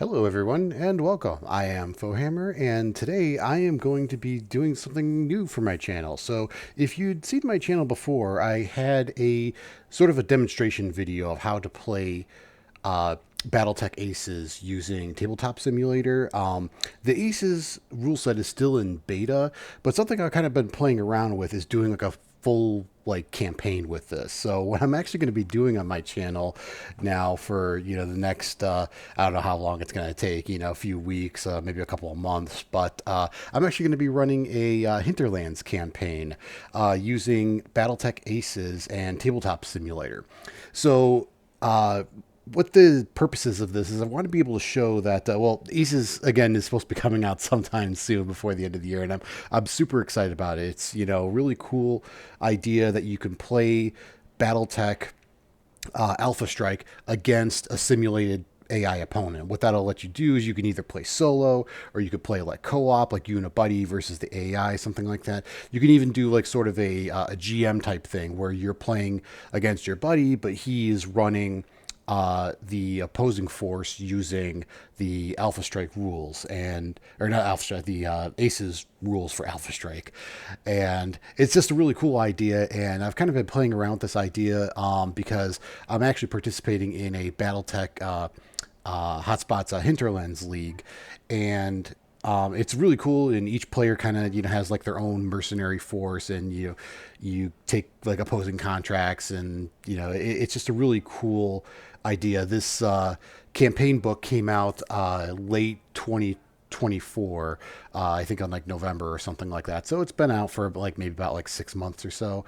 Hello, everyone, and welcome. I am Fohammer, and today I am going to be doing something new for my channel. So, if you'd seen my channel before, I had a sort of a demonstration video of how to play Battletech Aces using Tabletop Simulator. The Aces rule set is still in beta, but something I've kind of been playing around with is doing like a full campaign with this. So what I'm actually going to be doing on my channel now for the next I don't know how long it's going to take, a few weeks, maybe a couple of months, but I'm actually going to be running a Hinterlands campaign using Battletech Aces and Tabletop Simulator. So what the purposes of this is, I want to be able to show that Aces again is supposed to be coming out sometime soon before the end of the year, and I'm super excited about it. It's really cool idea that you can play BattleTech Alpha Strike against a simulated AI opponent. What that'll let you do is you can either play solo or you could play like co-op, like you and a buddy versus the AI, something like that. You can even do like sort of a GM type thing where you're playing against your buddy, but he is running the opposing force using the Alpha Strike rules or not Alpha Strike, the Aces rules for Alpha Strike. And it's just a really cool idea. And I've kind of been playing around with this idea because I'm actually participating in a Battletech Hotspots Hinterlands League. And it's really cool, and each player kind of has like their own mercenary force, and you take like opposing contracts, and it's just a really cool idea. This campaign book came out late 2024, I think on like November or something like that. So it's been out for like maybe about like 6 months or so,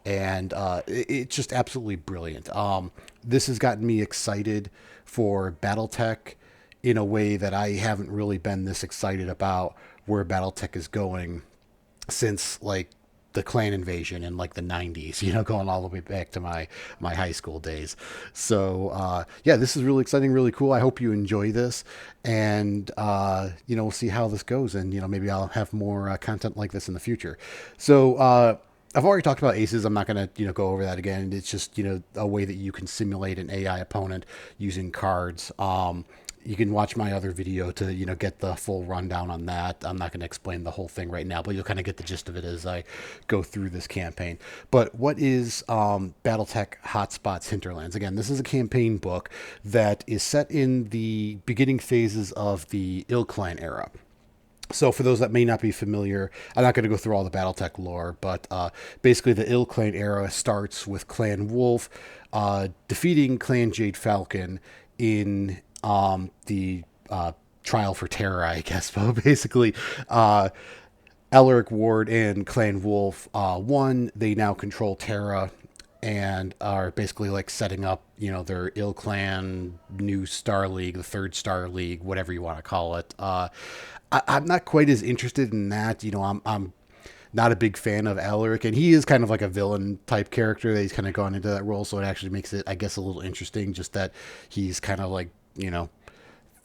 and it's just absolutely brilliant. This has gotten me excited for BattleTech in a way that I haven't really been this excited about where BattleTech is going since like the clan invasion in like the 90s, going all the way back to my high school days. So yeah, this is really exciting, really cool. I hope you enjoy this, and we'll see how this goes, and maybe I'll have more content like this in the future. So I've already talked about Aces. I'm not going to go over that again. It's just a way that you can simulate an AI opponent using cards. You can watch my other video to get the full rundown on that. I'm not going to explain the whole thing right now, but you'll kind of get the gist of it as I go through this campaign. But what is BattleTech Hotspots Hinterlands? Again, this is a campaign book that is set in the beginning phases of the Ill Clan era. So for those that may not be familiar, I'm not going to go through all the BattleTech lore, but basically the Ill Clan era starts with Clan Wolf defeating Clan Jade Falcon in the trial for terror, I guess. But basically, Alaric Ward and Clan Wolf won. They now control Terra and are basically like setting up, their Ill Clan new Star League, the Third Star League, whatever you want to call it. I'm not quite as interested in that. I'm not a big fan of Alaric, and he is kind of like a villain type character that he's kind of gone into that role. So it actually makes it, I guess, a little interesting, just that he's kind of like, the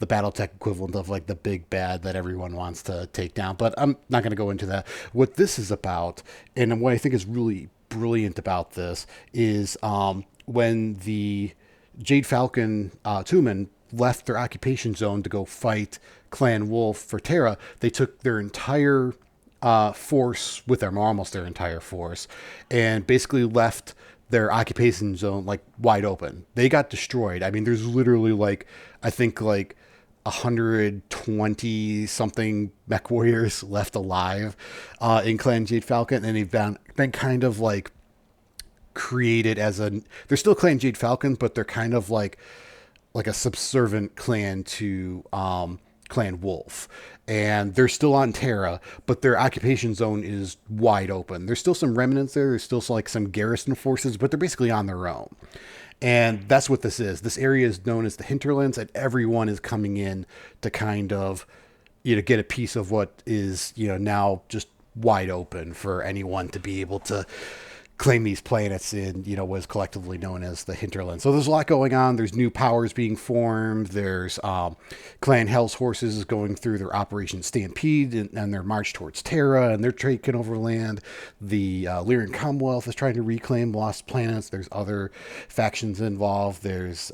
BattleTech equivalent of like the big bad that everyone wants to take down. But I'm not going to go into that. What this is about, and what I think is really brilliant about this, is when the Jade Falcon Tumen left their occupation zone to go fight Clan Wolf for Terra, they took their entire force with them, almost their entire force, and basically left their occupation zone like wide open. They got destroyed. I mean, there's literally like, I think like 120 something mech warriors left alive in Clan Jade Falcon, and they've been kind of like created as they're still Clan Jade Falcon, but they're kind of like a subservient clan to Clan Wolf. And they're still on Terra, but their occupation zone is wide open. There's still some remnants there. There's still like some garrison forces, but they're basically on their own. And that's what this is. This area is known as the Hinterlands, and everyone is coming in to kind of, get a piece of what is, now just wide open for anyone to be able to claim these planets in, what is collectively known as the Hinterlands. So there's a lot going on. There's new powers being formed. There's Clan Hell's Horses is going through their Operation Stampede and their march towards Terra, and they're taking over land. The Lyrian Commonwealth is trying to reclaim lost planets. There's other factions involved. There's,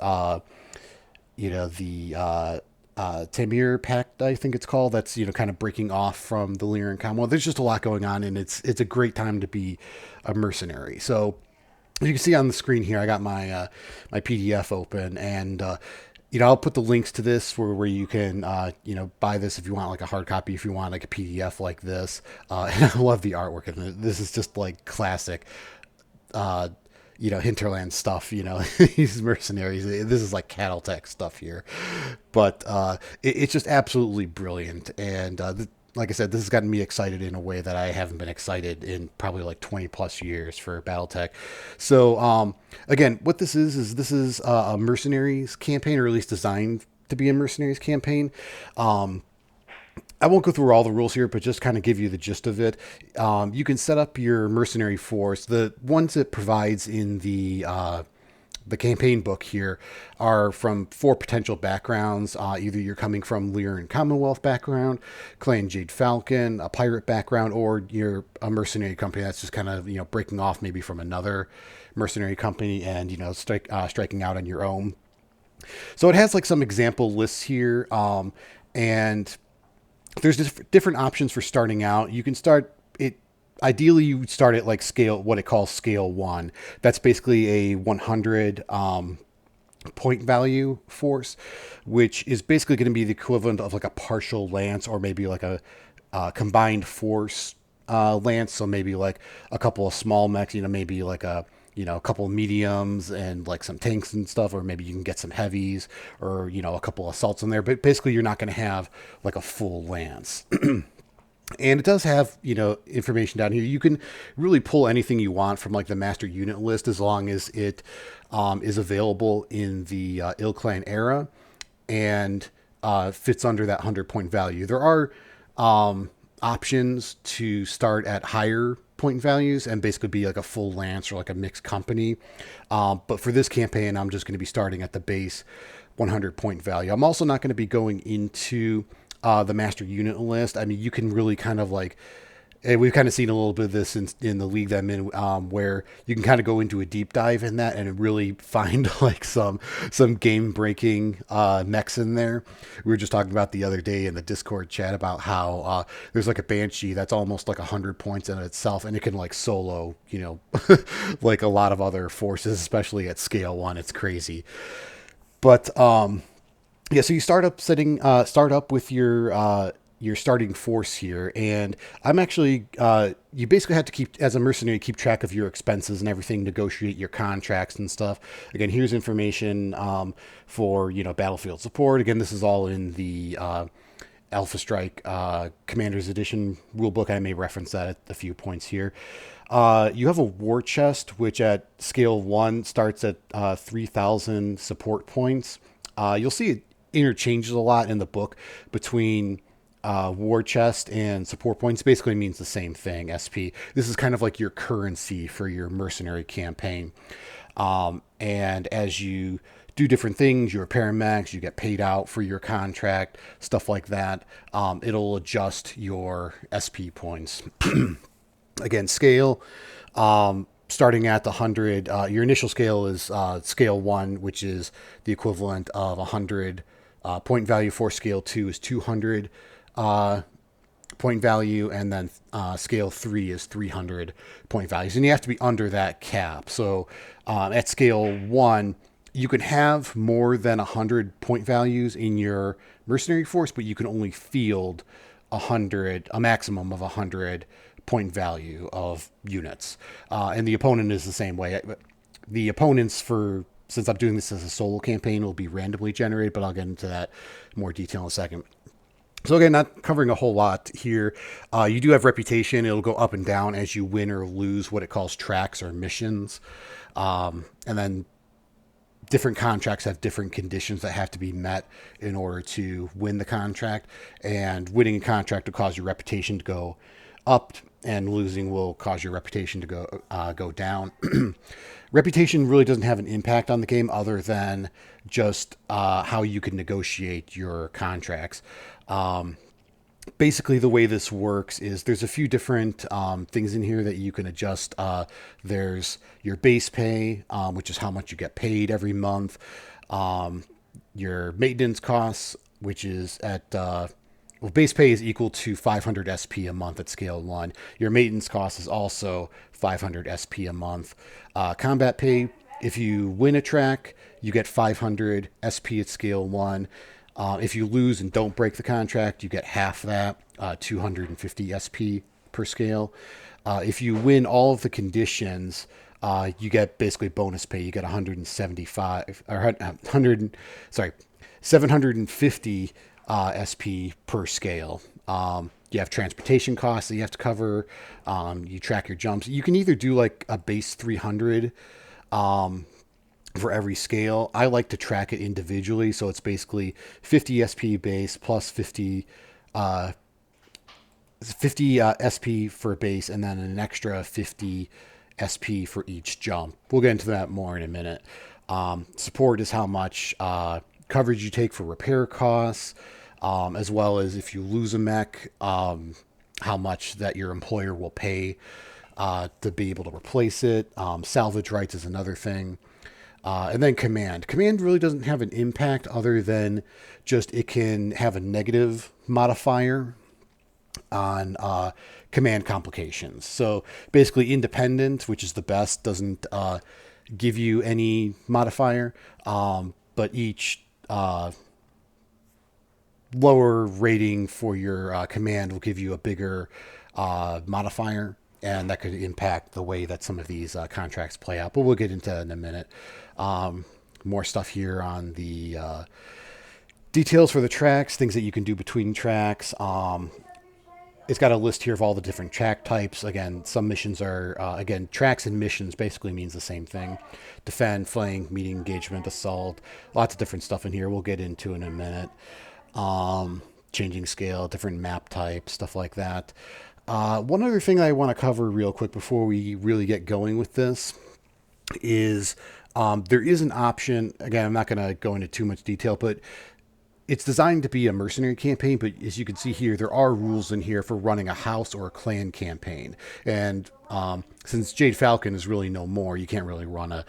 the Tamir Pact, I think it's called. That's, kind of breaking off from the Lyran Commonwealth. There's just a lot going on, and it's a great time to be a mercenary. So as you can see on the screen here, I got my PDF open, and I'll put the links to this where you can buy this if you want like a hard copy, if you want like a PDF like this. And I love the artwork, and this is just like classic. Uh, Hinterlands stuff, these mercenaries. This is like Battletech stuff here. But it's just absolutely brilliant. And like I said, this has gotten me excited in a way that I haven't been excited in probably like 20 plus years for Battletech. So, again, what this is a mercenaries campaign, or at least designed to be a mercenaries campaign. I won't go through all the rules here, but just kind of give you the gist of it. You can set up your mercenary force. The ones it provides in the campaign book here are from 4 potential backgrounds. Either you're coming from Lyran Commonwealth background, Clan Jade Falcon, a pirate background, or you're a mercenary company that's just kind of breaking off maybe from another mercenary company and striking out on your own. So it has like some example lists here, and there's different options for starting out. You can start it. Ideally, you would start at like scale, what it calls scale 1. That's basically a 100 point value force, which is basically going to be the equivalent of like a partial lance, or maybe like a combined force lance. So maybe like a couple of small mechs, maybe like a couple of mediums and like some tanks and stuff, or maybe you can get some heavies, or a couple of assaults in there. But basically, you're not going to have like a full lance. And it does have, information down here. You can really pull anything you want from like the master unit list, as long as it is available in the Ill Clan era and fits under that 100 point value. There are options to start at higher point values and basically be like a full lance or like a mixed company. But for this campaign, I'm just going to be starting at the base 100 point value. I'm also not going to be going into the master unit list. I mean, you can really kind of like, and we've kind of seen a little bit of this in the league that I'm in, where you can kind of go into a deep dive in that and really find like some game breaking mechs in there. We were just talking about the other day in the Discord chat about how there's like a Banshee that's almost like 100 points in itself, and it can like solo, like a lot of other forces, especially at scale 1. It's crazy. But yeah, so you start up with your starting force here, and I'm actually you basically have to keep, as a mercenary, keep track of your expenses and everything, negotiate your contracts and stuff. Again, here's information for battlefield support. Again, this is all in the Alpha Strike Commander's Edition rulebook. I may reference that at a few points here. You have a war chest, which at scale 1 starts at 3,000 support points. You'll see it interchanges a lot in the book between war chest and support points. Basically means the same thing, SP. This is kind of like your currency for your mercenary campaign. And as you do different things, you repair mechs, you get paid out for your contract, stuff like that. It'll adjust your SP points. Again, scale, starting at the 100, your initial scale is scale 1, which is the equivalent of 100 point value. For scale 2 is 200 point value, and then scale 3 is 300 point values, and you have to be under that cap. So at scale 1, you can have more than 100 point values in your mercenary force, but you can only field a maximum of 100 point value of units, and the opponent is the same way. The opponents, since I'm doing this as a solo campaign, will be randomly generated, but I'll get into that in more detail in a second. So again, not covering a whole lot here. You do have reputation. It'll go up and down as you win or lose what it calls tracks or missions. And then different contracts have different conditions that have to be met in order to win the contract. And winning a contract will cause your reputation to go up, and losing will cause your reputation to go down. Reputation really doesn't have an impact on the game, other than just how you can negotiate your contracts. Basically, the way this works is there's a few different things in here that you can adjust. There's your base pay, which is how much you get paid every month. Your maintenance costs, which is at well, base pay is equal to 500 SP a month at scale 1. Your maintenance cost is also 500 SP a month. Combat pay, if you win a track, you get 500 SP at scale 1. If you lose and don't break the contract, you get half that, 250 SP per scale. If you win all of the conditions, you get basically bonus pay. You get 175 or 100, sorry, 750 SP per scale. You have transportation costs that you have to cover. You track your jumps. You can either do like a base 300 for every scale. I like to track it individually, so it's basically 50 SP base plus 50 SP for base, and then an extra 50 SP for each jump. We'll get into that more in a minute. Support is how much coverage you take for repair costs, as well as if you lose a mech, how much that your employer will pay to be able to replace it. Salvage rights is another thing. And then command. Command really doesn't have an impact other than just it can have a negative modifier on command complications. So basically independent, which is the best, doesn't give you any modifier, but each lower rating for your command will give you a bigger modifier, and that could impact the way that some of these contracts play out. But we'll get into that in a minute. More stuff here on the details for the tracks, things that you can do between tracks. It's got a list here of all the different track types. Again, some missions are, again, tracks and missions basically means the same thing. Defend, flank, meeting, engagement, assault. Lots of different stuff in here we'll get into in a minute. Changing scale, different map types, stuff like that. One other thing I want to cover real quick before we really get going with this is there is an option. Again, I'm not going to go into too much detail, but it's designed to be a mercenary campaign. But as you can see here, there are rules in here for running a house or a clan campaign. And since Jade Falcon is really no more, you can't really run a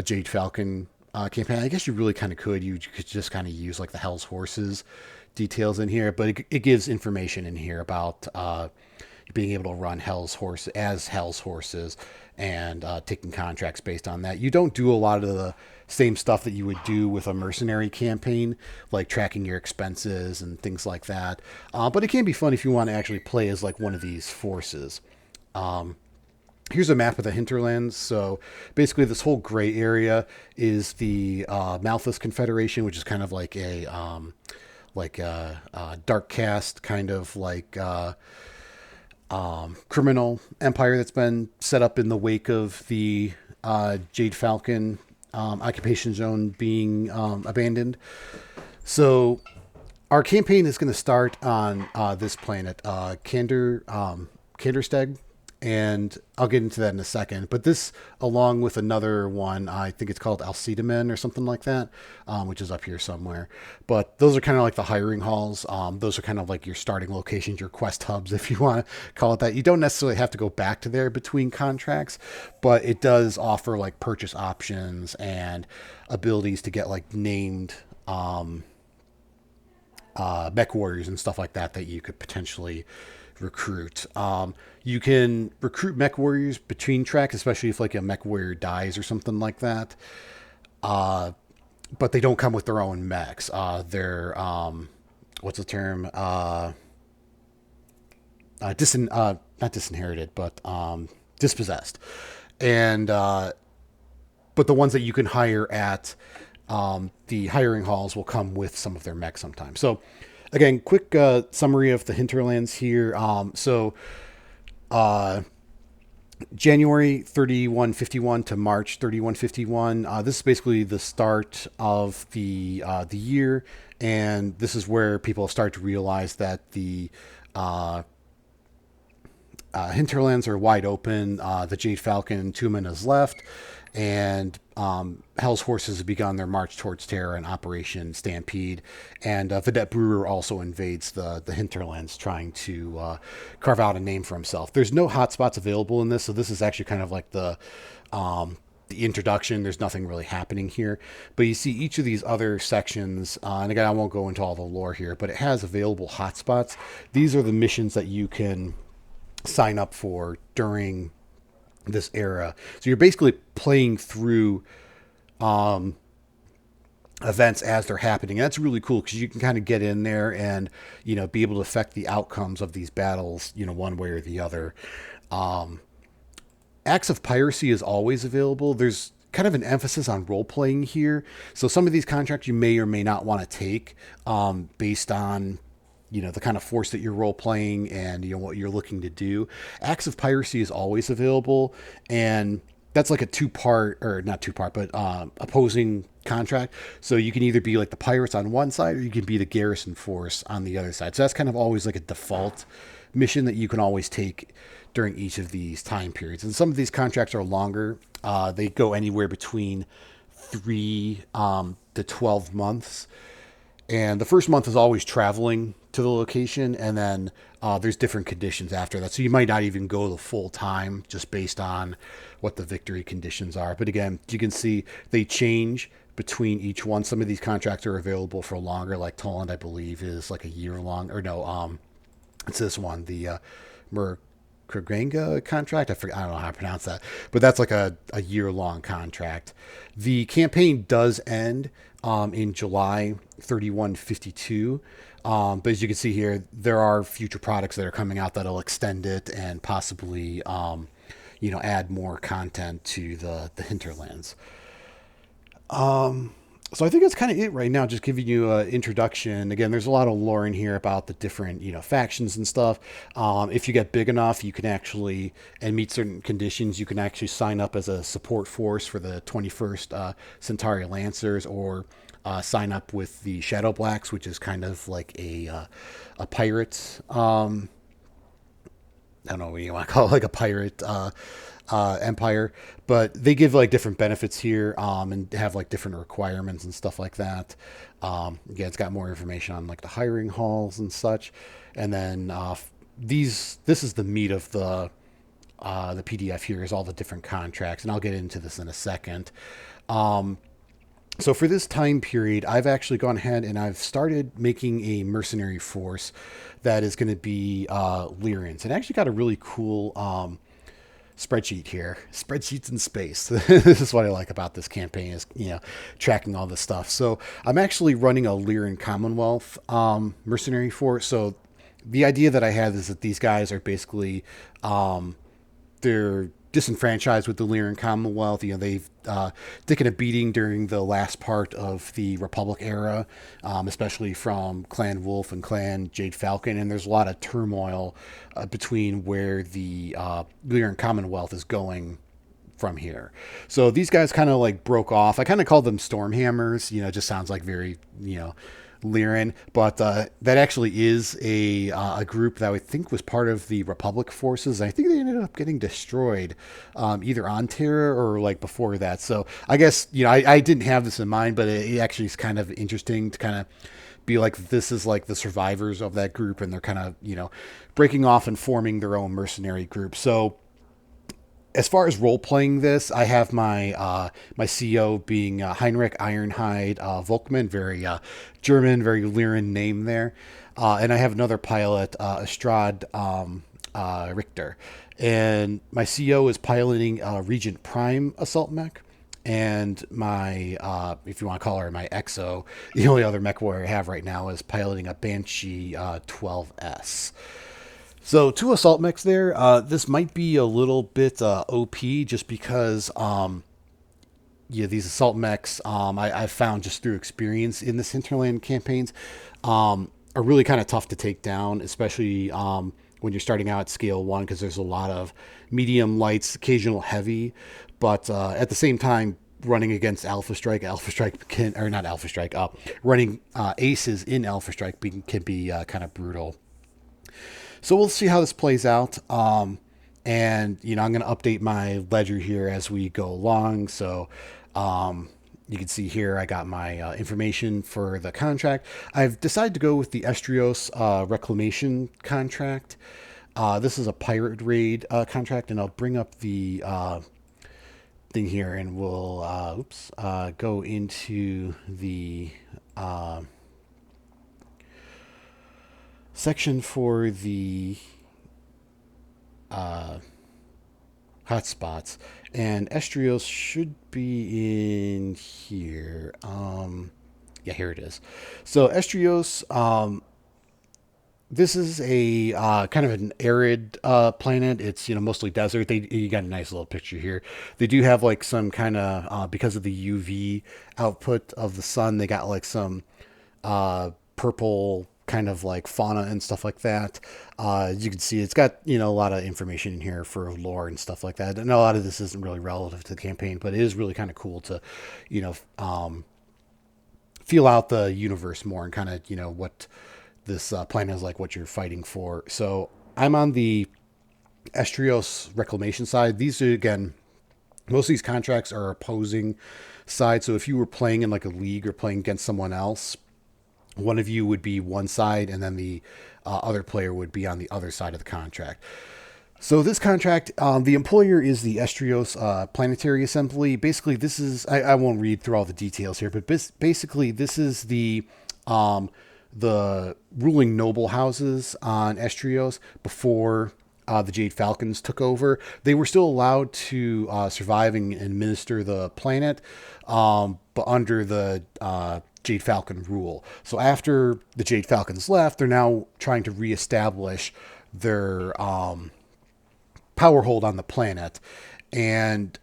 Jade Falcon campaign. I guess you really kind of could. You could just kind of use like the Hell's Horses details in here, but it gives information in here about being able to run Hell's Horses and taking contracts based on that. You don't do a lot of the same stuff that you would do with a mercenary campaign, like tracking your expenses and things like that. But it can be fun if you want to actually play as like one of these forces. Here's a map of the Hinterlands. So basically this whole gray area is the Malthus Confederation, which is kind of like a dark caste kind of like criminal empire that's been set up in the wake of the Jade Falcon occupation zone being abandoned. So our campaign is going to start on this planet, Kandersteg, and I'll get into that in a second. But this, along with another one, I think it's called Alcedamen or something like that, which is up here somewhere. But those are kind of like the hiring halls. Those are kind of like your starting locations, your quest hubs, if you want to call it that. You don't necessarily have to go back to there between contracts, but it does offer like purchase options and abilities to get like named mech warriors and stuff like that you could potentially recruit. You can recruit mech warriors between tracks, especially if like a mech warrior dies or something like that. But they don't come with their own mechs. They're what's the term? Not disinherited, but dispossessed. And but the ones that you can hire at the hiring halls will come with some of their mechs sometimes. So again, quick summary of the Hinterlands here. January 3151 to March 3151. This is basically the start of the year, and this is where people start to realize that the Hinterlands are wide open. The Jade Falcon Tumen has left, and Hell's Horses have begun their march towards Terra and Operation Stampede. And Vedette Brewer also invades the Hinterlands, trying to carve out a name for himself. There's no hotspots available in this, so this is actually kind of like the the introduction. There's nothing really happening here, but you see each of these other sections, and again, I won't go into all the lore here, but it has available hotspots. These are the missions that you can sign up for during this era. So you're basically playing through events as they're happening. And that's really cool because you can kind of get in there and, be able to affect the outcomes of these battles, one way or the other. Acts of piracy is always available. There's kind of an emphasis on role playing here. So some of these contracts you may or may not want to take based on the kind of force that you're role playing and what you're looking to do. Acts of piracy is always available, and that's like a two-part, or not two-part, but opposing contract. So you can either be like the pirates on one side, or you can be the garrison force on the other side. So that's kind of always like a default mission that you can always take during each of these time periods. And some of these contracts are longer. They go anywhere between 3 to 12 months. And the first month is always traveling to the location, and then there's different conditions after that. So you might not even go the full time just based on what the victory conditions are. But again, you can see they change between each one. Some of these contracts are available for longer, like Toland, I believe, is like a year long. Or no, it's this one, the Mercenary contract. I don't know how to pronounce that, but that's like a year long contract. The campaign does end in July 3152. But as you can see here, there are future products that are coming out that'll extend it and possibly, add more content to the Hinterlands. So I think that's kind of it right now, just giving you an introduction. Again, there's a lot of lore in here about the different, factions and stuff. If you get big enough, you can actually, and meet certain conditions, you can actually sign up as a support force for the 21st Centauri Lancers, or sign up with the Shadow Blacks, which is kind of like a pirate. I don't know what you want to call it, like a pirate empire, but they give like different benefits here, and have like different requirements and stuff like that. Again, it's got more information on like the hiring halls and such. And then this is the meat of the PDF here, is all the different contracts, and I'll get into this in a second. So for this time period, I've actually gone ahead and I've started making a mercenary force that is going to be Lyrans. And I actually got a really cool spreadsheet here. Spreadsheets in space. This is what I like about this campaign, is tracking all this stuff. So I'm actually running a Lyran Commonwealth mercenary force. So the idea that I have is that these guys are basically they're disenfranchised with the Lyran Commonwealth. They've taken a beating during the last part of the Republic era, especially from Clan Wolf and Clan Jade Falcon. And there's a lot of turmoil between where the Lyran Commonwealth is going from here. So these guys kind of like broke off. I kind of called them Stormhammers. It just sounds like very, Lyran, but that actually is a group that I think was part of the Republic forces. I think they ended up getting destroyed either on Terra or like before that. So I guess I didn't have this in mind, but it actually is kind of interesting to kind of be like, this is like the survivors of that group, and they're kind of breaking off and forming their own mercenary group. So as far as role playing this, I have my my CO being Heinrich Ironhide Volkmann, very German, very Lyran name there, and I have another pilot, Estrad Richter, and my CO is piloting Regent Prime assault mech, and my if you want to call her my XO, the only other mech warrior I have right now, is piloting a Banshee 12S. So 2 assault mechs there. This might be a little bit OP, just because these assault mechs, I've found just through experience in this Hinterland campaigns, are really kind of tough to take down, especially when you're starting out at scale 1, because there's a lot of medium, lights, occasional heavy. But at the same time, running against Alpha Strike can, or not Alpha Strike, running aces in Alpha Strike can be kind of brutal. So we'll see how this plays out. And, I'm going to update my ledger here as we go along. So you can see here I got my information for the contract. I've decided to go with the Esteros Reclamation contract. This is a pirate raid contract, and I'll bring up the thing here, and we'll go into the uh, section for the hotspots, and Estrios should be in here. Yeah, here it is. So Estrios, this is a kind of an arid planet. It's mostly desert. You got a nice little picture here. They do have like some kind of because of the UV output of the sun. They got like some purple kind of like fauna and stuff like that. As you can see, it's got a lot of information in here for lore and stuff like that. And a lot of this isn't really relative to the campaign, but it is really kind of cool to you know feel out the universe more and kind of what this planet is like, what you're fighting for. So I'm on the Estrios reclamation side. These are, again, most of these contracts are opposing side. So if you were playing in like a league or playing against someone else, one of you would be one side, and then the other player would be on the other side of the contract. So this contract, the employer is the Estrios Planetary Assembly. Basically, this is, I won't read through all the details here, but basically this is the ruling noble houses on Estrios before the Jade Falcons took over. They were still allowed to survive and administer the planet, but under the Jade Falcon rule. So after the Jade Falcons left, they're now trying to reestablish their power hold on the planet. And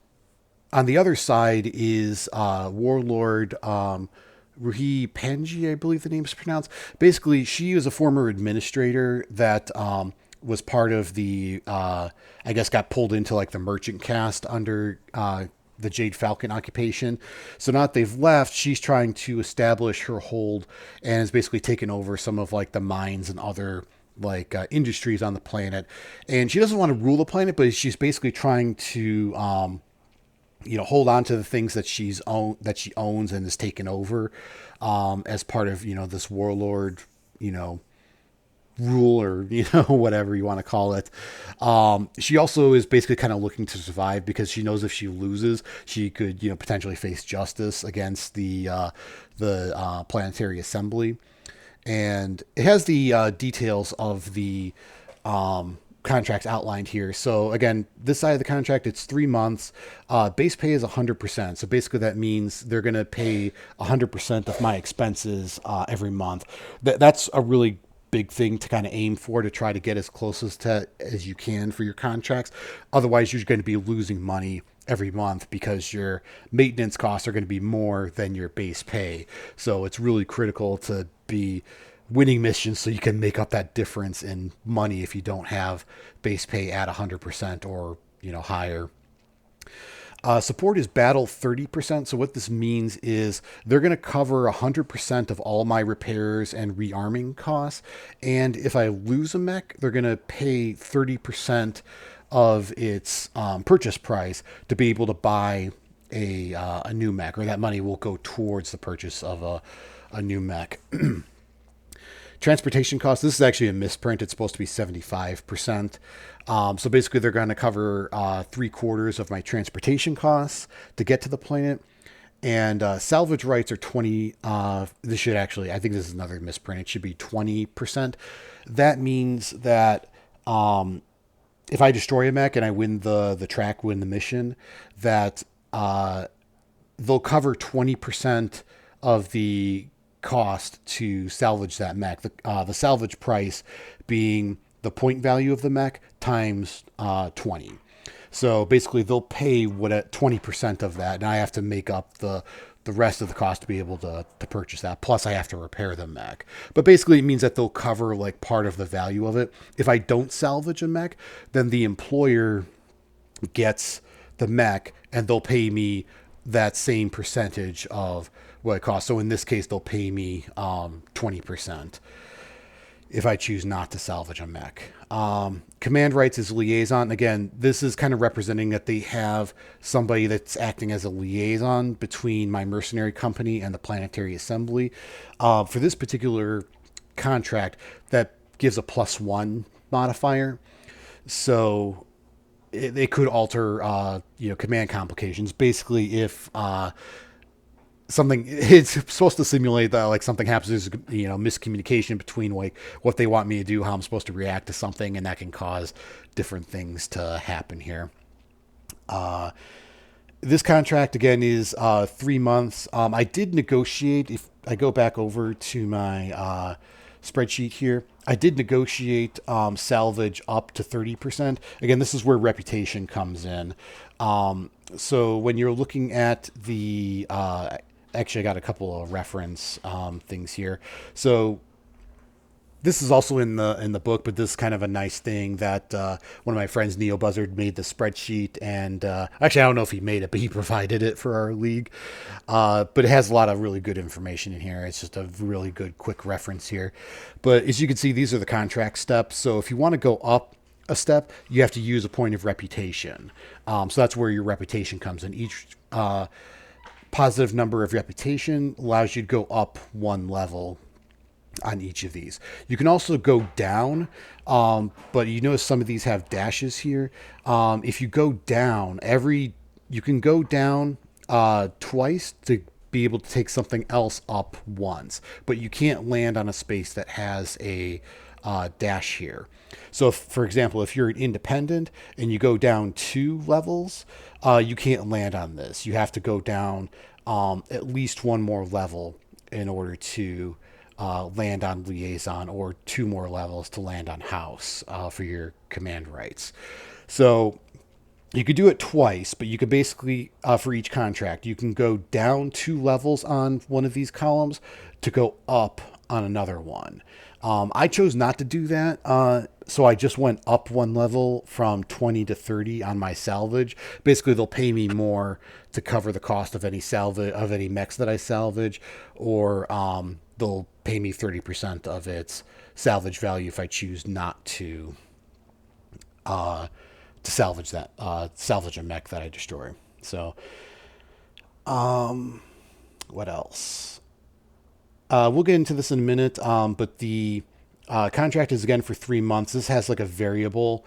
on the other side is Warlord Ruhi Panji, I believe the name is pronounced. Basically, she is a former administrator that was part of the, I guess, got pulled into like the merchant caste under the Jade Falcon occupation. So now that they've left, she's trying to establish her hold and has basically taken over some of like the mines and other like industries on the planet. And she doesn't want to rule the planet, but she's basically trying to hold on to the things that she owns and has taken over as part of this warlord rule, or whatever you want to call it. She also is basically kind of looking to survive because she knows if she loses, she could potentially face justice against the planetary assembly. And it has the details of the contracts outlined here. So again, this side of the contract, it's 3 months. Base pay is 100%. So basically that means they're going to pay 100% of my expenses every month. That's a really big thing to kind of aim for, to try to get as close as you can for your contracts. Otherwise, you're going to be losing money every month because your maintenance costs are going to be more than your base pay. So it's really critical to be winning missions so you can make up that difference in money if you don't have base pay at 100% or higher. Support is battle 30%. So what this means is they're going to cover 100% of all my repairs and rearming costs. And if I lose a mech, they're going to pay 30% of its purchase price to be able to buy a new mech, or that money will go towards the purchase of a new mech. Transportation costs, this is actually a misprint. It's supposed to be 75%. So basically they're going to cover 3/4 of my transportation costs to get to the planet. And salvage rights are 20. This should actually, I think this is another misprint. It should be 20%. That means that if I destroy a mech and I win the track, win the mission, that they'll cover 20% of the cost to salvage that mech. The salvage price being the point value of the mech times 20. So basically they'll pay what at 20% of that, and I have to make up the rest of the cost to be able to purchase that. Plus I have to repair the mech. But basically it means that they'll cover like part of the value of it. If I don't salvage a mech, then the employer gets the mech and they'll pay me that same percentage of what it costs. So in this case, they'll pay me 20% if I choose not to salvage a mech. Command rights is liaison. Again, this is kind of representing that they have somebody that's acting as a liaison between my mercenary company and the planetary assembly. For this particular contract, that gives a +1 modifier. So it could alter command complications. Basically, if something it's supposed to simulate that like something happens, there's miscommunication between like what they want me to do, how I'm supposed to react to something, and that can cause different things to happen here. This contract again is 3 months. I did negotiate. If I go back over to my spreadsheet here, I did negotiate salvage up to 30%. Again, this is where reputation comes in. So when you're looking at the actually, I got a couple of reference things here. So this is also in the book, but this is kind of a nice thing that one of my friends, Neo-Buzzard, made the spreadsheet, and actually I don't know if he made it, but he provided it for our league. But it has a lot of really good information in here. It's just a really good quick reference here. But as you can see, these are the contract steps. So if you want to go up a step, you have to use a point of reputation. So that's where your reputation comes in. Each positive number of reputation allows you to go up one level on each of these. You can also go down, but you notice some of these have dashes here. If you go down, you can go down twice to be able to take something else up once, but you can't land on a space that has a dash here. So, for example, if you're an independent and you go down 2 levels, you can't land on this. You have to go down at least one more level in order to land on liaison, or 2 more levels to land on house for your command rights. So you could do it twice, but you could basically, for each contract, you can go down 2 levels on one of these columns to go up on another one. I chose not to do that, so I just went up 1 level from 20 to 30 on my salvage. Basically, they'll pay me more to cover the cost of any mechs that I salvage, or they'll pay me 30% of its salvage value if I choose not to salvage a mech that I destroy. So, what else? We'll get into this in a minute, but the contract is again for 3 months. This has like a variable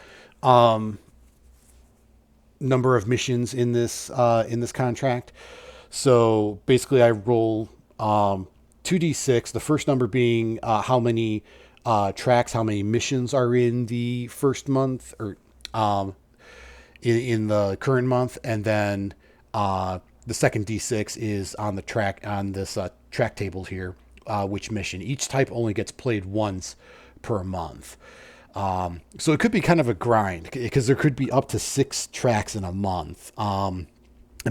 number of missions in this contract. So basically, I roll 2d6. The first number being how many tracks, how many missions are in the first month, or in the current month, and then the second d6 is on the track on this track table here. Which mission? Each type only gets played once per month. So it could be kind of a grind, because there could be up to 6 tracks in a month. And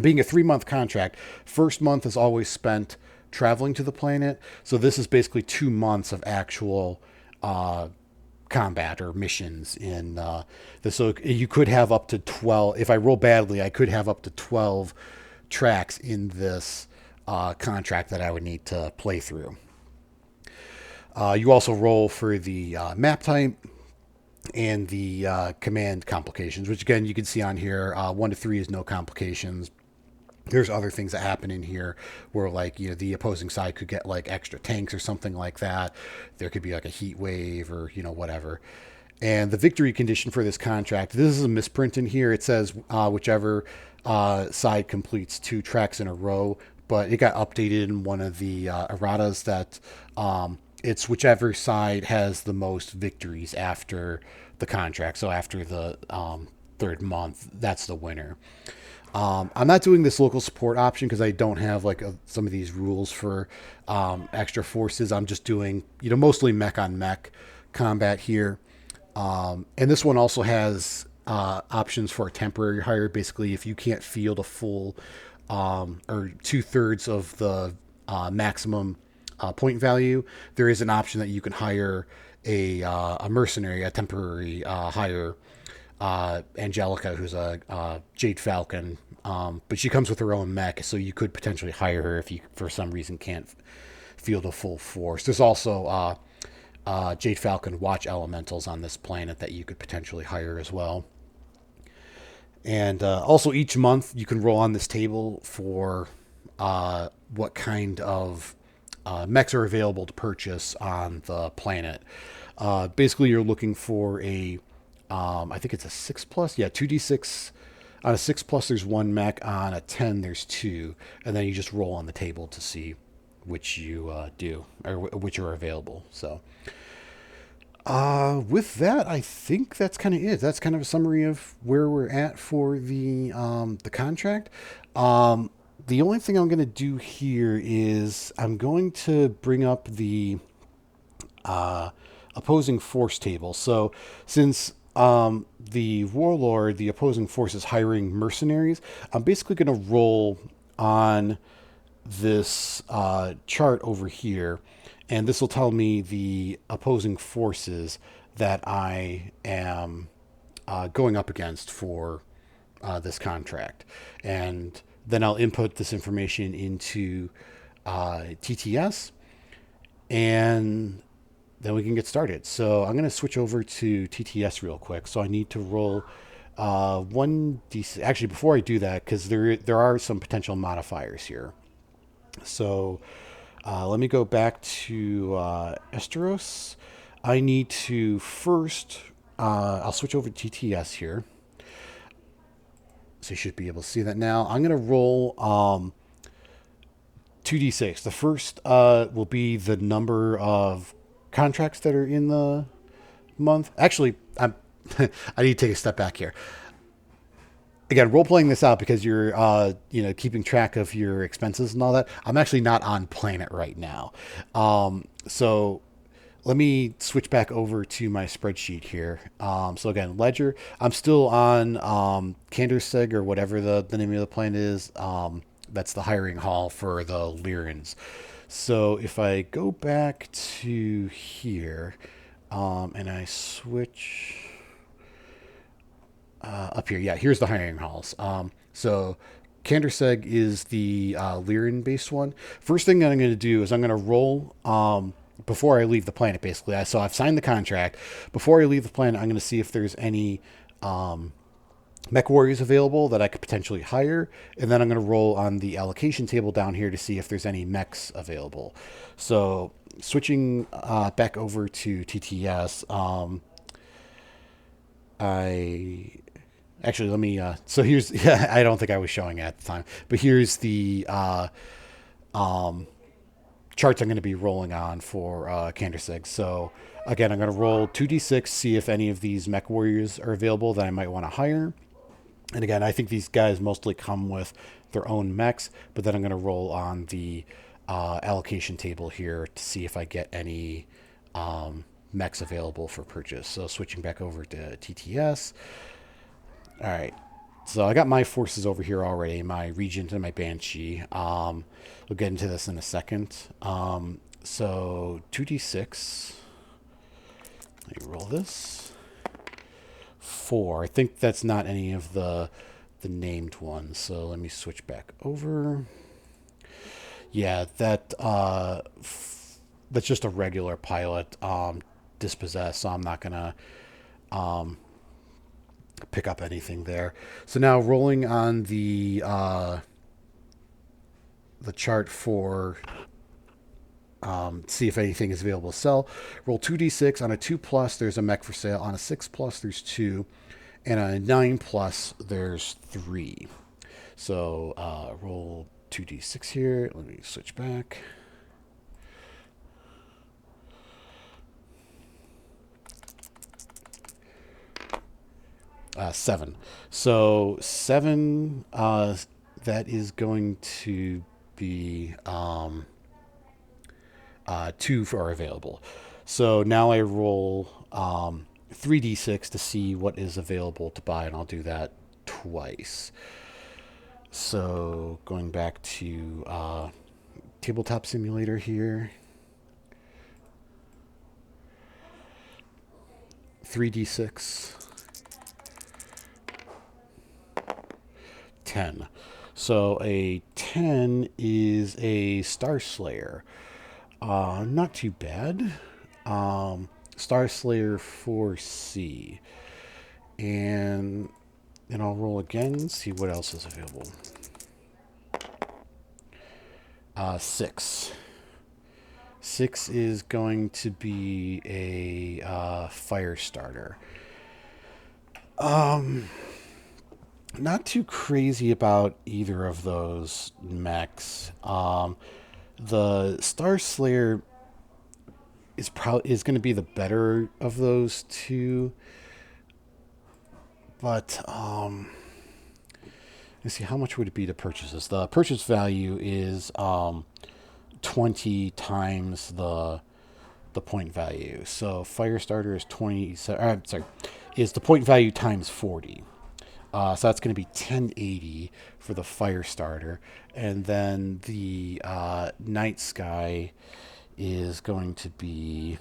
being a 3-month contract, first month is always spent traveling to the planet. So this is basically 2 months of actual combat or missions in this. So you could have up to 12. If I roll badly, I could have up to 12 tracks in this contract that I would need to play through. You also roll for the map type and the command complications, which again you can see on here. 1 to 3 is no complications. There's other things that happen in here where, like, the opposing side could get like extra tanks or something like that. There could be like a heat wave or whatever. And the victory condition for this contract, this is a misprint in here. It says whichever side completes 2 tracks in a row, but it got updated in one of the erratas that it's whichever side has the most victories after the contract. So after the 3rd month, that's the winner. I'm not doing this local support option because I don't have like some of these rules for extra forces. I'm just doing mostly mech on mech combat here. And this one also has options for a temporary hire. Basically, if you can't field a full or 2/3 of the maximum point value, there is an option that you can hire a mercenary, a temporary hire. Angelica, who's a Jade Falcon, but she comes with her own mech, so you could potentially hire her if you, for some reason, can't field a full force. There's also Jade Falcon watch elementals on this planet that you could potentially hire as well. And also each month you can roll on this table for what kind of mechs are available to purchase on the planet. Basically, you're looking for a I think it's a 6+. Yeah, 2d6. On a 6+, there's one mech. On a 10, there's two. And then you just roll on the table to see which you do, or which are available. So, with that, I think that's kind of it. That's kind of a summary of where we're at for the contract. The only thing I'm going to do here is I'm going to bring up the opposing force table. So since the warlord, the opposing force, is hiring mercenaries, I'm basically going to roll on this chart over here, and this will tell me the opposing forces that I am going up against for this contract. And then I'll input this information into TTS, and then we can get started. So I'm going to switch over to TTS real quick. So I need to roll 1d6. Actually, before I do that, because there are some potential modifiers here. So let me go back to Esteros. I need to first, I'll switch over to TTS here. So you should be able to see that now. I'm going to roll 2d6. The first will be the number of contracts that are in the month. Actually, I need to take a step back here. Again, role playing this out because you're keeping track of your expenses and all that. I'm actually not on planet right now, so let me switch back over to my spreadsheet here. So again, ledger. I'm still on Kanderseg, or whatever the name of the planet is. That's the hiring hall for the Lyrans. So if I go back to here, and I switch up here, yeah, here's the hiring halls. So Kanderseg is the Lyran-based one. First thing that I'm going to do is I'm going to roll before I leave the planet, basically. So I've signed the contract. Before I leave the planet, I'm going to see if there's any mech warriors available that I could potentially hire, and then I'm going to roll on the allocation table down here to see if there's any mechs available. So switching back over to TTS, let me. So here's. Yeah, I don't think I was showing it at the time, but here's the charts I'm going to be rolling on for Kanderseg. So again, I'm going to roll 2d6, see if any of these mech warriors are available that I might want to hire. And again, I think these guys mostly come with their own mechs, but then I'm going to roll on the allocation table here to see if I get any mechs available for purchase. So switching back over to TTS. All right. So I got my forces over here already, my Regent and my Banshee. We'll get into this in a second. So 2d6. Let me roll this. 4. I think that's not any of the named ones. So let me switch back over. Yeah, that's just a regular pilot dispossessed, so I'm not gonna pick up anything there. So now rolling on the chart for see if anything is available to sell. Roll 2d6. On a 2+, there's a mech for sale. On a 6+, there's 2. And on a 9+, there's 3. So roll 2d6 here. Let me switch back. Seven. So 7, that is going to be 2 are available. So now I roll 3d6 to see what is available to buy, and I'll do that twice. So going back to Tabletop Simulator here. 3d6. 10. So a 10 is a Star Slayer. Not too bad. Star Slayer 4C. And then I'll roll again, see what else is available. 6. 6 is going to be a fire starter. Not too crazy about either of those mechs. The Star Slayer is going to be the better of those two, but let's see, how much would it be to purchase this? The purchase value is 20 times the point value. So Firestarter is 20. Sorry, is the point value times 40. So that's going to be 1080 for the Firestarter, and then the Night Sky is going to be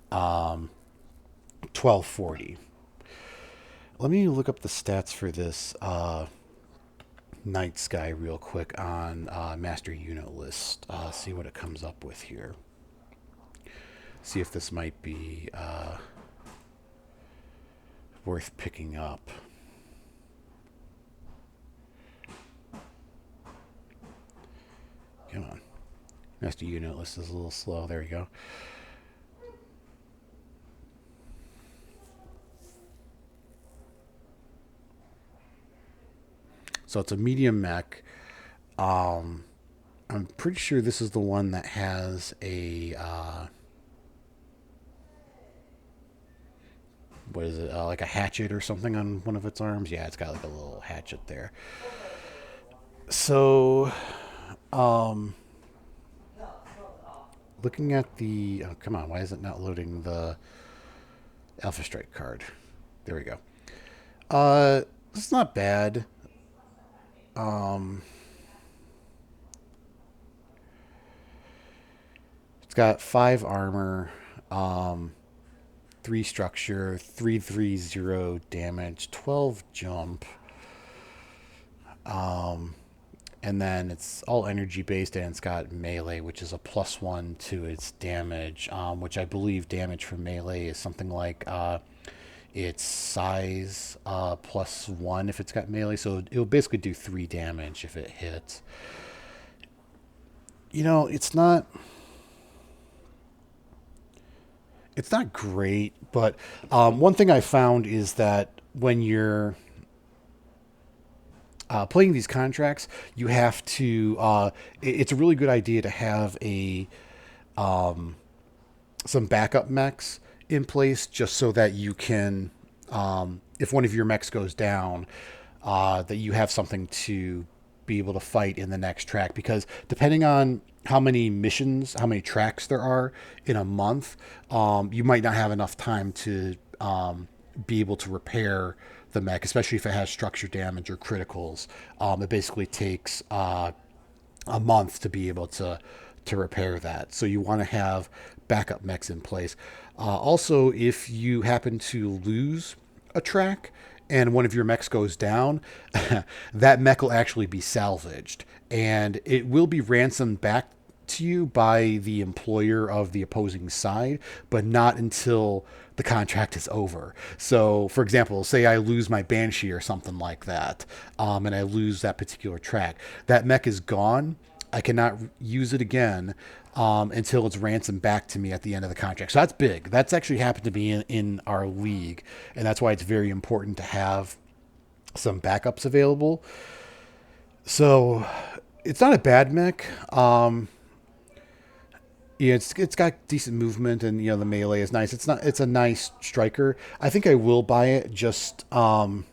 1240. Let me look up the stats for this Night Sky real quick on Master Unit List. See what it comes up with here. See if this might be worth picking up. Come on. Master Unit List is a little slow. There we go. So it's a medium mech. I'm pretty sure this is the one that has a what is it? Like a hatchet or something on one of its arms. Yeah, it's got like a little hatchet there. So, looking at the come on, why is it not loading the Alpha Strike card? There we go. It's not bad. It's got 5 armor, 3 structure, 330 damage, 12 jump. And then it's all energy based, and it's got melee, which is a +1 to its damage, which I believe damage for melee is something like its size +1 if it's got melee. So it'll basically do 3 damage if it hits. You know, it's not great, but one thing I found is that when you're playing these contracts, you have to. It's a really good idea to have some backup mechs in place, just so that you can, if one of your mechs goes down, that you have something to be able to fight in the next track. Because depending on how many missions, how many tracks there are in a month, you might not have enough time to be able to repair the mech, especially if it has structure damage or criticals. It basically takes a month to be able to repair that. So you want to have backup mechs in place. Also, if you happen to lose a track and one of your mechs goes down, that mech will actually be salvaged, and it will be ransomed back to you by the employer of the opposing side, but not until the contract is over. So, for example, say I lose my Banshee or something like that, and I lose that particular track. That mech is gone. I cannot use it again until it's ransomed back to me at the end of the contract. So that's big. That's actually happened to me in our league, and that's why it's very important to have some backups available. So it's not a bad mech. Yeah, it's got decent movement, and the melee is nice. It's a nice striker. I think I will buy it just so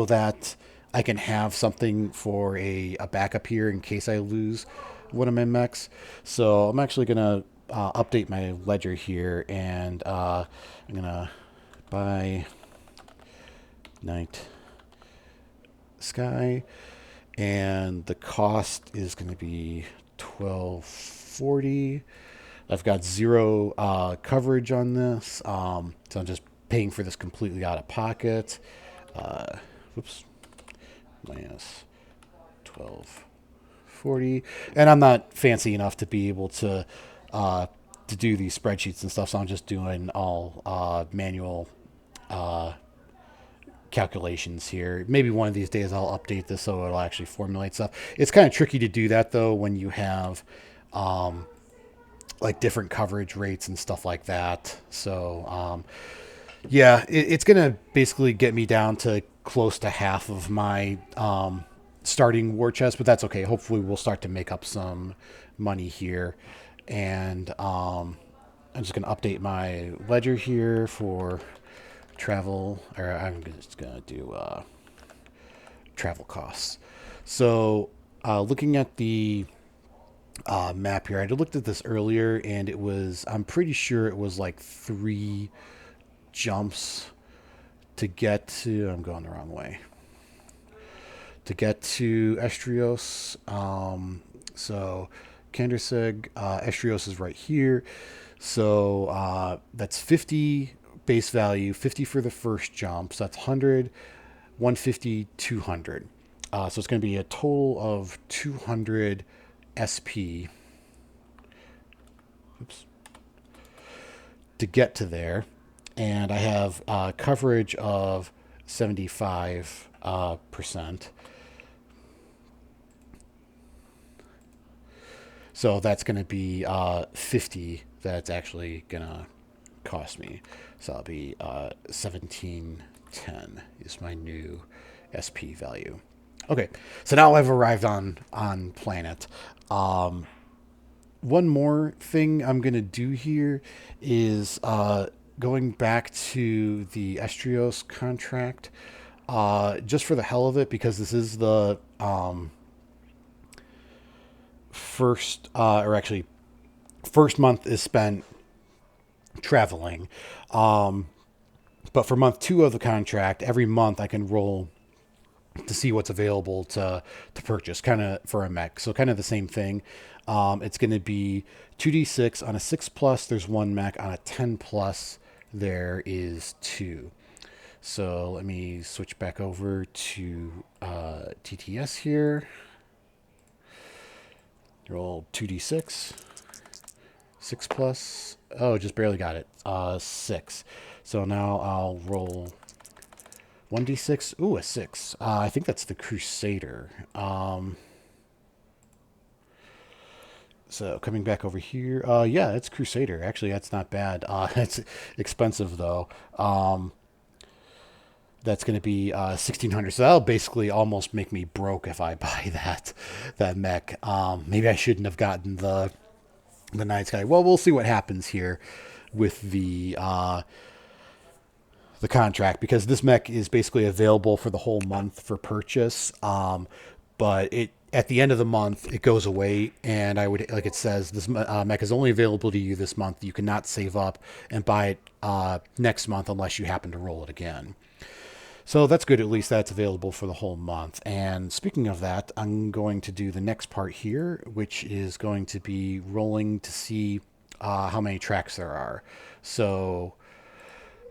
that I can have something for a backup here in case I lose one of my mechs. So I'm actually gonna update my ledger here, and I'm gonna buy Night Sky, and the cost is going to be 1240. I've got 0 coverage on this, so I'm just paying for this completely out of pocket. Whoops, minus 1240, and I'm not fancy enough to be able to do these spreadsheets and stuff, so I'm just doing all manual calculations here. Maybe one of these days I'll update this so it'll actually formulate stuff. It's kind of tricky to do that though when you have like different coverage rates and stuff like that. So Yeah, it's gonna basically get me down to close to half of my starting war chest, but that's okay. Hopefully, we'll start to make up some money here, and I'm just gonna update my ledger here for travel, or I'm just gonna do travel costs. So, looking at the map here, I looked at this earlier, and it was I'm pretty sure it was like 3 jumps to get to. I'm going the wrong way. To get to Estrios. So Kanderseg, Estrios is right here. So that's 50 base value, 50 for the first jump. So that's 100, 150, 200. So it's going to be a total of 200 SP. Oops. To get to there. And I have coverage of 75%. So that's going to be 50 that's actually going to cost me. So that'll be 1710 is my new SP value. Okay, so now I've arrived on planet. One more thing I'm going to do here is going back to the Esteros contract, just for the hell of it, because this is the first, or actually, first month is spent traveling. But for month 2 of the contract, every month I can roll to see what's available to purchase, kind of for a mech. So kind of the same thing. It's going to be 2d6 on a 6 plus. There's 1 mech on a 10 plus. There is 2. So let me switch back over to TTS here. Roll 2d6. 6 plus. Oh, just barely got it. 6. So now I'll roll 1d6. Ooh, a 6. I think that's the Crusader. So coming back over here. Yeah, it's Crusader. Actually, that's not bad. It's expensive, though. That's going to be 1,600. So that'll basically almost make me broke if I buy that mech. Maybe I shouldn't have gotten the Night Sky. Well, we'll see what happens here with the contract, because this mech is basically available for the whole month for purchase. But it at the end of the month it goes away, and I would, like it says, this mech is only available to you this month. You cannot save up and buy it next month unless you happen to roll it again. So that's good. At least that's available for the whole month. And speaking of that, I'm going to do the next part here, which is going to be rolling to see how many tracks there are. So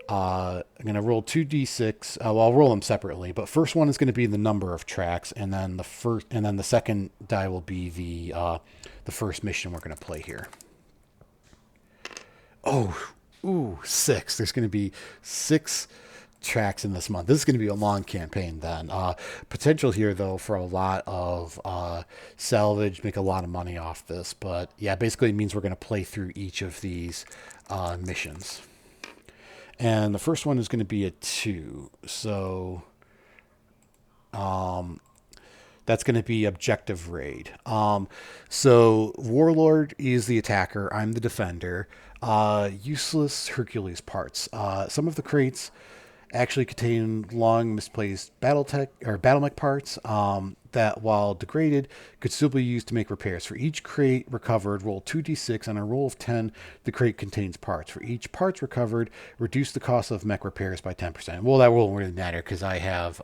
I'm going to roll 2d6. Well, I'll roll them separately, but first one is going to be the number of tracks, and then the second die will be the first mission we're going to play here. Oh, ooh, 6. There's going to be 6 tracks in this month. This is going to be a long campaign then. Potential here, though, for a lot of salvage, make a lot of money off this. But yeah, basically it means we're going to play through each of these missions. And the first one is going to be a 2. So that's going to be objective raid. So Warlord is the attacker. I'm the defender. Useless Hercules parts. Some of the crates actually contain long misplaced Battletech or Battlemech parts that, while degraded, could still be used to make repairs. For each crate recovered, roll 2d6. On a roll of 10, the crate contains parts. For each parts recovered, reduce the cost of mech repairs by 10%. Well, that won't really matter because I have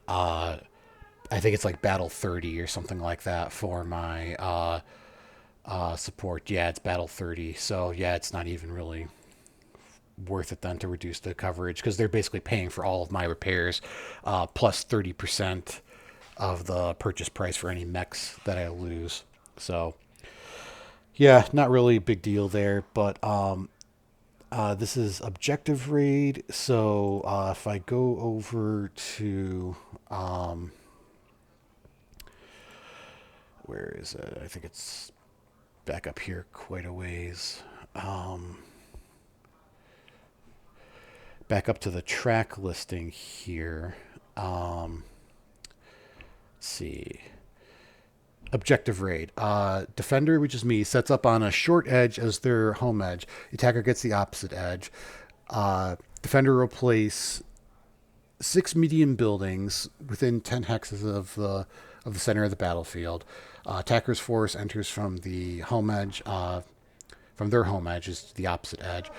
I think it's like Battle 30 or something like that for my support. Yeah, it's Battle 30. So yeah, it's not even really worth it then to reduce the coverage, because they're basically paying for all of my repairs plus 30% of the purchase price for any mechs that I lose. So yeah, not really a big deal there. But this is objective raid. So if I go over to where is it? I think it's back up here quite a ways. back up to the track listing here. Let's see. Objective raid. Defender, which is me, sets up on a short edge as their home edge. Attacker gets the opposite edge. Defender will place 6 medium buildings within 10 hexes of the center of the battlefield. Attacker's force enters from the home edge. From their home edge is the opposite edge.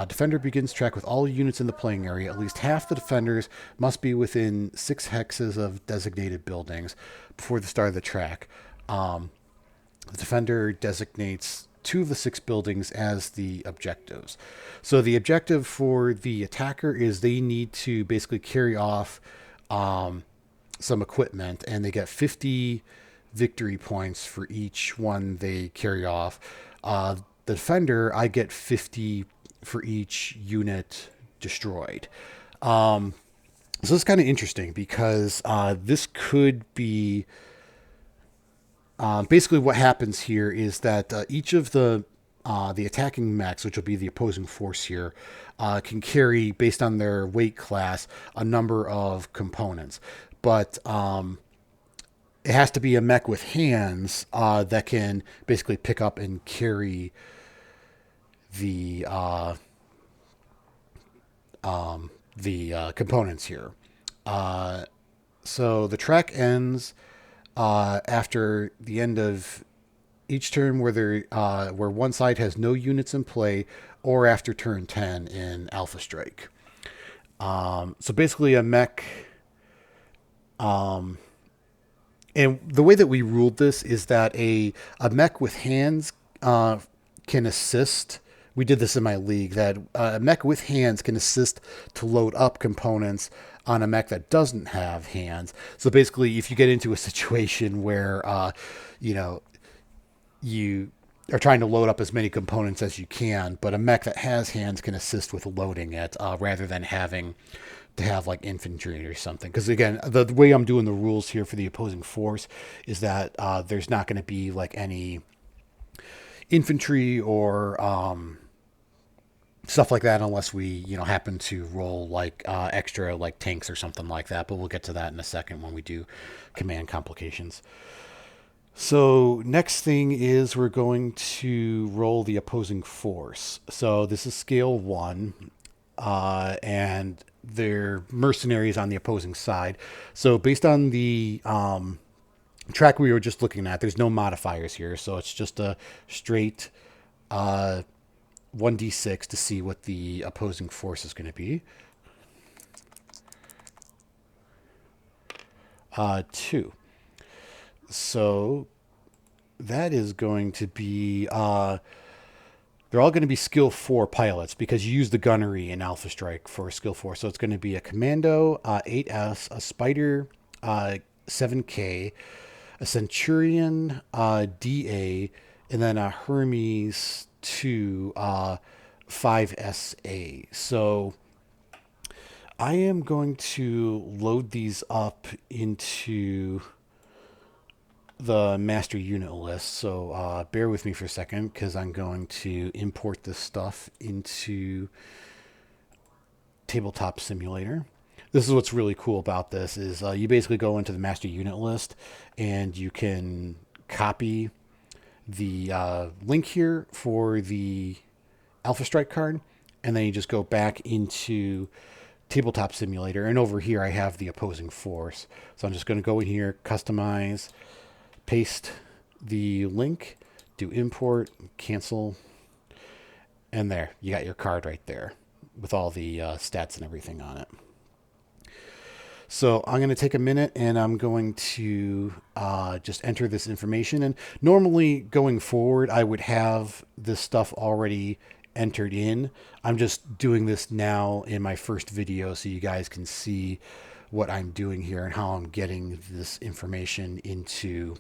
Defender begins track with all units in the playing area. At least half the defenders must be within 6 hexes of designated buildings before the start of the track. The defender designates 2 of the 6 buildings as the objectives. So the objective for the attacker is they need to basically carry off some equipment, and they get 50 victory points for each one they carry off. The defender, I get 50 for each unit destroyed. So it's kind of interesting because this could be basically what happens here is that each of the attacking mechs, which will be the opposing force here, can carry, based on their weight class, a number of components. But it has to be a mech with hands that can basically pick up and carry the components here. So the track ends after the end of each turn where one side has no units in play, or after turn 10 in Alpha Strike. So basically a mech. And the way that we ruled this is that a mech with hands can assist. We did this in my league, that a mech with hands can assist to load up components on a mech that doesn't have hands. So basically, if you get into a situation where, you are trying to load up as many components as you can, but a mech that has hands can assist with loading it rather than having to have like infantry or something. Because again, the way I'm doing the rules here for the opposing force is that there's not going to be like any infantry or stuff like that unless we happen to roll like extra like tanks or something like that. But we'll get to that in a second when we do command complications. So next thing is we're going to roll the opposing force. So this is scale 1, and they're mercenaries on the opposing side. So based on the track we were just looking at, there's no modifiers here. So it's just a straight 1d6 to see what the opposing force is going to be. 2. So that is going to be, they're all going to be skill 4 pilots because you use the gunnery in Alpha Strike for skill 4. So it's going to be a commando 8S, a spider 7K, a centurion DA, and then a Hermes 2 5SA. So I am going to load these up into the master unit list. So bear with me for a second because I'm going to import this stuff into Tabletop Simulator. This is what's really cool about this is you basically go into the master unit list and you can copy the link here for the Alpha Strike card, and then you just go back into Tabletop Simulator, and over here I have the opposing force. So I'm just going to go in here, customize, paste the link, do import, cancel, and there, you got your card right there with all the stats and everything on it. So I'm going to take a minute and I'm going to just enter this information. And normally going forward, I would have this stuff already entered in. I'm just doing this now in my first video so you guys can see what I'm doing here and how I'm getting this information into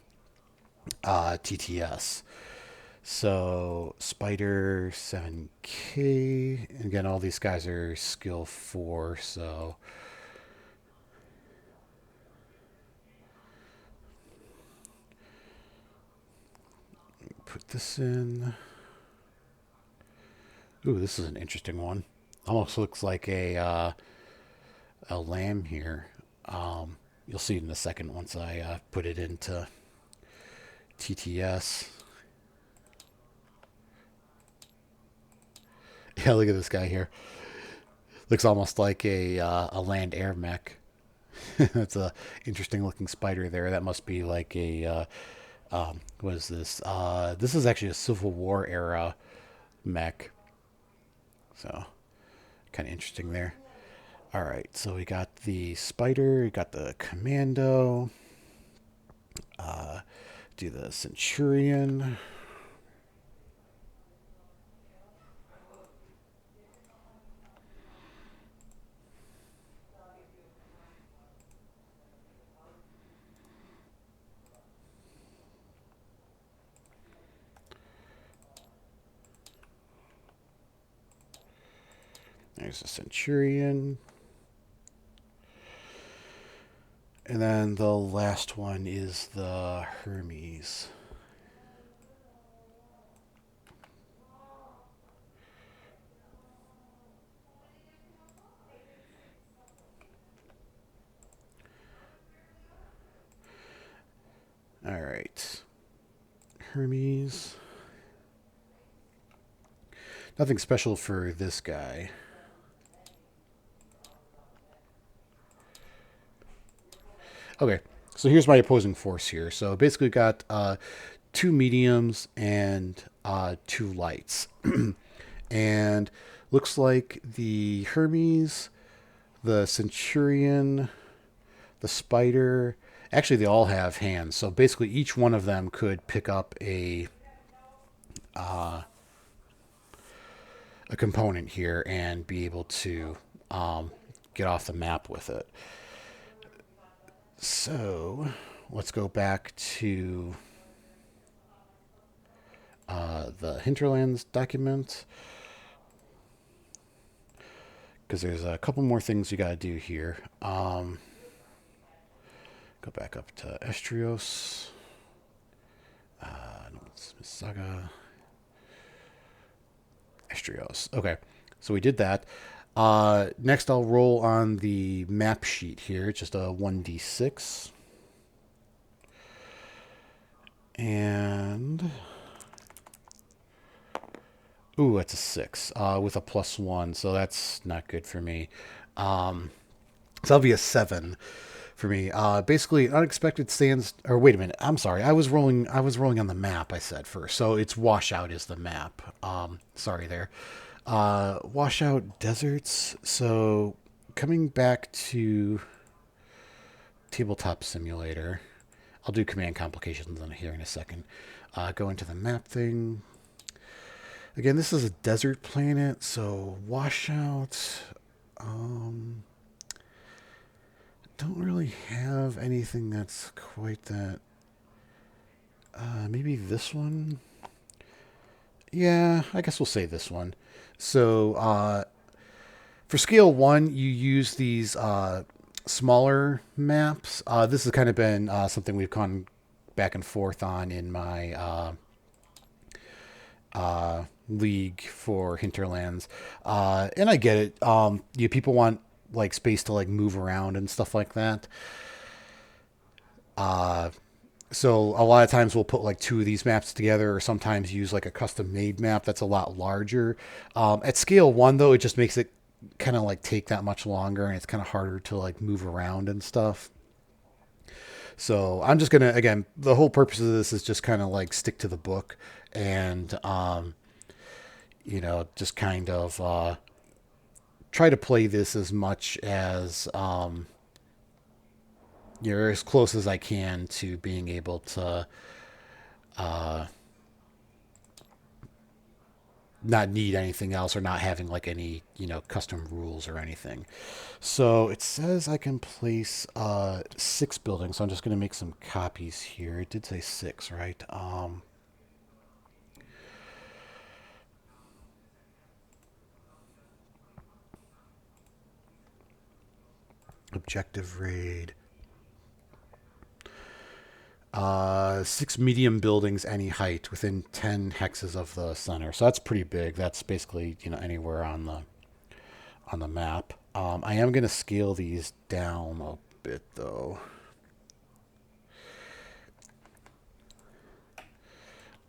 TTS. So Spider 7K, and again, all these guys are skill 4, so put this in. Ooh, this is an interesting one. Almost looks like a lamb here. You'll see it in a second once I put it into TTS. Yeah, look at this guy here. Looks almost like a land air mech. That's a interesting looking spider there. That must be like a what is this? This is actually a Civil War era mech. So kind of interesting there. All right, so we got the spider, we got the commando. Do the centurion. There's a centurion. And then the last one is the Hermes. All right. Hermes. Nothing special for this guy. Okay, so here's my opposing force here. So basically got two mediums and two lights. And looks like the Hermes, the Centurion, the Spider. Actually, they all have hands. So basically, each one of them could pick up a component here and be able to get off the map with it. So let's go back to the Hinterlands document, because there's a couple more things you got to do here. Go back up to Esteros. No, it's Saga. Esteros. Okay, so we did that. Next, I'll roll on the map sheet here, just a 1d6. And ooh, that's a 6 with a +1, so that's not good for me. So that'll be a 7 for me. Basically, unexpected stands. Or wait a minute, I'm sorry. I was rolling on the map. I said first, so it's washout is the map. Sorry there. Washout deserts. So coming back to Tabletop Simulator, I'll do command complications on here in a second. Go into the map thing. Again, this is a desert planet, so washout. Don't really have anything that's quite that. Maybe this one. Yeah, I guess we'll say this one. So for scale 1, you use these smaller maps. This has kind of been something we've gone back and forth on in my league for Hinterlands, and I get it. People want like space to like move around and stuff like that. So a lot of times we'll put like two of these maps together, or sometimes use like a custom made map that's a lot larger. At scale 1, though, it just makes it kind of like take that much longer, and it's kind of harder to like move around and stuff. So I'm just gonna, again, the whole purpose of this is just kind of like stick to the book and just kind of try to play this as much as as close as I can to being able to uh, not need anything else, or not having like any custom rules or anything. So it says I can place 6 buildings, so I'm just going to make some copies here. It did say 6, right? Objective raid. 6 medium buildings, any height, within 10 hexes of the center. So that's pretty big. That's basically, anywhere on the on the map. I am going to scale these down a bit, though.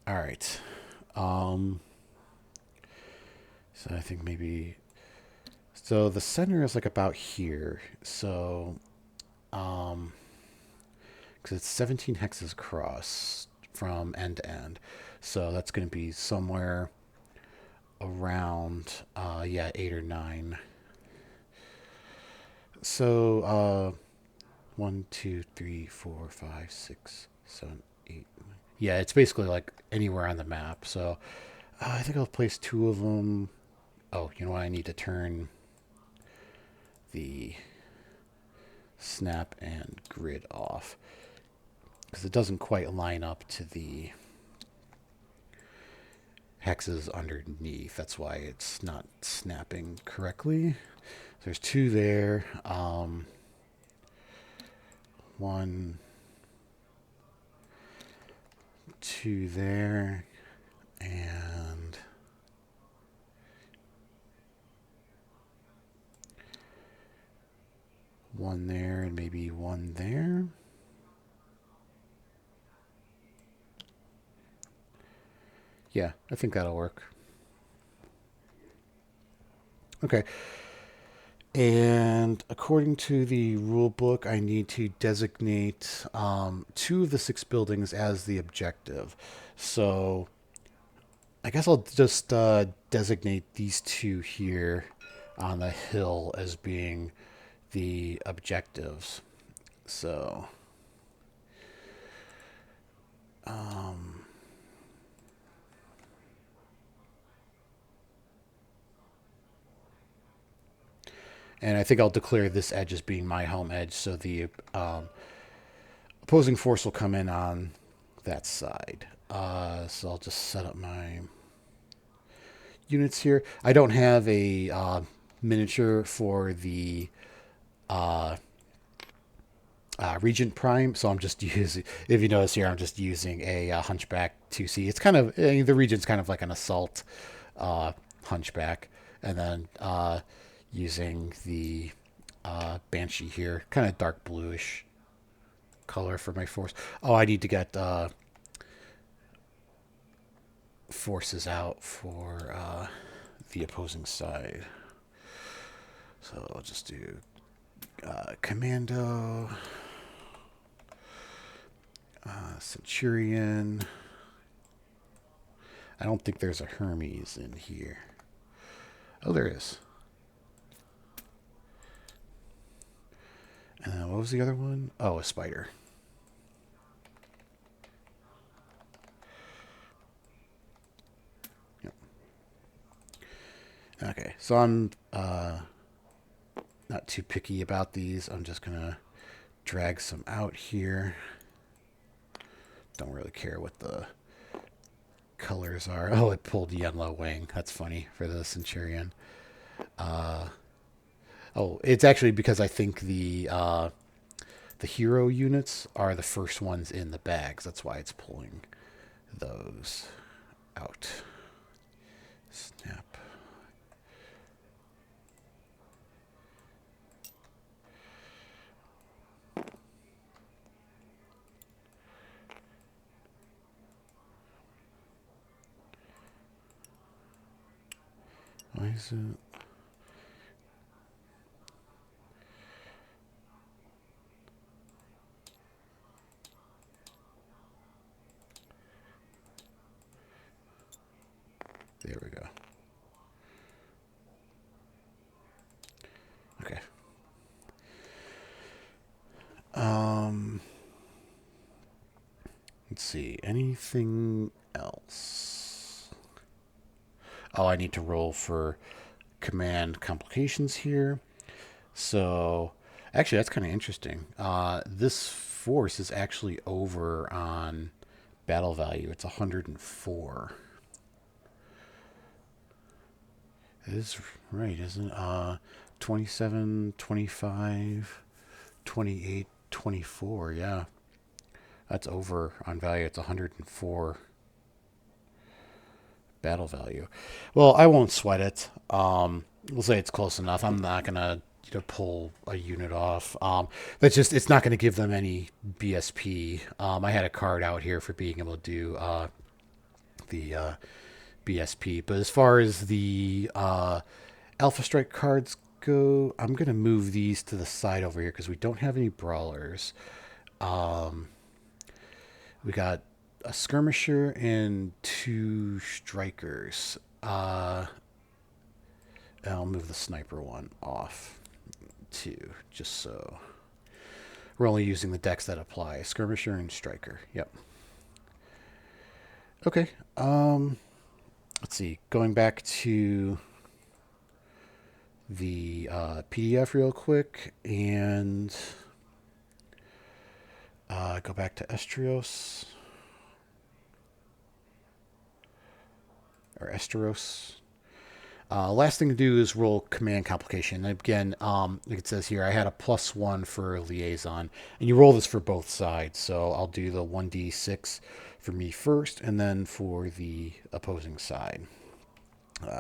All right. So I think maybe... So the center is like about here. So, because it's 17 hexes across from end to end. So that's going to be somewhere around, yeah, 8 or 9. So, 1, 2, 3, 4, 5, 6, 7, 8. Yeah, it's basically like anywhere on the map. So I think I'll place 2 of them. Oh, you know what? I need to turn the snap and grid off because it doesn't quite line up to the hexes underneath. That's why it's not snapping correctly. So there's 2 there. 1, 2 there, and one there, and maybe 1 there. Yeah, I think that'll work. Okay. And according to the rule book, I need to designate 2 of the 6 buildings as the objective. So I guess I'll just designate these 2 here on the hill as being the objectives. So, and I think I'll declare this edge as being my home edge, so the opposing force will come in on that side. So I'll just set up my units here. I don't have a miniature for the Regent Prime, so I'm just using, if you notice here, I'm just using a Hunchback 2C. It's kind of, the Regent's kind of like an assault Hunchback, and then using the Banshee here, kind of dark bluish color for my force. Oh, I need to get forces out for the opposing side. So I'll just do Commando, Centurion. I don't think there's a Hermes in here. Oh, there is. And what was the other one? Oh, a spider. Yep. Okay, so I'm not too picky about these. I'm just going to drag some out here. Don't really care what the colors are. Oh, it pulled yellow wing. That's funny for the Centurion. Oh, it's actually because I think the hero units are the first ones in the bags. That's why it's pulling those out. Snap. Why is it? There we go. Okay. Let's see. Anything else? Oh, I need to roll for command complications here. So, actually, that's kind of interesting. This force is actually over on battle value. It's 104. It is right, isn't it? 27, 25, 28, 24. Yeah. That's over on value. It's 104 battle value. Well, I won't sweat it. we'll say it's close enough. I'm not gonna pull a unit off. That's just it's not gonna give them any BSP. I had a card out here for being able to do the BSP, but as far as the Alpha Strike cards go, I'm gonna move these to the side over here because we don't have any brawlers. We got a skirmisher and 2 strikers. I'll move the sniper one off too, just so we're only using the decks that apply. Skirmisher and striker. Yep. Okay. Let's see. Going back to the PDF real quick and go back to Esteros. Or Esteros. Last thing to do is roll command complication. Again, like it says here, I had a +1 for liaison, and you roll this for both sides. So I'll do the 1d6 for me first, and then for the opposing side.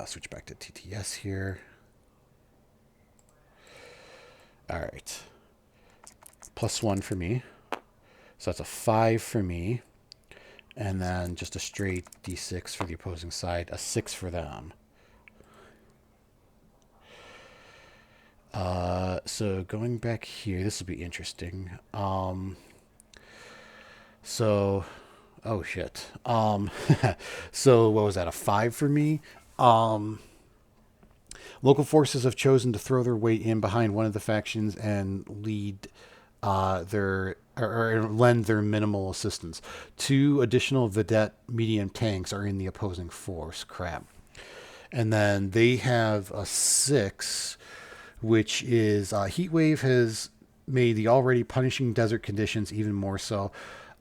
Switch back to TTS here. All right, +1 for me. So that's a 5 for me, and then just a straight d6 for the opposing side, a 6 for them. So going back here, this will be interesting. So, oh shit. So what was that? A 5 for me. Local forces have chosen to throw their weight in behind one of the factions and lead their or lend their minimal assistance. 2 additional vedette medium tanks are in the opposing force. Crap. And then they have a 6, which is Heatwave has made the already punishing desert conditions even more so.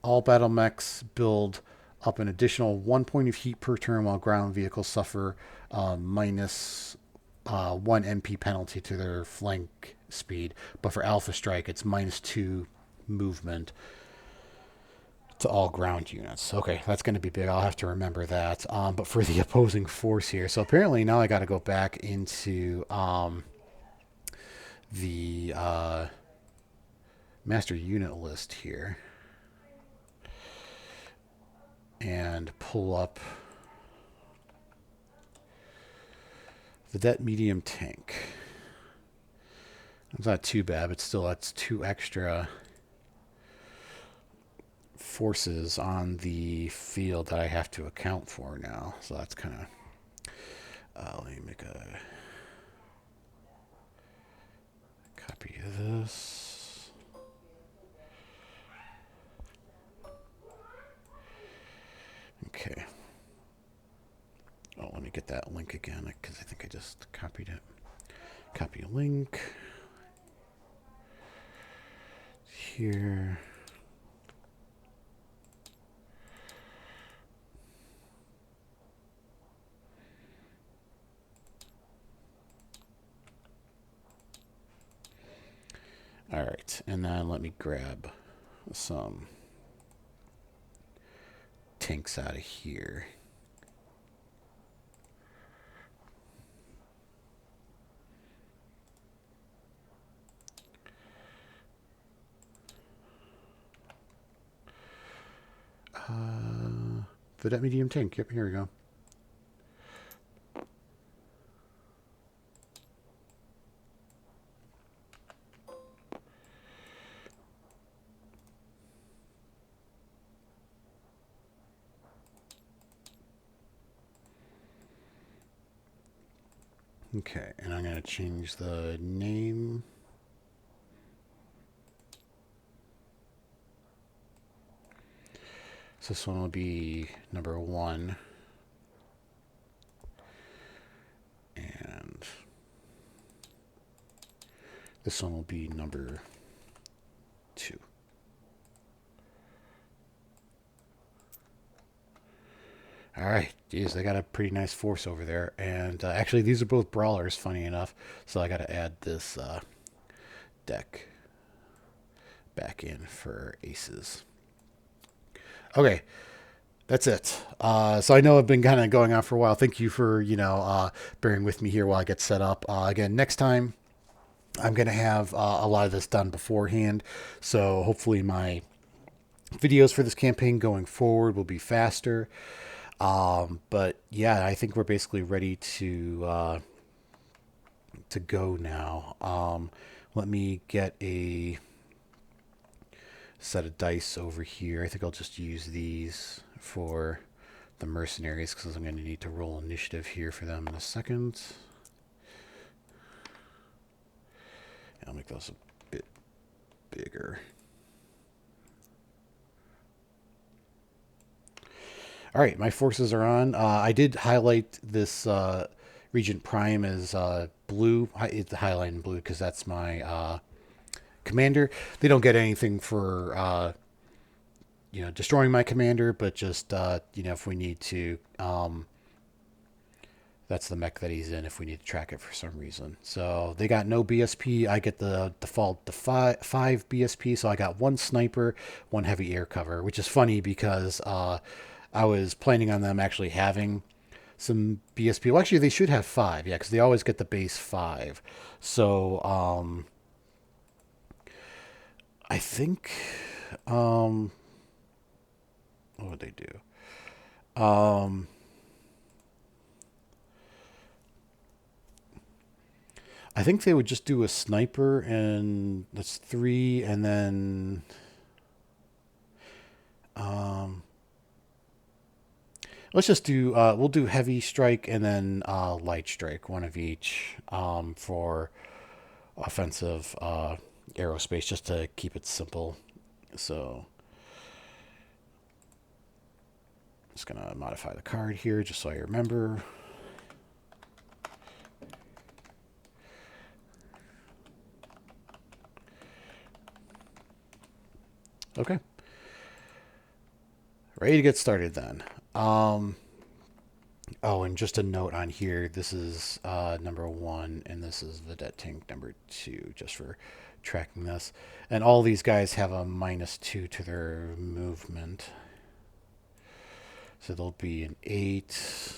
All battle mechs build up an additional 1 point of heat per turn, while ground vehicles suffer minus 1 MP penalty to their flank speed. But for Alpha Strike, it's -2 movement to all ground units. Okay, that's going to be big. I'll have to remember that. But for the opposing force here, so apparently now I got to go back into the master unit list here and pull up the det medium tank. It's not too bad, but still that's 2 extra forces on the field that I have to account for now. So that's kind of let me make a copy of this. Okay. Oh, let me get that link again because I think I just copied it. Copy a link. Here. All right, and then let me grab some tanks out of here. For that medium tank, yep, here we go. Okay, and I'm going to change the name. So this one will be number 1. And this one will be number 2. All right, geez, they got a pretty nice force over there. And actually, these are both brawlers, funny enough. So I got to add this deck back in for aces. Okay, That's it. So I know I've been kind of going on for a while. Thank you for, bearing with me here while I get set up. Again, next time I'm going to have a lot of this done beforehand. So hopefully my videos for this campaign going forward will be faster. But yeah, I think we're basically ready to go now. Let me get a set of dice over here. I think I'll just use these for the mercenaries because I'm going to need to roll initiative here for them in a second. I'll make those a bit bigger. All right, my forces are on. I did highlight this Regent Prime as blue. It's highlighted in blue because that's my commander. They don't get anything for destroying my commander, but just if we need to, that's the mech that he's in. If we need to track it for some reason, so they got no BSP. I get the default five BSP, so I got one sniper, one heavy air cover, which is funny because I was planning on them actually having some BSP. Well, actually, they should have five, yeah, because they always get the base five. So I think what would they do? I think they would just do a sniper, and that's three, and then let's just do we'll do heavy strike and then light strike, one of each for offensive aerospace, just to keep it simple. So just gonna modify the card here just so I remember. Okay. Ready to get started then. Oh, and just a note on here, this is number one, and this is Vedette Tank number two, just for tracking this. And all these guys have a -2 to their movement. So they'll be an 8.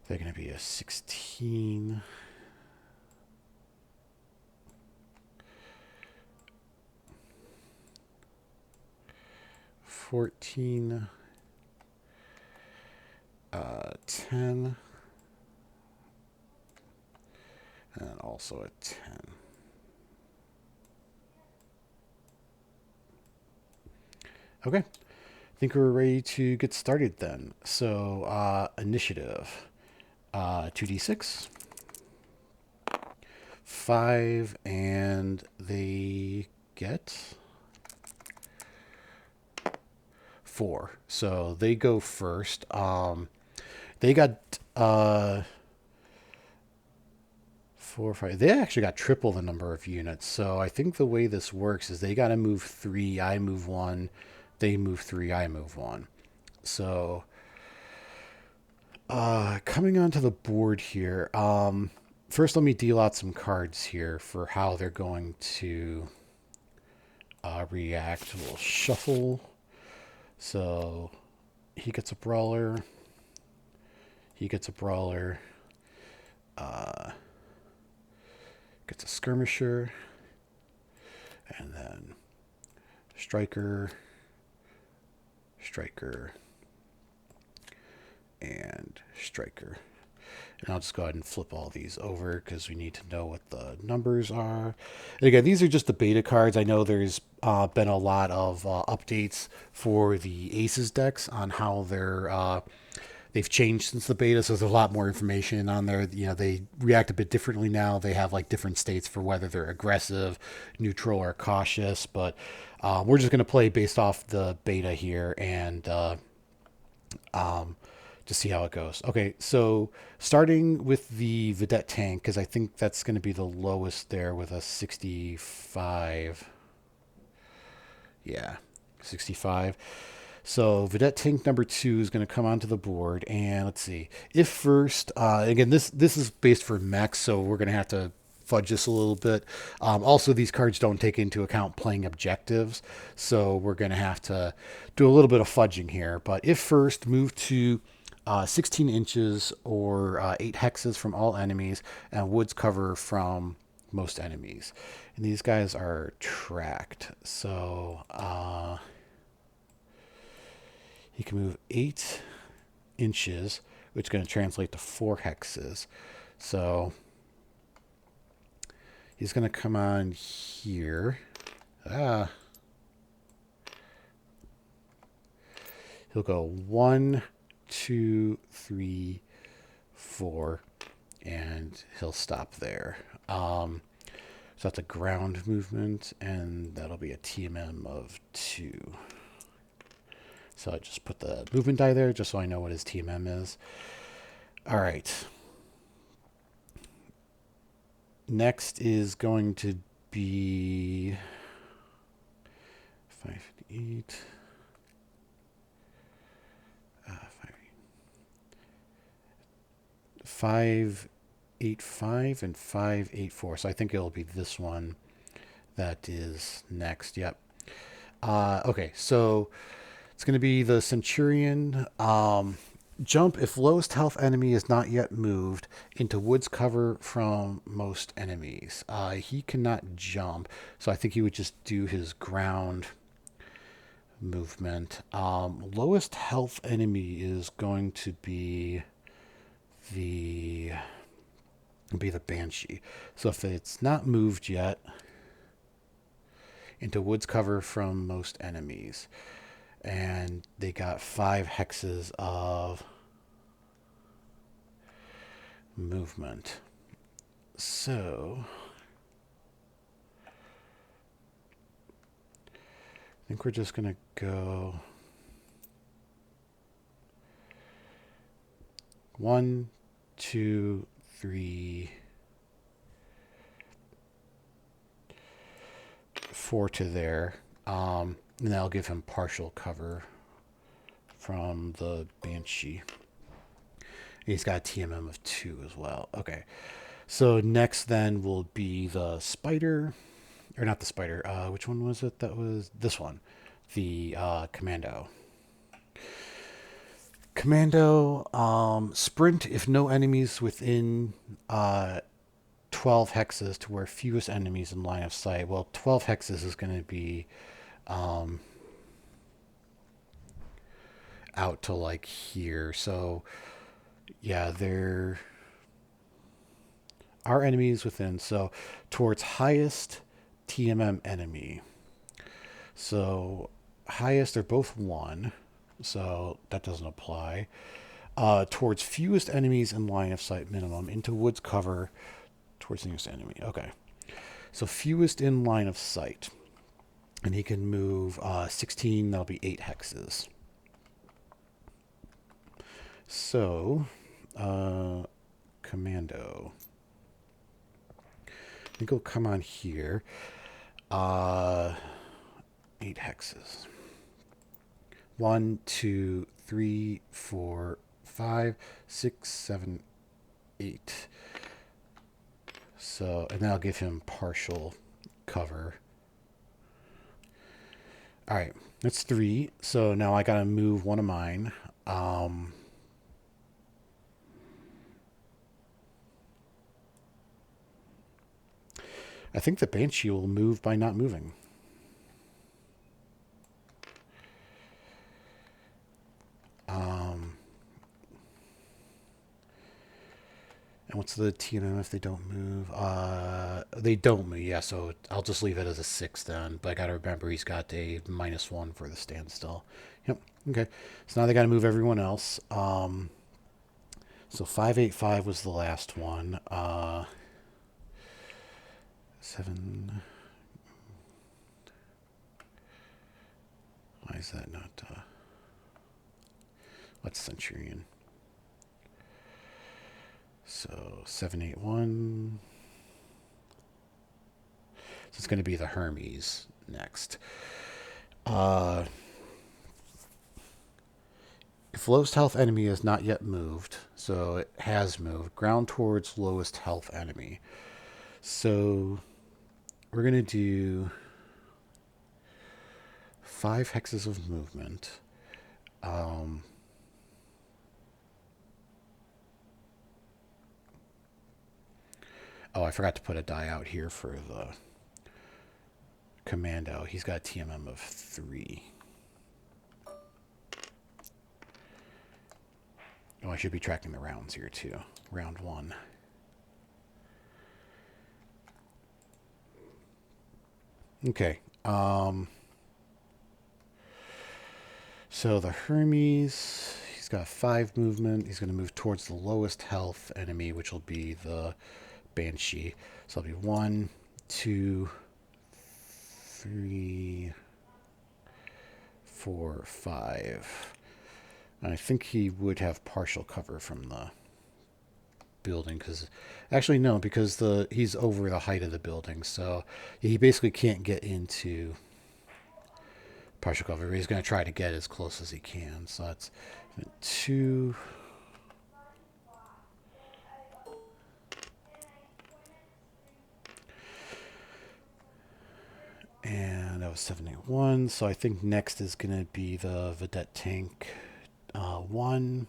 They're going to be a 16. 14, 10, and also a 10. Okay, I think we're ready to get started then. So initiative, 2d6, 5, and they get 4. So they go first. They got 4, 5. They actually got triple the number of units. So I think the way this works is they got to move 3. I move 1. They move 3. I move 1. So coming onto the board here. First, let me deal out some cards here for how they're going to react. We'll shuffle. So he gets a brawler. He gets a brawler. Gets a skirmisher. And then striker. Striker. And striker. And I'll just go ahead and flip all these over because we need to know what the numbers are. And again, these are just the beta cards. I know there's been a lot of updates for the Aces decks on how they've changed since the beta, so there's a lot more information on there. They react a bit differently now. They have like different states for whether they're aggressive, neutral, or cautious. But we're just going to play based off the beta here and to see how it goes. Okay, so starting with the Vedette Tank, because I think that's going to be the lowest there with a 65. Yeah, 65. So Vedette Tank number 2 is going to come onto the board, and let's see. If first, again, this is based for mechs, so we're going to have to fudge this a little bit. Also, these cards don't take into account playing objectives, so we're going to have to do a little bit of fudging here. But if first, move to 16 inches or 8 hexes from all enemies, and woods cover from most enemies. And these guys are tracked, so he can move 8 inches, which is going to translate to 4 hexes. So he's going to come on here. He'll go 1, 2, 3, 4, and he'll stop there. So that's a ground movement, and that'll be a TMM of 2. So I just put the movement die there just so I know what his TMM is. All right. Next is going to be 5, 5, 8, 5, and 5, 8, 4. So I think it'll be this one that is next. Yep. Okay, so it's going to be the Centurion. Jump if lowest health enemy is not yet moved into woods cover from most enemies. He cannot jump, so I think he would just do his ground movement. Lowest health enemy is going to be the Banshee. So if it's not moved yet, into woods cover from most enemies. And they got 5 hexes of movement. So I think we're just going to go 1, 2, 3, 4 to there. And that'll give him partial cover from the Banshee. He's got a TMM of 2 as well. Okay. So next then will be the Spider. Or not the Spider. Which one was it? That was this one. The Commando. Commando, sprint if no enemies within 12 hexes to where fewest enemies in line of sight. Well, 12 hexes is going to be out to like here. So yeah, there are enemies within. So towards highest TMM enemy. So highest, they're both 1. So that doesn't apply. Towards fewest enemies in line of sight minimum into woods cover towards the nearest enemy. Okay. So fewest in line of sight. And he can move 16, that'll be 8 hexes. So, Commando. I think he'll come on here. 8 hexes. 1, 2, 3, 4, 5, 6, 7, 8. So, and that'll give him partial cover. All right, that's 3. So now I gotta move one of mine. I think the Banshee will move by not moving. And what's the TMM if they don't move? They don't move, yeah, so I'll just leave it as a 6 then. But I gotta remember he's got a -1 for the standstill. Yep, okay. So now they gotta move everyone else. So 585 was the last one. 7. Why is that not... what's Centurion? So 781. So it's going to be the Hermes next. If lowest health enemy is not yet moved, so it has moved, ground towards lowest health enemy. So we're going to do 5 hexes of movement. Oh, I forgot to put a die out here for the commando. He's got a TMM of 3. Oh, I should be tracking the rounds here too. Round 1. Okay. So the Hermes, he's got 5 movement. He's going to move towards the lowest health enemy, which will be the Banshee. So it'll be 1, 2, 3, 4, 5. And I think he would have partial cover from the building, because actually no, because he's over the height of the building, so he basically can't get into partial cover. He's going to try to get as close as he can. So that's 2. And that was 71. So I think next is going to be the Vedette tank. 1.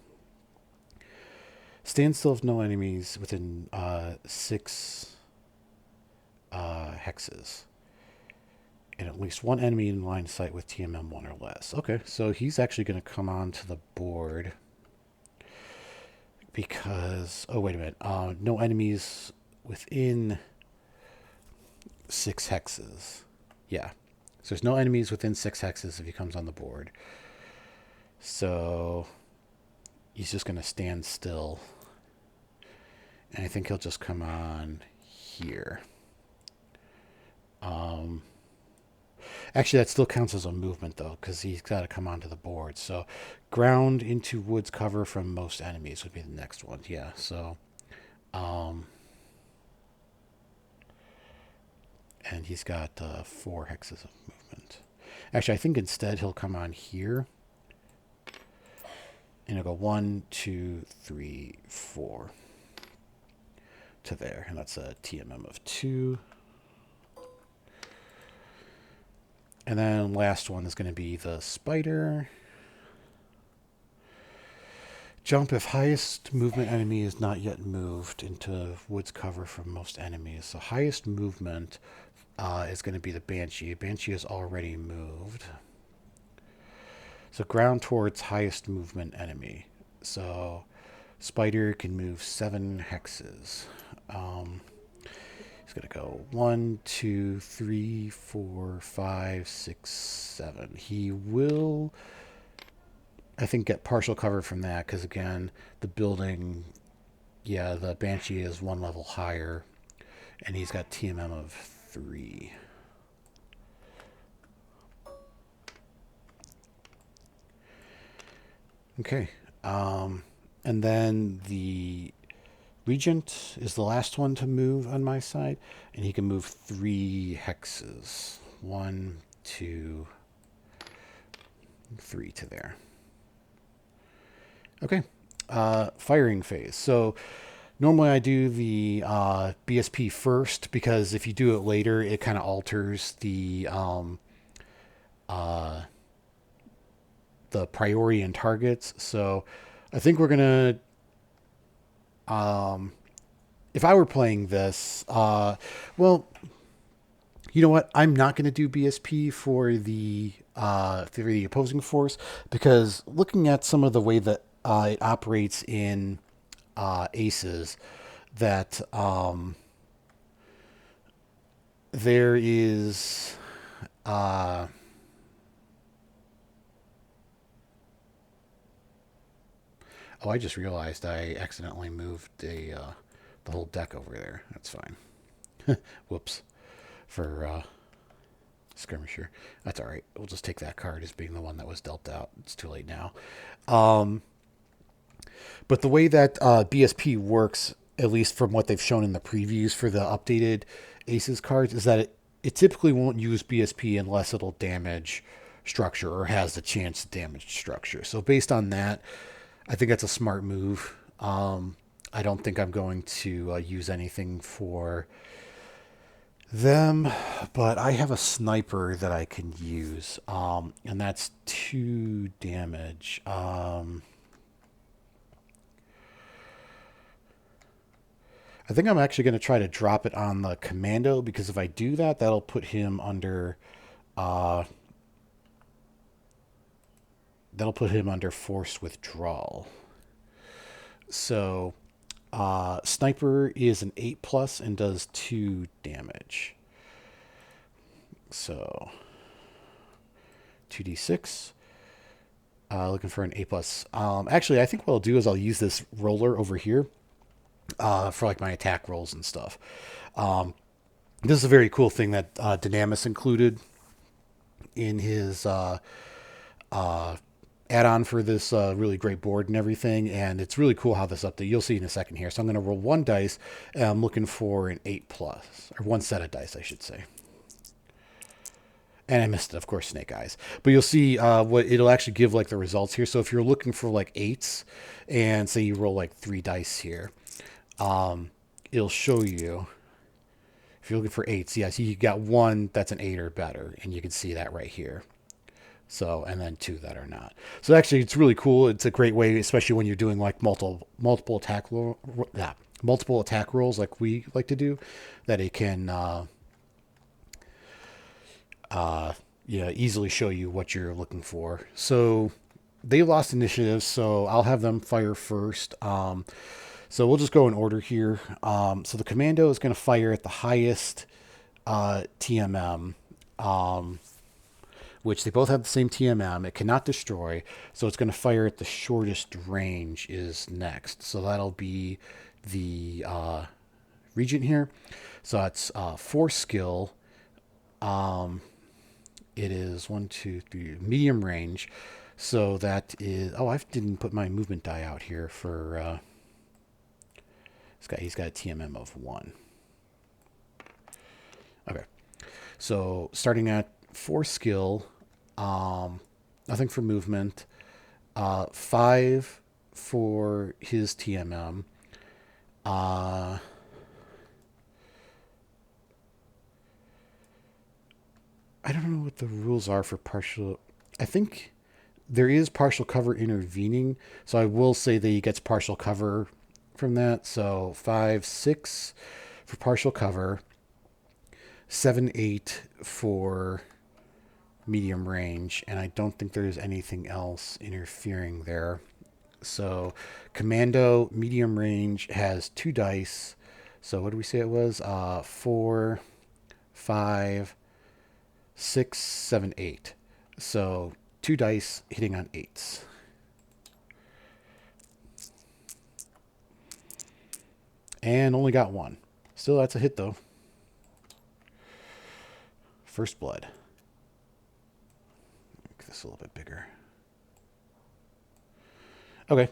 Stand still if no enemies within 6 hexes. And at least 1 enemy in line of sight with TMM 1 or less. Okay, so he's actually going to come onto the board. Because, oh, wait a minute. No enemies within 6 hexes. Yeah. So there's no enemies within 6 hexes if he comes on the board. So he's just going to stand still. And I think he'll just come on here. Actually, that still counts as a movement, though, because he's got to come onto the board. So ground into woods cover from most enemies would be the next one. Yeah, so... and he's got 4 hexes of movement. Actually, I think instead he'll come on here. And it'll go 1, 2, 3, 4 to there. And that's a TMM of 2. And then last one is going to be the spider. Jump if highest movement enemy is not yet moved into woods cover from most enemies. So highest movement is going to be the Banshee. Banshee is already moved. So ground towards highest movement enemy. So spider can move 7 hexes. He's going to go 1, 2, 3, 4, 5, 6, 7. He will, I think, get partial cover from that because, again, the building, yeah, the Banshee is 1 level higher, and he's got TMM of 3. Okay. And then the Regent is the last one to move on my side, and he can move 3 hexes. 1, 2, 3 to there. Okay. Firing phase. So normally I do the BSP first, because if you do it later, it kind of alters the priority and targets. So I think we're going to... if I were playing this, well, you know what? I'm not going to do BSP for the opposing force, because looking at some of the way that it operates in Aces, that there is... Oh, I just realized I accidentally moved the whole deck over there. That's fine. Whoops. For Skirmisher. That's all right. We'll just take that card as being the one that was dealt out. It's too late now. But the way that BSP works, at least from what they've shown in the previews for the updated Aces cards, is that it typically won't use BSP unless it'll damage structure or has the chance to damage structure. So based on that, I think that's a smart move. I don't think I'm going to use anything for them, but I have a sniper that I can use, and that's 2 damage. I think I'm actually going to try to drop it on the commando, because if I do that, that'll put him under uh, forced withdrawal. So sniper is an 8 plus and does 2 damage. So 2d6. Looking for an 8 plus. Actually, I think what I'll do is I'll use this roller over here for like my attack rolls and stuff. This is a very cool thing that Dynamis included in his add-on for this really great board and everything, and it's really cool how this update. You'll see in a second here. So I'm going to roll 1 dice, and I'm looking for an 8 plus, or 1 set of dice, I should say. And I missed it, of course, snake eyes. But you'll see what it'll actually give like the results here. So if you're looking for like 8s, and say you roll like 3 dice here, it'll show you. If you're looking for 8s, yeah, so you got 1 that's an 8 or better, and you can see that right here. So, and then 2 that are not. So actually, it's really cool. It's a great way, especially when you're doing like multiple attack rolls like we like to do, that it can easily show you what you're looking for. So they lost initiative, so I'll have them fire first. So we'll just go in order here. So the commando is going to fire at the highest TMM, which they both have the same TMM. It cannot destroy, so it's going to fire at the shortest range is next. So that'll be the regent here. So that's 4 skill. It is 1, 2, 3 medium range. So that is, I didn't put my movement die out here for he's got a TMM of 1. Okay. So starting at 4 skill, nothing for movement, 5 for his TMM. I don't know what the rules are for partial. I think there is partial cover intervening, so I will say that he gets partial cover from that. So 5, 6 for partial cover, 7, 8 for medium range, and I don't think there's anything else interfering there. So commando medium range has 2 dice. So what did we say it was? 4, 5, 6, 7, 8. So 2 dice hitting on 8s. And only got 1. Still, that's a hit though. First blood. Make this a little bit bigger. Okay.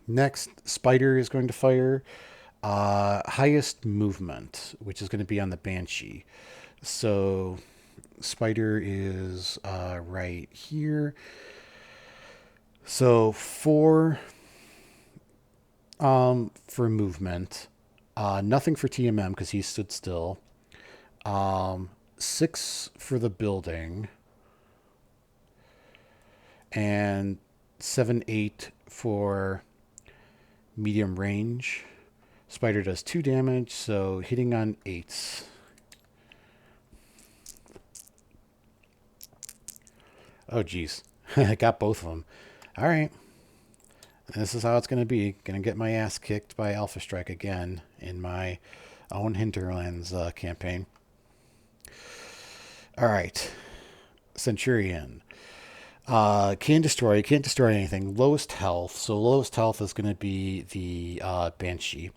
Next, Spider is going to fire. Highest movement, which is going to be on the Banshee. So Spider is right here. So 4 for movement. Nothing for TMM because he stood still. 6 for the building. And 7, 8 for medium range. Spider does 2 damage, so hitting on 8s. Oh, geez. I got both of them. All right. This is how it's going to be. Going to get my ass kicked by Alpha Strike again in my own Hinterlands campaign. All right. Centurion. Can't destroy anything. Lowest health. So lowest health is going to be the Banshee.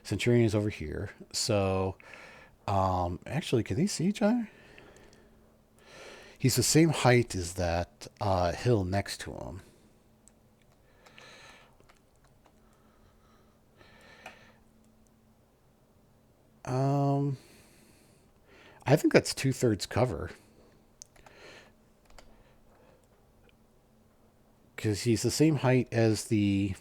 Centurion is over here. So, actually, can they see each other? He's the same height as that hill next to him. I think that's 2/3 cover. Because he's the same height as the...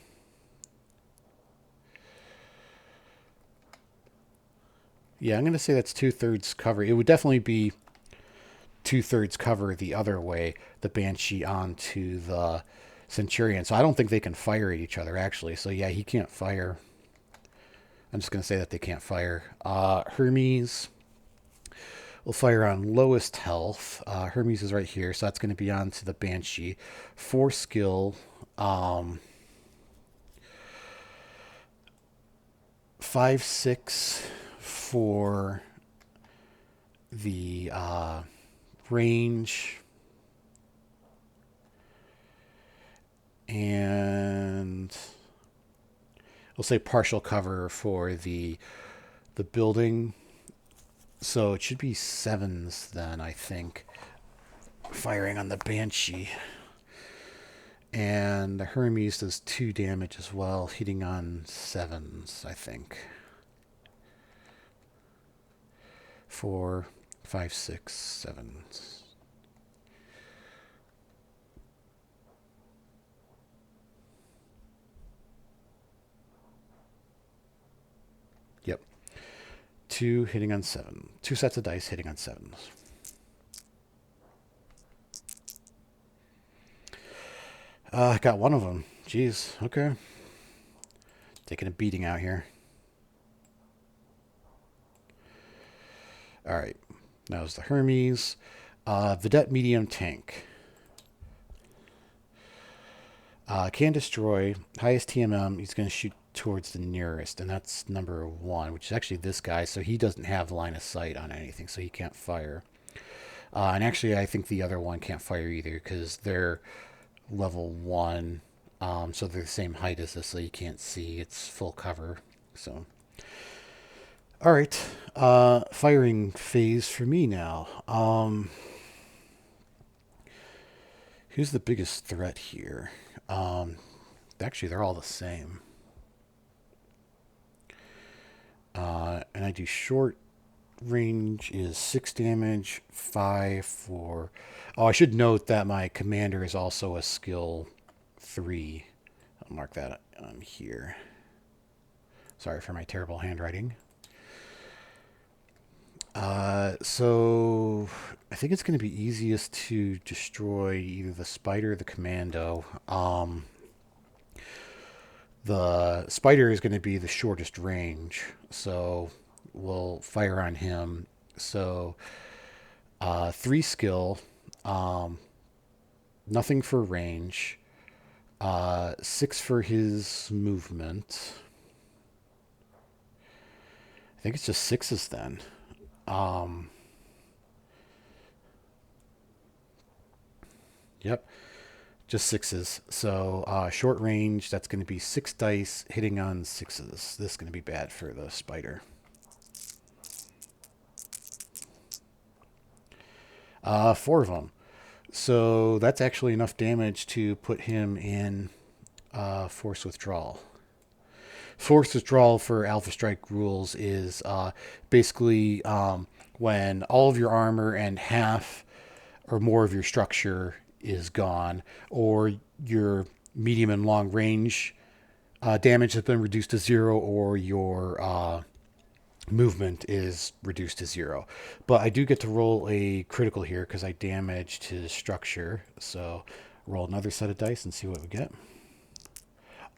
Yeah, I'm going to say that's 2/3 cover. It would definitely be 2/3 cover the other way, the Banshee onto the Centurion. So I don't think they can fire at each other, actually. So yeah, he can't fire. I'm just going to say that they can't fire. Hermes will fire on lowest health. Hermes is right here, so that's going to be on to the Banshee. 4 skill. 5/6 for the range. And we'll say partial cover for the building. So it should be 7s then, I think, firing on the Banshee. And the Hermes does 2 damage as well, hitting on 7s, I think. 4, 5, 6, 7s. Yep. 2 hitting on 7. 2 sets of dice hitting on 7s. I got one of them. Jeez. Okay. Taking a beating out here. All right. That was the Hermes. Vedette medium tank. Can destroy. Highest TMM. He's going to shoot towards the nearest, and that's number 1, which is actually this guy. So he doesn't have line of sight on anything, so he can't fire. And actually, I think the other one can't fire either because they're level 1. So they're the same height as this, so you can't see. It's full cover. So, all right. Firing phase for me now. Who's the biggest threat here? Actually, they're all the same. And I do short range is 6 damage, 5 for... Oh, I should note that my commander is also a skill 3. I'll mark that here. Sorry for my terrible handwriting. So I think it's going to be easiest to destroy either the spider or the commando. The spider is going to be the shortest range, so we'll fire on him. So 3 skill, nothing for range, 6 for his movement. I think it's just 6s then. Yep, just 6s. So short range, that's going to be 6 dice hitting on 6s. This is going to be bad for the spider. 4 of them. So that's actually enough damage to put him in force withdrawal. Force withdrawal for Alpha Strike rules is basically when all of your armor and half or more of your structure is gone, or your medium and long range damage has been reduced to 0, or your movement is reduced to 0. But I do get to roll a critical here because I damaged his structure. So roll another set of dice and see what we get.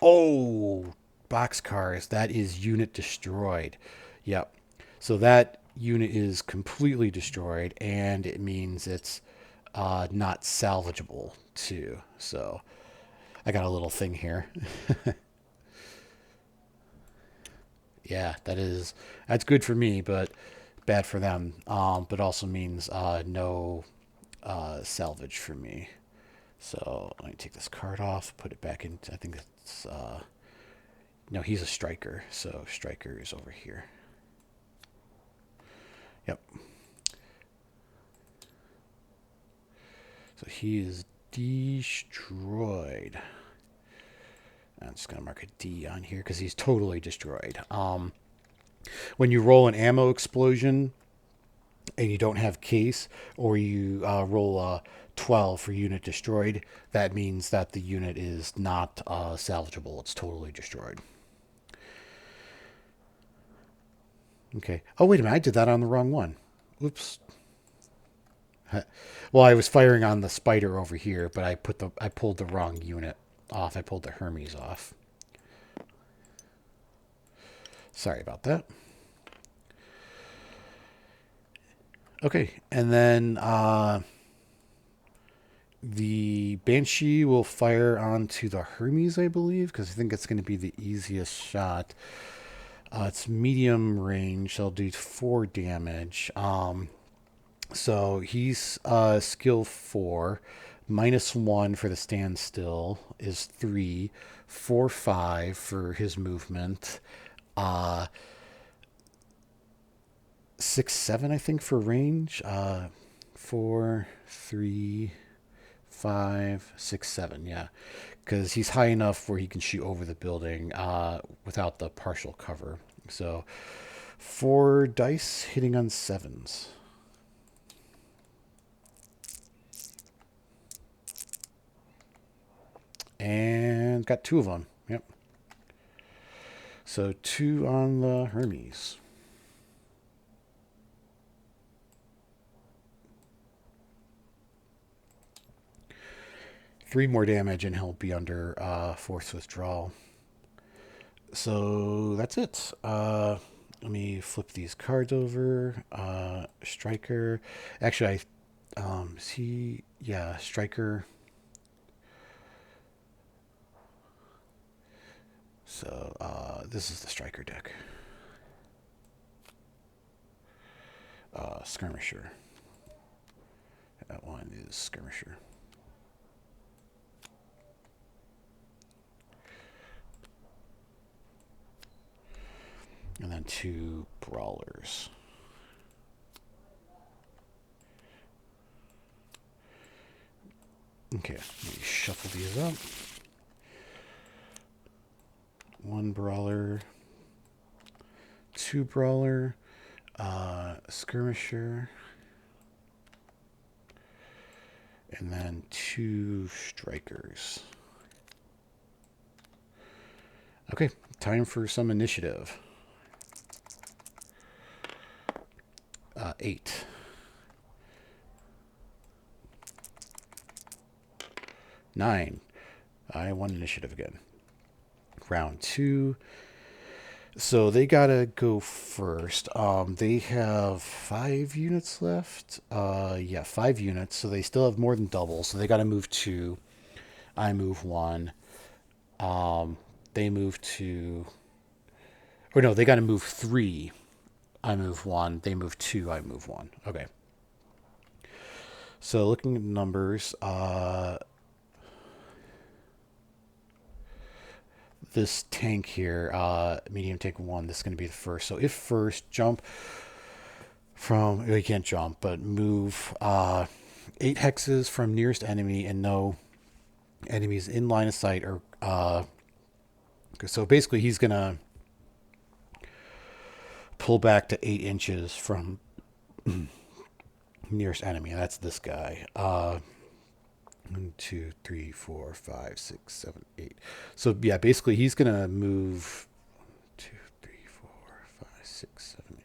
Oh, boxcars. That is unit destroyed. Yep. So that unit is completely destroyed, and it means it's not salvageable too. So I got a little thing here. Yeah, that's good for me, but bad for them. But also means no salvage for me. So let me take this card off, put it back in. I think it's no, he's a striker, so striker is over here. Yep. So he is destroyed. I'm just going to mark a D on here because he's totally destroyed. When you roll an ammo explosion and you don't have case, or you roll a 12 for unit destroyed, that means that the unit is not salvageable. It's totally destroyed. Okay. Oh, wait a minute. I did that on the wrong one. Oops. Well, I was firing on the spider over here, but I pulled the wrong unit off. I pulled the Hermes off. Sorry about that. Okay, and then the Banshee will fire onto the Hermes, I believe, because I think it's going to be the easiest shot. It's medium range. So I'll do 4 damage. So he's skill 4. -1 for the standstill is 3. 4, 5 for his movement. Uh, 6, 7, I think, for range. 4, 3, 5, 6, 7. Yeah, because he's high enough where he can shoot over the building without the partial cover. So 4 dice hitting on 7s. And got 2 of them. Yep. So 2 on the Hermes. Three more damage and he'll be under forced withdrawal. So that's it. Let me flip these cards over. Striker. Actually, is he? Yeah, Striker. So this is the Striker deck. Skirmisher. That one is Skirmisher. And then 2 Brawlers. Okay, let me shuffle these up. 1 Brawler. 2 Brawler. Skirmisher. And then 2 Strikers. Okay, time for some initiative. 8. Nine. I won initiative again. Round 2. So they gotta go first. They have 5 units left. Yeah, 5 units. So they still have more than double. So they gotta move 2. I move 1. They move 2. Or no, they gotta move 3. I move 1. They move 2. I move 1. Okay. So looking at numbers, this tank here, medium tank 1, this is going to be the first. So if first, jump from, well, you can't jump, but move 8 hexes from nearest enemy and no enemies in line of sight. Or so basically he's going to pull back to 8 inches from nearest enemy. And that's this guy. 1, 2, 3, 4, 5, 6, 7, 8. So yeah, basically he's gonna move 2, 3, 4, 5, 6, 7, 8.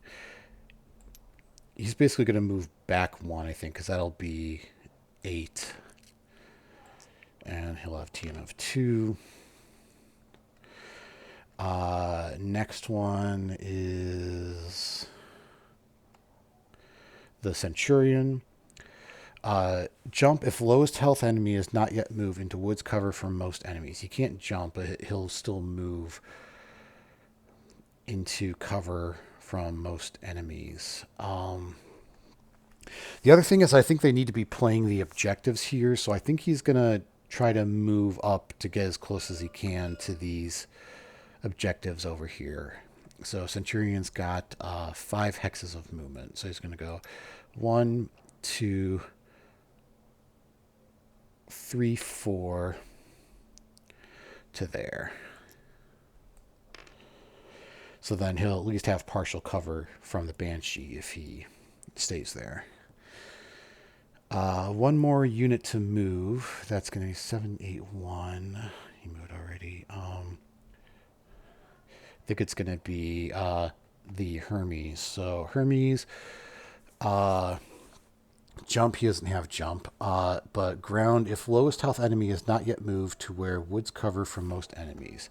He's basically gonna move back 1, I think, because that'll be 8. And he'll have TMF 2. Next one is the Centurion. Jump if lowest health enemy is not yet moved into woods cover from most enemies. He can't jump, but he'll still move into cover from most enemies. The other thing is I think they need to be playing the objectives here, so I think he's going to try to move up to get as close as he can to these objectives over here. So Centurion's got 5 hexes of movement, so he's going to go 1, 2, 3, 4 to there. So then he'll at least have partial cover from the Banshee if he stays there. 1 more unit to move. That's going to be 7, 8, 1. He moved already. I think it's going to be the Hermes. So Hermes, jump, he doesn't have jump, but ground, if lowest health enemy is not yet moved to where woods cover for most enemies.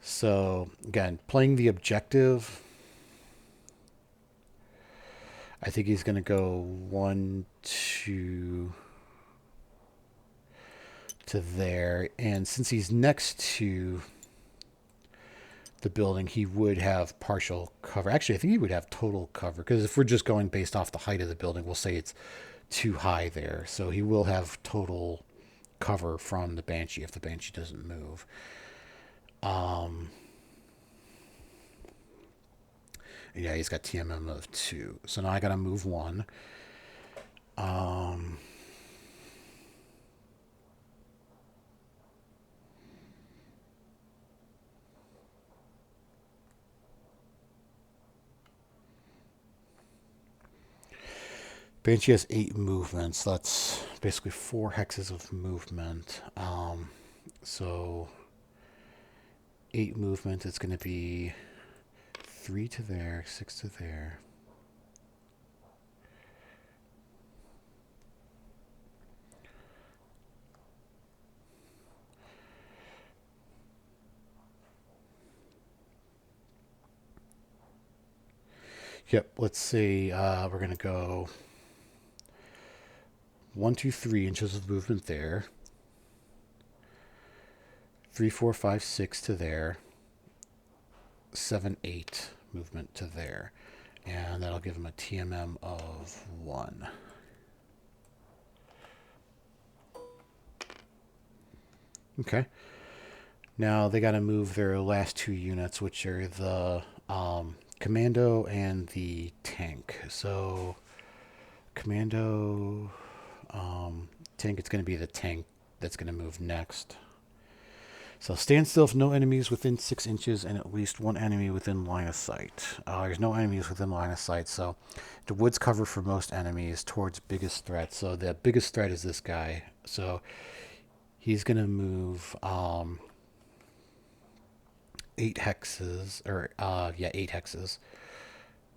So again, playing the objective, I think he's going to go 1, 2 to there. And since he's next to the building, he would have partial cover. Actually, I think he would have total cover, because if we're just going based off the height of the building, we'll say it's too high there. So he will have total cover from the Banshee if the Banshee doesn't move. Yeah, he's got TMM of 2. So now I got to move 1. Banshee has 8 movements. That's basically 4 hexes of movement. So 8 movement, it's going to be 3 to there, 6 to there. Yep, let's see. We're going to go 1, 2, 3 inches of movement there. 3, 4, 5, 6 to there. 7, 8 movement to there. And that'll give him a TMM of 1. Okay. Now they got to move their last 2 units, which are the commando and the tank. So commando, tank, it's going to be the tank that's going to move next. So stand still if no enemies within 6 inches and at least 1 enemy within line of sight. There's no enemies within line of sight, so the woods cover for most enemies towards biggest threat. So the biggest threat is this guy. So he's going to move 8 hexes, or 8 hexes.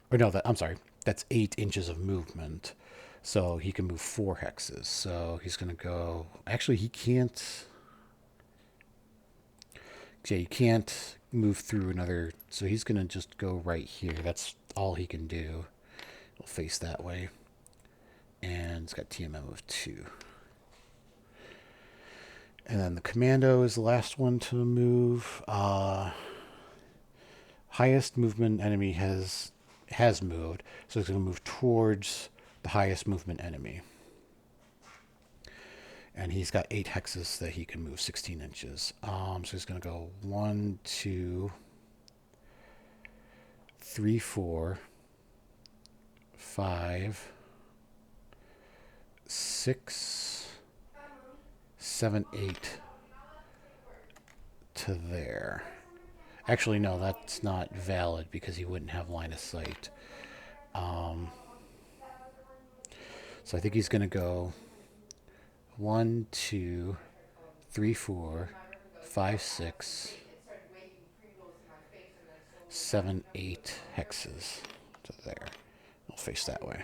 Or no, I'm sorry, that's 8 inches of movement. So he can move 4 hexes. So he's going to go. Actually, he can't. Yeah, you can't move through another. So he's going to just go right here. That's all he can do. He'll face that way. And it's got TMM of 2. And then the commando is the last one to move. Highest movement enemy has moved, so it's going to move towards the highest movement enemy. And he's got 8 hexes that he can move 16 inches. So he's going to go 1, 2, 3, 4, 5, 6, 7, 8 to there. Actually, no, that's not valid because he wouldn't have line of sight. So I think he's going to go 1, 2, 3, 4, 5, 6, 7, 8 hexes to there. I'll face that way.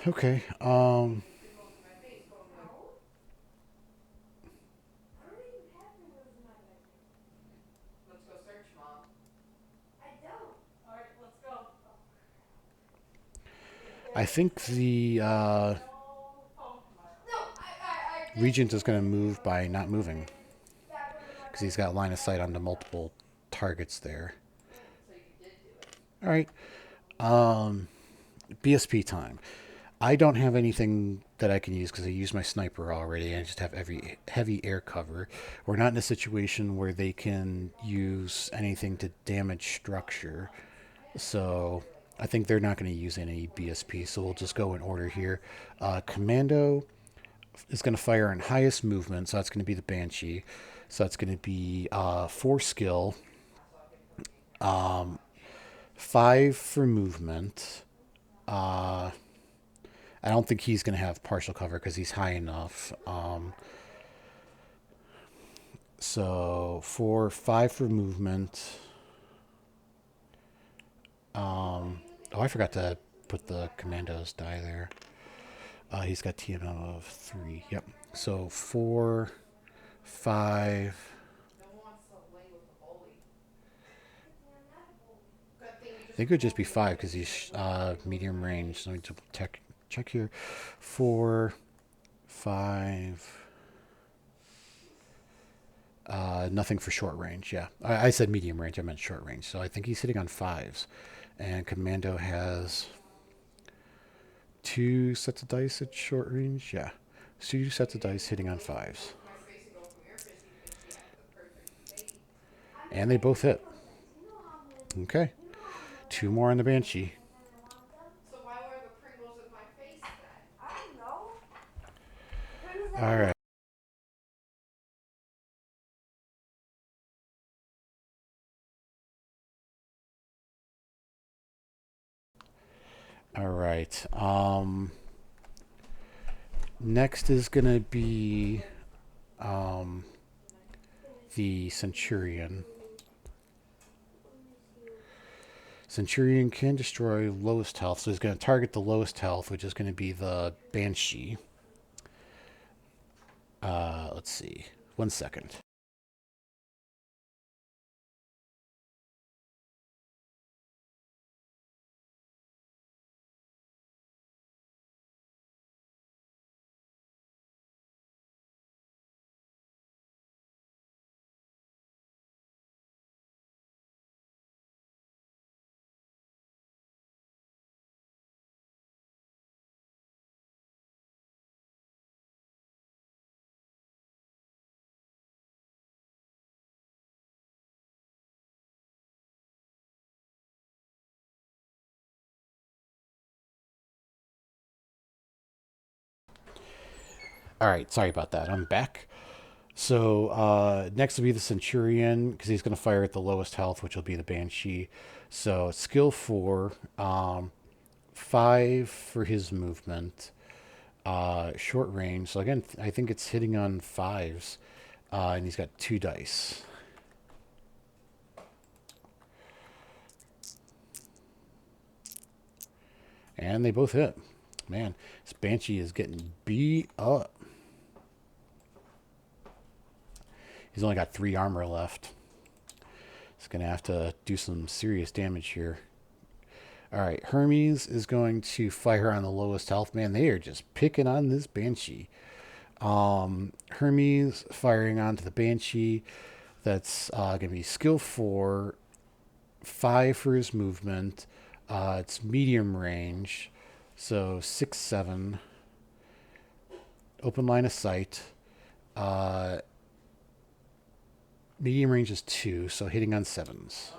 Okay. I think the Regent is going to move by not moving, because he's got line of sight onto multiple targets there. All right. BSP time. I don't have anything that I can use because I use my sniper already. I just have heavy air cover. We're not in a situation where they can use anything to damage structure. So I think they're not going to use any BSP. So we'll just go in order here. Commando is going to fire in highest movement. So that's going to be the Banshee. So that's going to be 4 skill. 5 for movement. I don't think he's going to have partial cover because he's high enough. So 4, 5 for movement. Oh, I forgot to put the commando's die there. He's got TMM of 3. Yep. So 4, 5. I think it would just be 5 because he's medium range. So let me double check here. 4, 5. Nothing for short range. Yeah, I said medium range. I meant short range. So I think he's hitting on 5s, and Commando has 2 sets of dice at short range. Yeah, 2 sets of dice hitting on 5s, and they both hit. Okay, 2 more on the Banshee. All right. All right. Next is gonna be the Centurion. Centurion can destroy lowest health, so he's going to target the lowest health, which is going to be the Banshee. Let's see. 1 second. All right, sorry about that. I'm back. So next will be the Centurion because he's going to fire at the lowest health, which will be the Banshee. So skill 4, 5 for his movement, short range. So again, I think it's hitting on 5s, and he's got 2 dice. And they both hit. Man, this Banshee is getting beat up. He's only got 3 armor left. He's going to have to do some serious damage here. All right, Hermes is going to fire on the lowest health. Man, they are just picking on this Banshee. Hermes firing onto the Banshee. That's going to be skill 4, 5 for his movement. It's medium range, so 6, 7. Open line of sight. Medium range is 2, so hitting on 7s.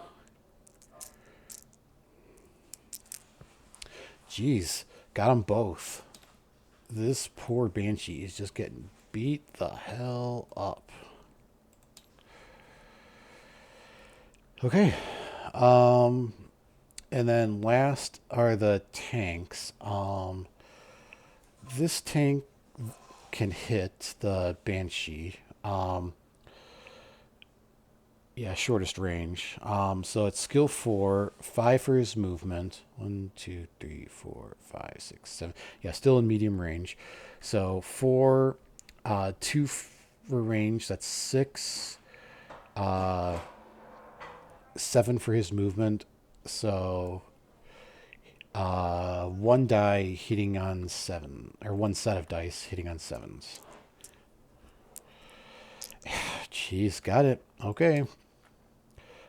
Jeez, got them both. This poor Banshee is just getting beat the hell up. Okay. And then last are the tanks. This tank can hit the Banshee. Yeah, shortest range. So it's skill 4, 5 for his movement. 1, 2, 3, 4, 5, 6, 7. Yeah, still in medium range. So 4, 2 for range. That's 6. 7 for his movement. So 1 die hitting on 7, or 1 set of dice hitting on 7s. Jeez, got it. Okay.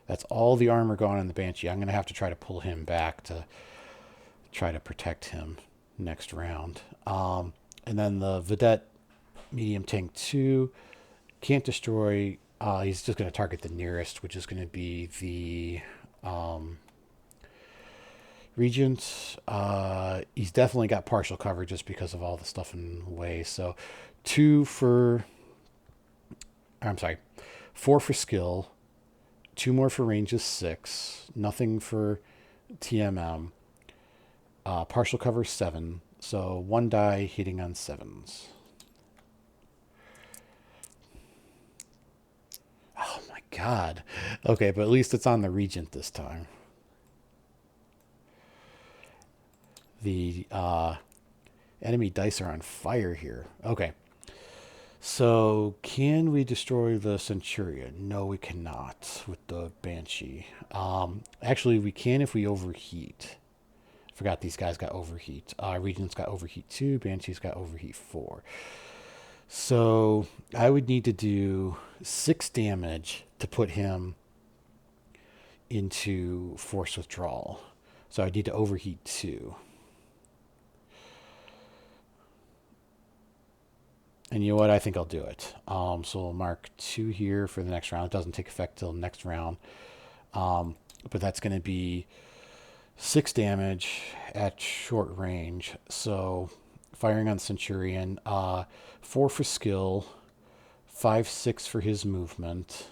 That's all the armor gone on the Banshee. I'm going to have to try to pull him back to try to protect him next round. And then the Vedette medium tank 2 can't destroy. He's just going to target the nearest, which is going to be the Regent. He's definitely got partial cover just because of all the stuff in the way. So 2 for... I'm sorry. 4 for skill. 2 more for range is 6. Nothing for TMM. Partial cover 7. So 1 die hitting on 7s. God. Okay, but at least it's on the Regent this time. The enemy dice are on fire here. Okay. So, can we destroy the Centurion? No, we cannot with the Banshee. Actually, we can if we overheat. Forgot these guys got overheat. Regent's got overheat 2. Banshee's got overheat 4. So, I would need to do 6 damage to put him into force withdrawal. So, I need to overheat 2. And you know what? I think I'll do it. So we'll mark 2 here for the next round. It doesn't take effect till next round. But that's going to be 6 damage at short range. So firing on Centurion. 4 for skill. 5, 6 for his movement.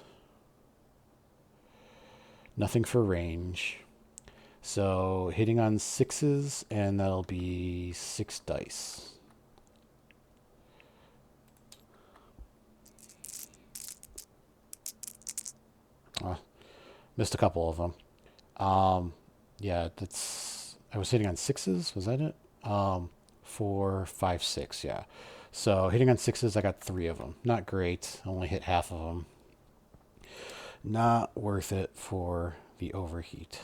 Nothing for range. So hitting on 6s, and that'll be 6 dice. Missed a couple of them. Yeah, that's. I was hitting on 6s. Was that it? 4, 5, 6. Yeah. So hitting on 6s, I got 3 of them. Not great. Only hit half of them. Not worth it for the overheat.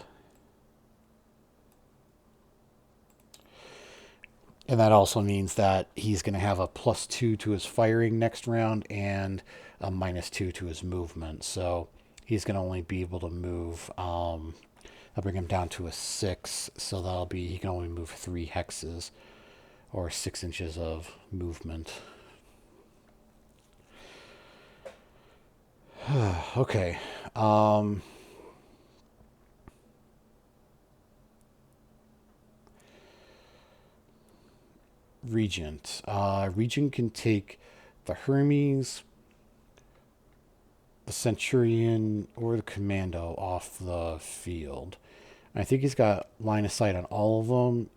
And that also means that he's going to have a +2 to his firing next round and a -2 to his movement. So he's going to only be able to move. I'll bring him down to a 6. So that'll be, he can only move 3 hexes or 6 inches of movement. Okay. Regent. Regent can take the Hermes, the Centurion, or the Commando off the field. I think he's got line of sight on all of them,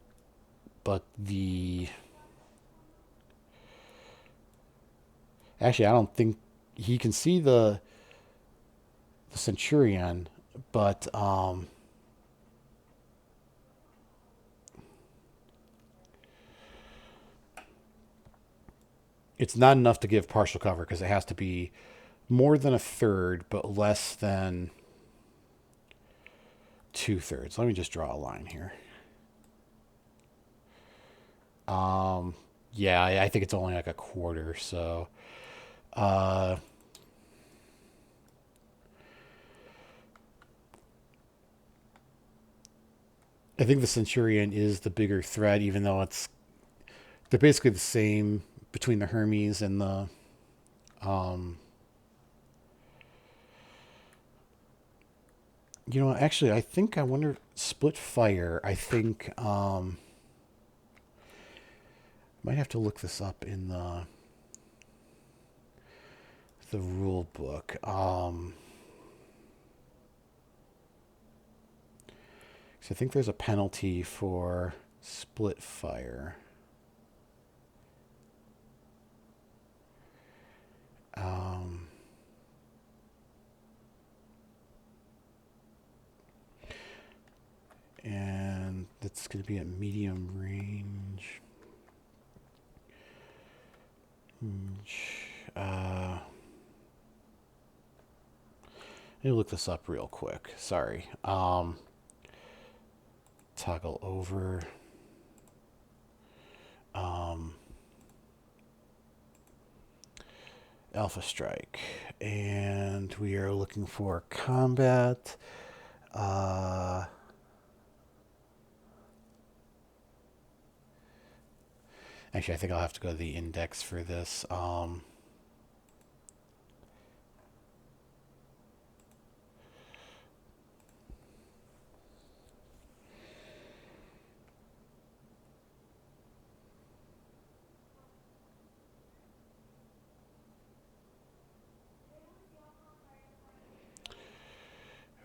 but the... Actually, I don't think he can see the Centurion, but it's not enough to give partial cover because it has to be more than a third, but less than 2/3. Let me just draw a line here. Yeah, I think it's only like a quarter, so I think the Centurion is the bigger threat, even though they're basically the same between the Hermes and the you know, actually, I think I wonder split fire. I think might have to look this up in the rule book. So I think there's a penalty for split fire. And that's going to be at medium range. Let me look this up real quick. Sorry. Toggle over. Alpha Strike. And we are looking for combat. Actually, I think I'll have to go to the index for this.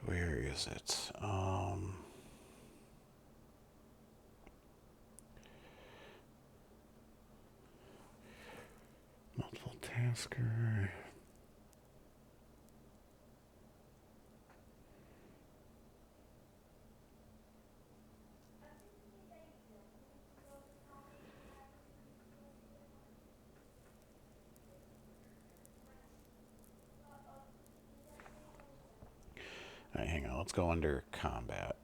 Where is it? Multiple tasker. let's go under combat.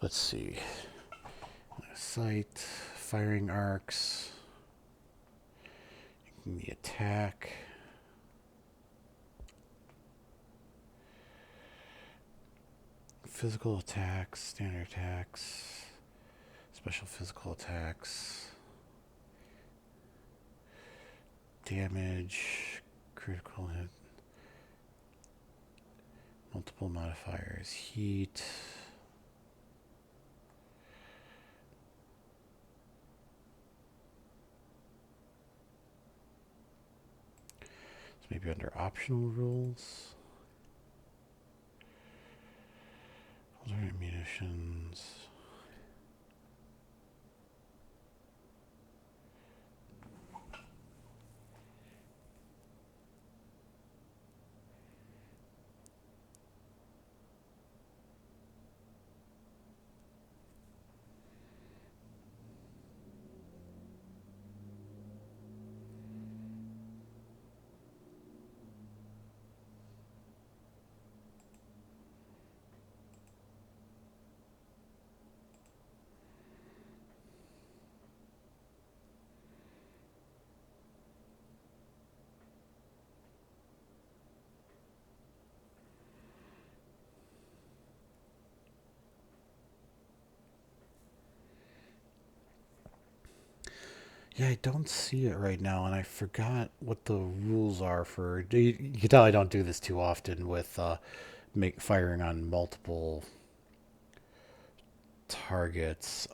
Let's see. Sight, firing arcs, the attack. Physical attacks, standard attacks, special physical attacks, damage, critical hit, multiple modifiers, heat. So maybe under optional rules. Alternate munitions. Yeah, I don't see it right now, and I forgot what the rules are for. You can tell I don't do this too often with firing on multiple targets.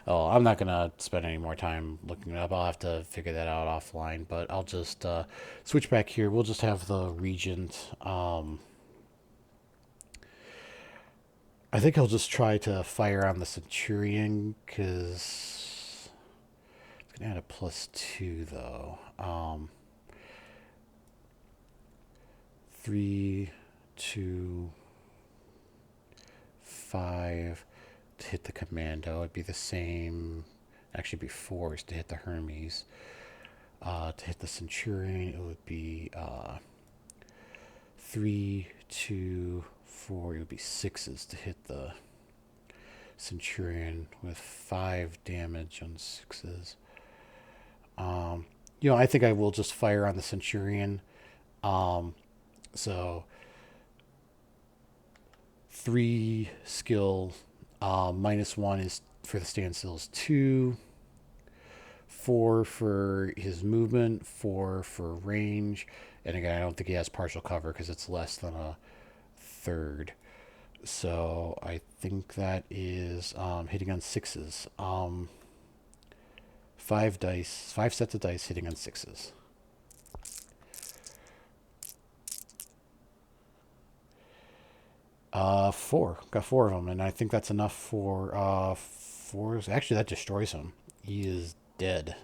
Oh, I'm not gonna spend any more time looking it up. I'll have to figure that out offline. But I'll just switch back here. We'll just have the regent. I think I'll just try to fire on the centurion because it's gonna add a +2 though. 3, 2, 5 to hit the commando. It'd be the same. Actually, be 4 is to hit the Hermes. To hit the centurion, it would be 3, 2, 4. It would be 6s to hit the centurion with 5 damage on 6s. I think I will just fire on the centurion. So 3 skill, -1 is for the standstill is 2. 4 for his movement, 4 for range, and again I don't think he has partial cover because it's less than a third. So I think that is hitting on 6s. 5 dice, 5 sets of dice hitting on 6s. Four. Got 4 of them, and I think that's enough for 4. Actually, that destroys him. He is dead.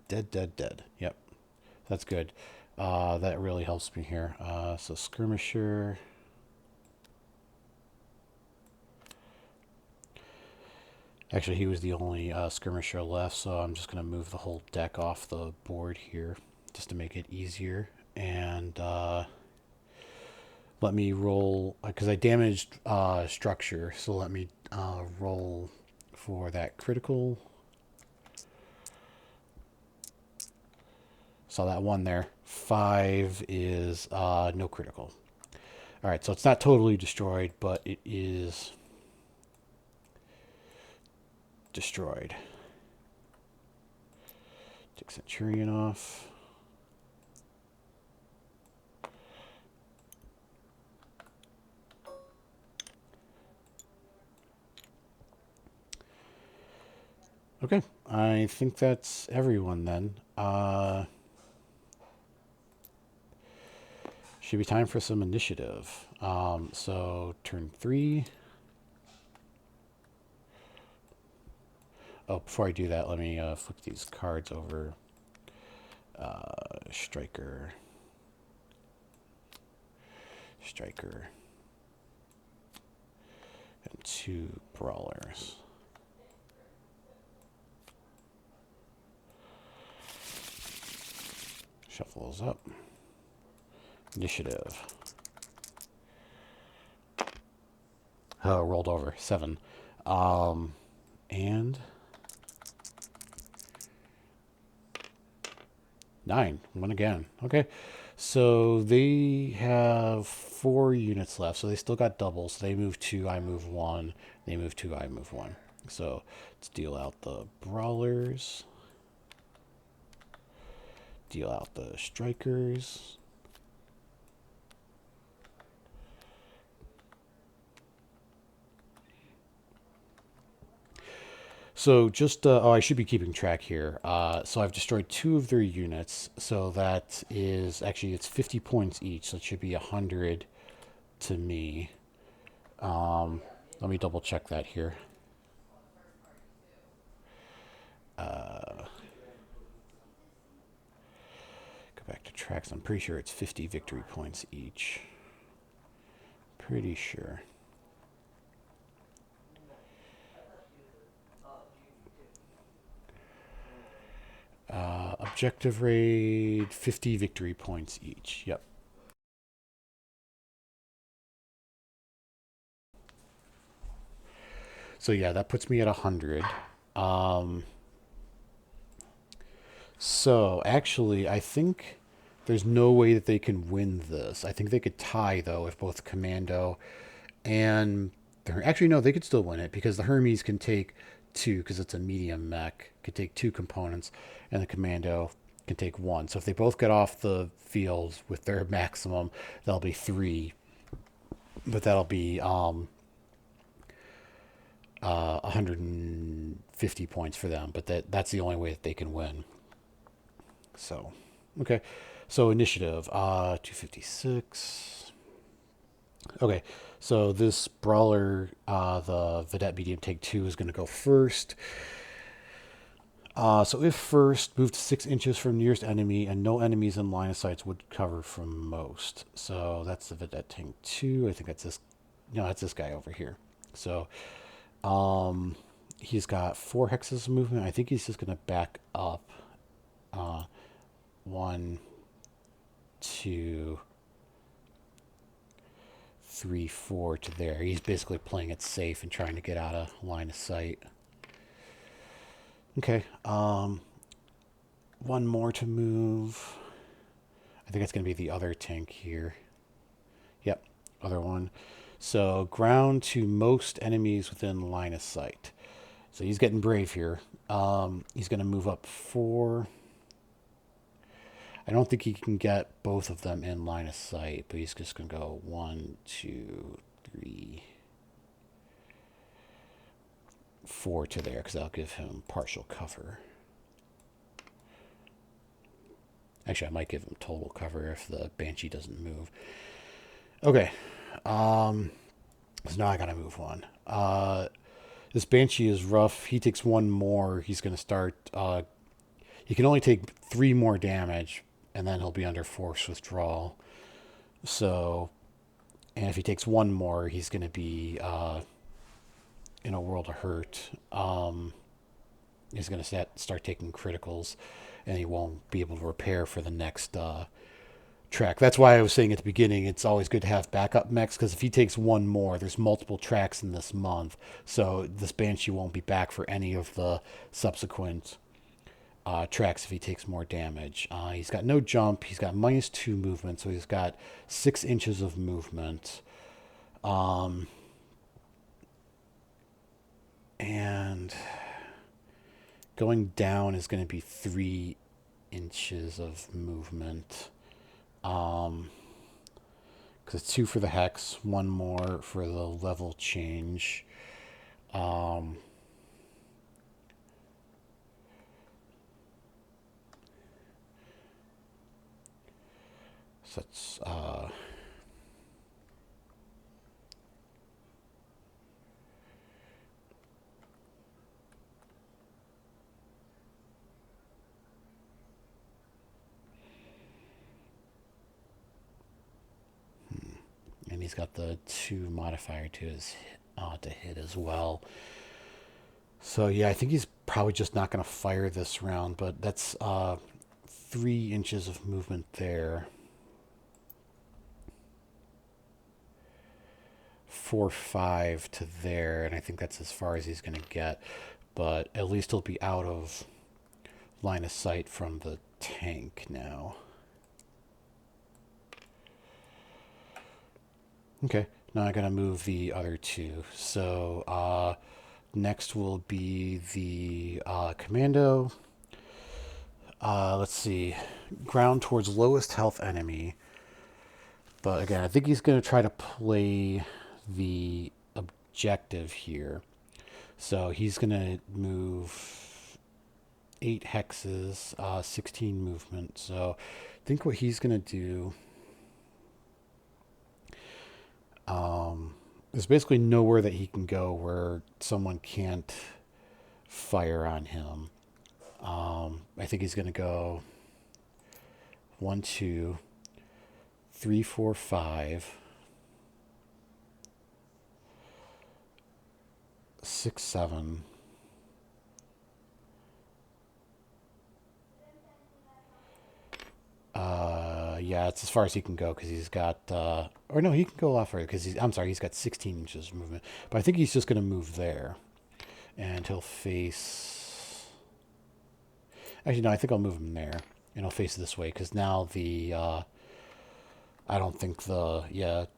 Dead. Yep. That's good. That really helps me here. So skirmisher. Actually, he was the only skirmisher left, so I'm just going to move the whole deck off the board here just to make it easier. And let me roll, because I damaged structure, so let me roll for that critical. Saw that 1 there. 5 is no critical. All right, so it's not totally destroyed, but it is destroyed. Take Centurion off. Okay, I think that's everyone then. Should be time for some initiative. So turn 3. Oh, before I do that, let me flip these cards over. Striker, and 2 brawlers. Shuffle those up. Initiative. Oh, rolled over. 7. And 9. 1 again. Okay. So they have 4 units left. So they still got doubles. So they move 2, I move 1. They move 2, I move 1. So let's deal out the brawlers. Deal out the strikers. So just, I should be keeping track here. So I've destroyed 2 of their units. So that is, actually, it's 50 points each. So it should be 100 to me. Let me double check that here. Go back to tracks. I'm pretty sure it's 50 victory points each. Pretty sure. Objective raid, 50 victory points each. Yep. So yeah, that puts me at 100. So actually, I think there's no way that they can win this. I think they could tie, though, if both Commando and... Actually, no, they could still win it, because the Hermes can take 2, because it's a medium mech, could take 2 components, and the Commando can take 1. So if they both get off the field with their maximum, that'll be 3. But that'll be 150 points for them. But that's the only way that they can win. So, okay. So initiative, 256. Okay, so this brawler, the Vedette medium take 2 is going to go first. So if first, move to 6 inches from nearest enemy, and no enemies in line of sight would cover from most. So that's the Vedette tank 2. I think that's this. No, that's this guy over here. So, he's got 4 hexes of movement. I think he's just going to back up. 1, 2, 3, 4 to there. He's basically playing it safe and trying to get out of line of sight. Okay. 1 more to move. I think it's going to be the other tank here. Yep, other one. So ground to most enemies within line of sight. So he's getting brave here. He's going to move up 4. I don't think he can get both of them in line of sight, but he's just going to go 1, 2, 3, 4 to there, because that'll give him partial cover. Actually, I might give him total cover if the Banshee doesn't move. Okay. So now I gotta move 1. This Banshee is rough. He takes 1 more. He's going to start... he can only take 3 more damage, and then he'll be under force withdrawal. So, and if he takes 1 more, he's going to be in a world of hurt. He's going to start taking criticals, and he won't be able to repair for the next track. That's why I was saying at the beginning, it's always good to have backup mechs, because if he takes 1 more, there's multiple tracks in this month, so this Banshee won't be back for any of the subsequent tracks if he takes more damage. He's got no jump. He's got -2 movement, so he's got 6 inches of movement. And going down is going to be 3 inches of movement. Because it's 2 for the hex, 1 more for the level change. So that's he's got the 2 modifier to his to hit as well. So yeah, I think he's probably just not going to fire this round, but that's 3 inches of movement there. 4, 5 to there, and I think that's as far as he's going to get. But at least he'll be out of line of sight from the tank now. Okay, now I gotta move the other 2. So next will be the commando. Let's see, ground towards lowest health enemy. But again, I think he's gonna try to play the objective here. So he's gonna move 8 hexes, 16 movement. So I think what he's gonna do. There's basically nowhere that he can go where someone can't fire on him. I think he's going to go 1, 2, 3, 4, 5, 6, 7. Yeah, it's as far as he can go because he's got, or no, he can go off further because he's got 16 inches of movement. But I think he's just going to move there. And he'll face, actually, no, I think I'll move him there. And he'll face this way because now I don't think the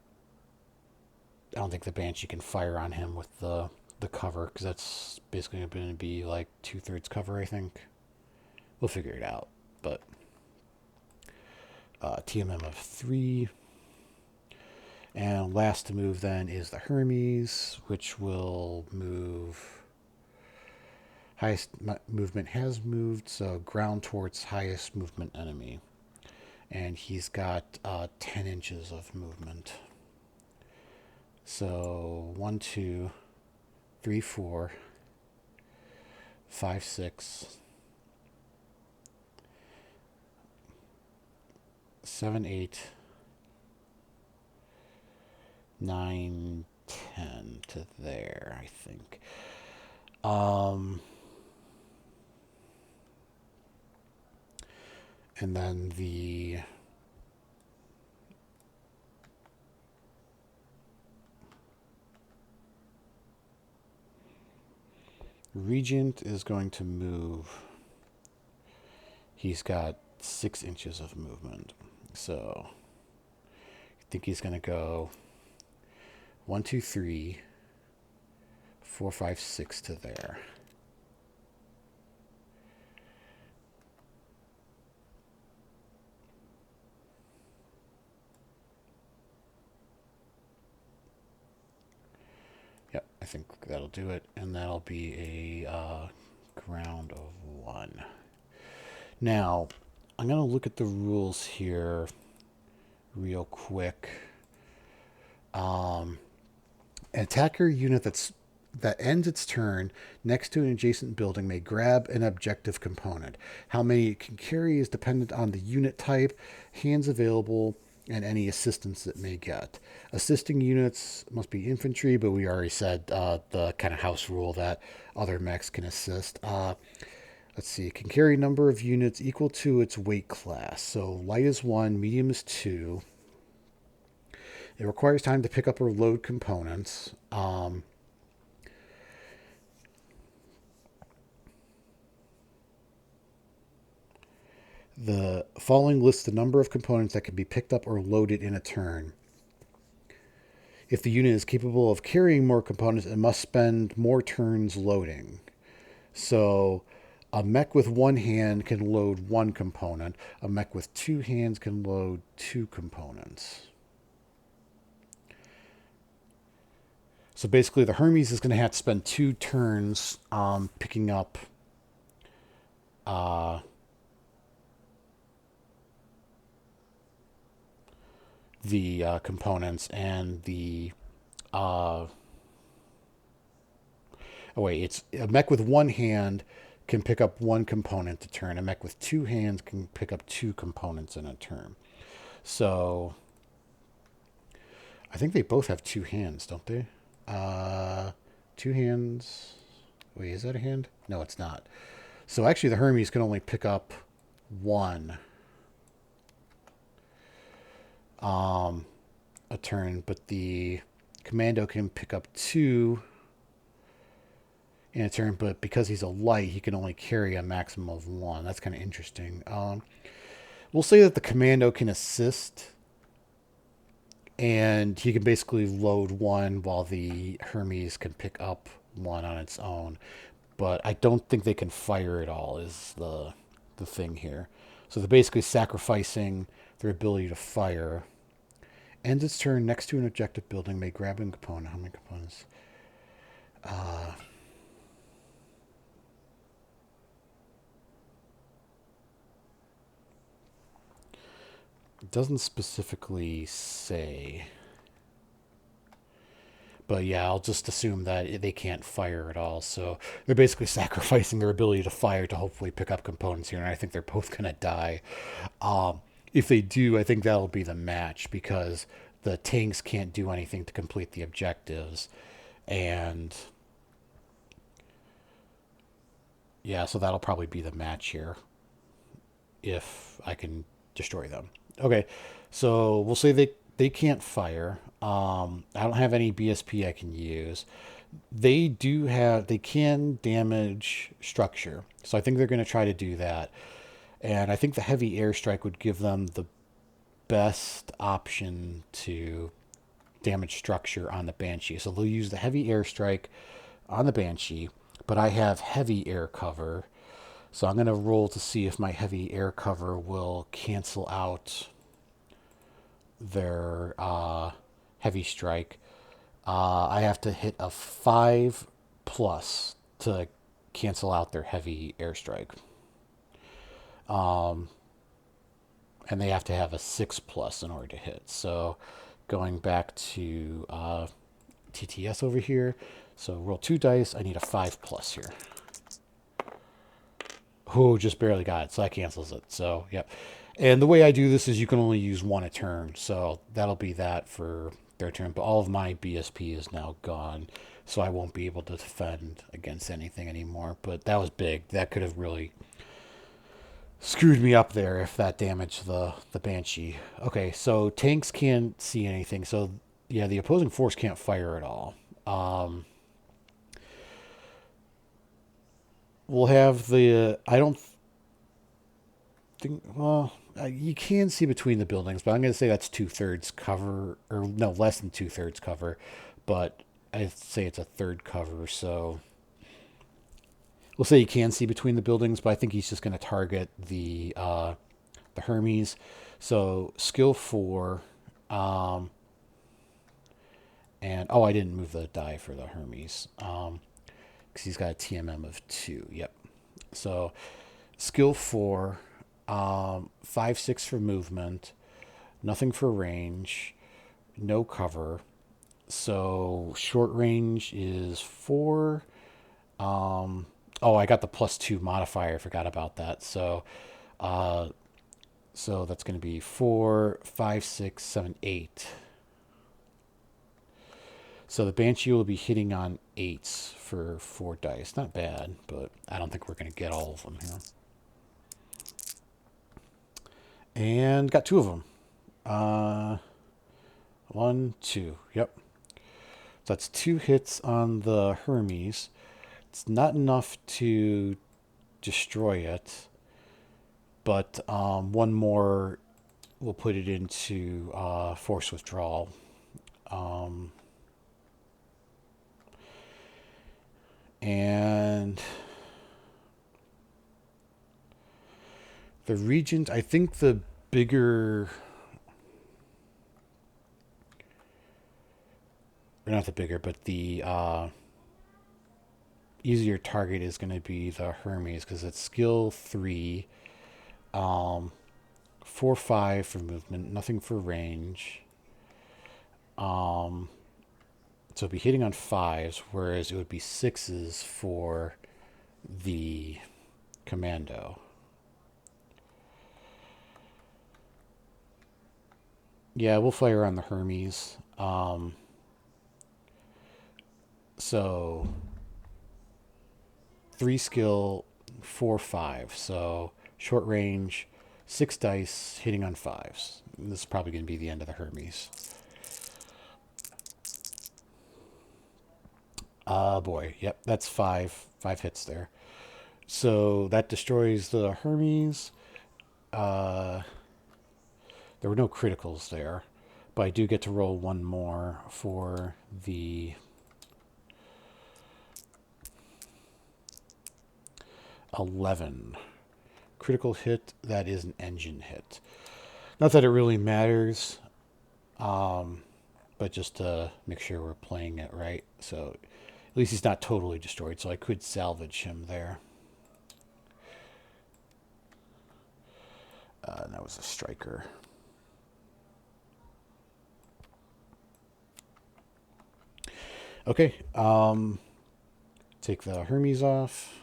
Banshee can fire on him with the cover because that's basically going to be like 2/3 cover, I think. We'll figure it out, but... TMM of 3. And last to move then is the Hermes, which will move. Highest movement has moved, so ground towards highest movement enemy. And he's got 10 inches of movement. So 1, 2, 3, 4, 5, 6. 7, 8, 9, 10 to there, I think. And then the Regent is going to move. He's got 6 inches of movement. So I think he's going to go 1, 2, 3, 4, 5, 6 to there. Yep, I think that'll do it. And that'll be a ground of 1. Now, I'm going to look at the rules here real quick. An attacker unit that ends its turn next to an adjacent building may grab an objective component. How many it can carry is dependent on the unit type, hands available, and any assistance it may get. Assisting units must be infantry, but we already said the kind of house rule that other mechs can assist. Let's see, it can carry a number of units equal to its weight class. So light is 1, medium is 2. It requires time to pick up or load components. The following lists the number of components that can be picked up or loaded in a turn. If the unit is capable of carrying more components, it must spend more turns loading. So a mech with 1 hand can load 1 component. A mech with 2 hands can load 2 components. So basically the Hermes is going to have to spend 2 turns picking up the components, and the it's a mech with 1 hand can pick up 1 component a turn. A mech with 2 hands can pick up 2 components in a turn. So I think they both have two hands, don't they? Two hands. Wait, is that a hand? No, it's not. So actually the Hermes can only pick up one a turn, but the Commando can pick up two in a turn, but because he's a light, he can only carry a maximum of one. That's kind of interesting. We'll say that the Commando can assist, and he can basically load one while the Hermes can pick up one on its own. But I don't think they can fire at all is the thing here. So they're basically sacrificing their ability to fire. Ends its turn next to an objective building, may grab a component. How many components? It doesn't specifically say. But yeah, I'll just assume that they can't fire at all. So they're basically sacrificing their ability to fire to hopefully pick up components here. And I think they're both going to die. If they do, I think that'll be the match because the tanks can't do anything to complete the objectives. And yeah, so that'll probably be the match here if I can destroy them. Okay, so we'll say they can't fire. I don't have any BSP I can use. They can damage structure. So I think they're going to try to do that. And I think the heavy airstrike would give them the best option to damage structure on the Banshee. So they'll use the heavy airstrike on the Banshee, but I have heavy air cover. So I'm going to roll to see if my heavy air cover will cancel out their heavy strike. I have to hit a 5+ to cancel out their heavy airstrike. And they have to have a 6+ in order to hit. So going back to TTS over here. So roll 2 dice. I need a 5+ here. Oh, just barely got it. So that cancels it. So, yep. And the way I do this is you can only use one a turn. So that'll be that for their turn. But all of my BSP is now gone. So I won't be able to defend against anything anymore. But that was big. That could have really screwed me up there if that damaged the Banshee. Okay, so tanks can't see anything. So, yeah, the opposing force can't fire at all. We'll have the... I don't think... Well, you can see between the buildings, but I'm going to say that's 2/3 cover. Or, no, less than 2/3 cover. But I'd say it's a third cover, so... We'll say you can see between the buildings, but I think he's just going to target the Hermes. So skill 4, and I didn't move the die for the Hermes because he's got a TMM of 2. Yep. So skill 4, 5/6 for movement, nothing for range, no cover. So short range is 4. I got the +2 modifier. I forgot about that. So that's going to be 4, 5, 6, 7, 8. So the Banshee will be hitting on 8s for 4 dice. Not bad, but I don't think we're going to get all of them here. And got 2 of them. 1, 2. Yep. So that's 2 hits on the Hermes. It's not enough to destroy it, but one more will put it into force withdrawal. And the Regent, I think the bigger... Or not the bigger, but the... easier target is going to be the Hermes because it's skill 3, 4, 5 for movement, nothing for range. So it'd be hitting on 5s, whereas it would be 6s for the Commando. Yeah, we'll fire on the Hermes. So 3 skill, 4 5. So short range, 6 dice, hitting on 5s. And this is probably going to be the end of the Hermes. Boy, yep, that's 5 hits there. So that destroys the Hermes. There were no criticals there, but I do get to roll one more for the 11. Critical hit, that is an engine hit. Not that it really matters, but just to make sure we're playing it right. So at least he's not totally destroyed, so I could salvage him there. That was a striker. Okay, take the Hermes off.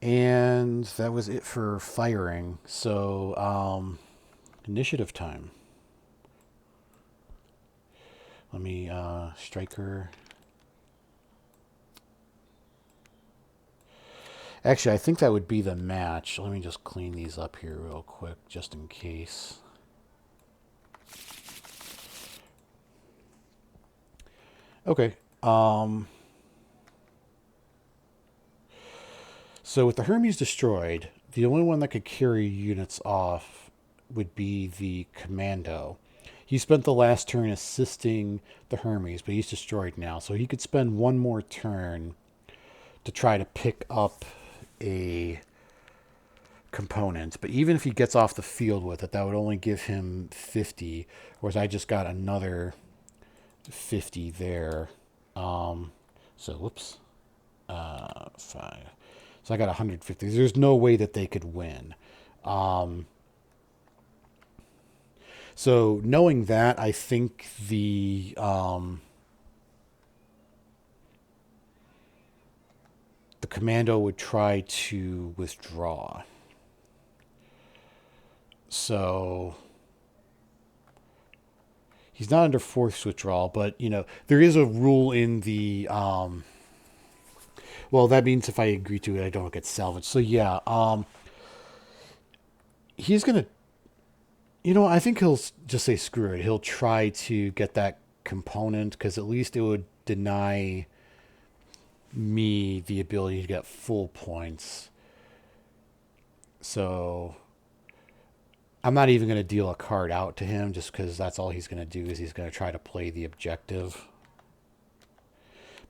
And that was it for firing. So, initiative time. Let me, striker. Actually, I think that would be the match. Let me just clean these up here real quick, just in case. Okay. So with the Hermes destroyed, the only one that could carry units off would be the Commando. He spent the last turn assisting the Hermes, but he's destroyed now. So he could spend one more turn to try to pick up a component. But even if he gets off the field with it, that would only give him 50, whereas I just got another 50 there. So, whoops. 5. So I got 150. There's no way that they could win. So knowing that, I think the Commando would try to withdraw. So he's not under forced withdrawal, but you know there is a rule in the well, that means if I agree to it, I don't get salvaged. So yeah, he's gonna. You know, I think he'll just say screw it. He'll try to get that component because at least it would deny me the ability to get full points. So I'm not even going to deal a card out to him just because that's all he's going to do is he's going to try to play the objective.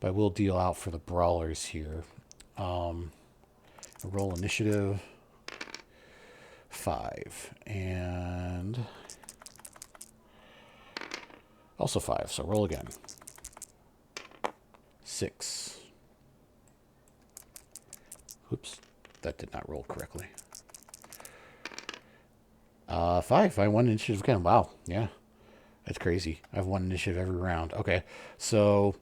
But I will deal out for the brawlers here. Roll initiative 5 and also 5. So roll again. 6. Oops, that did not roll correctly. 5. I won initiative again. Wow, yeah, that's crazy. I've won initiative every round. Okay, so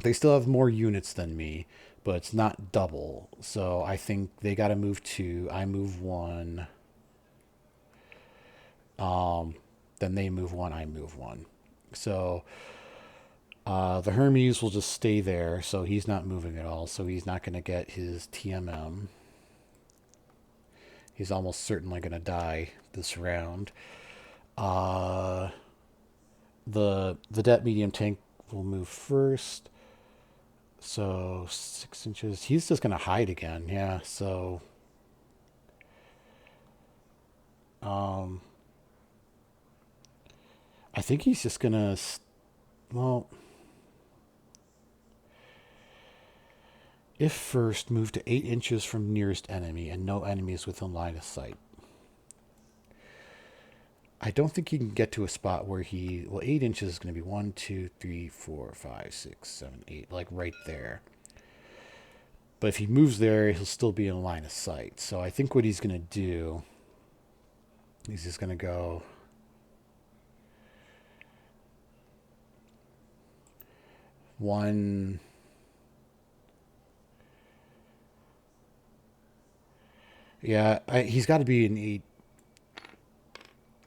they still have more units than me, but it's not double. So I think they got to move 2. I move 1. Then they move 1. I move 1. So the Hermes will just stay there. So he's not moving at all. So he's not going to get his TMM. He's almost certainly going to die this round. The Det medium tank will move first. So 6 inches. He's just going to hide again. Yeah. So I think he's just going to, well, if first, move to 8 inches from nearest enemy and no enemies within line of sight. I don't think he can get to a spot where he, well, 8 inches is going to be 1, 2, 3, 4, 5, 6, 7, 8, like right there. But if he moves there, he'll still be in line of sight. So I think what he's going to do, he's just going to go One. Yeah, he's got to be in 8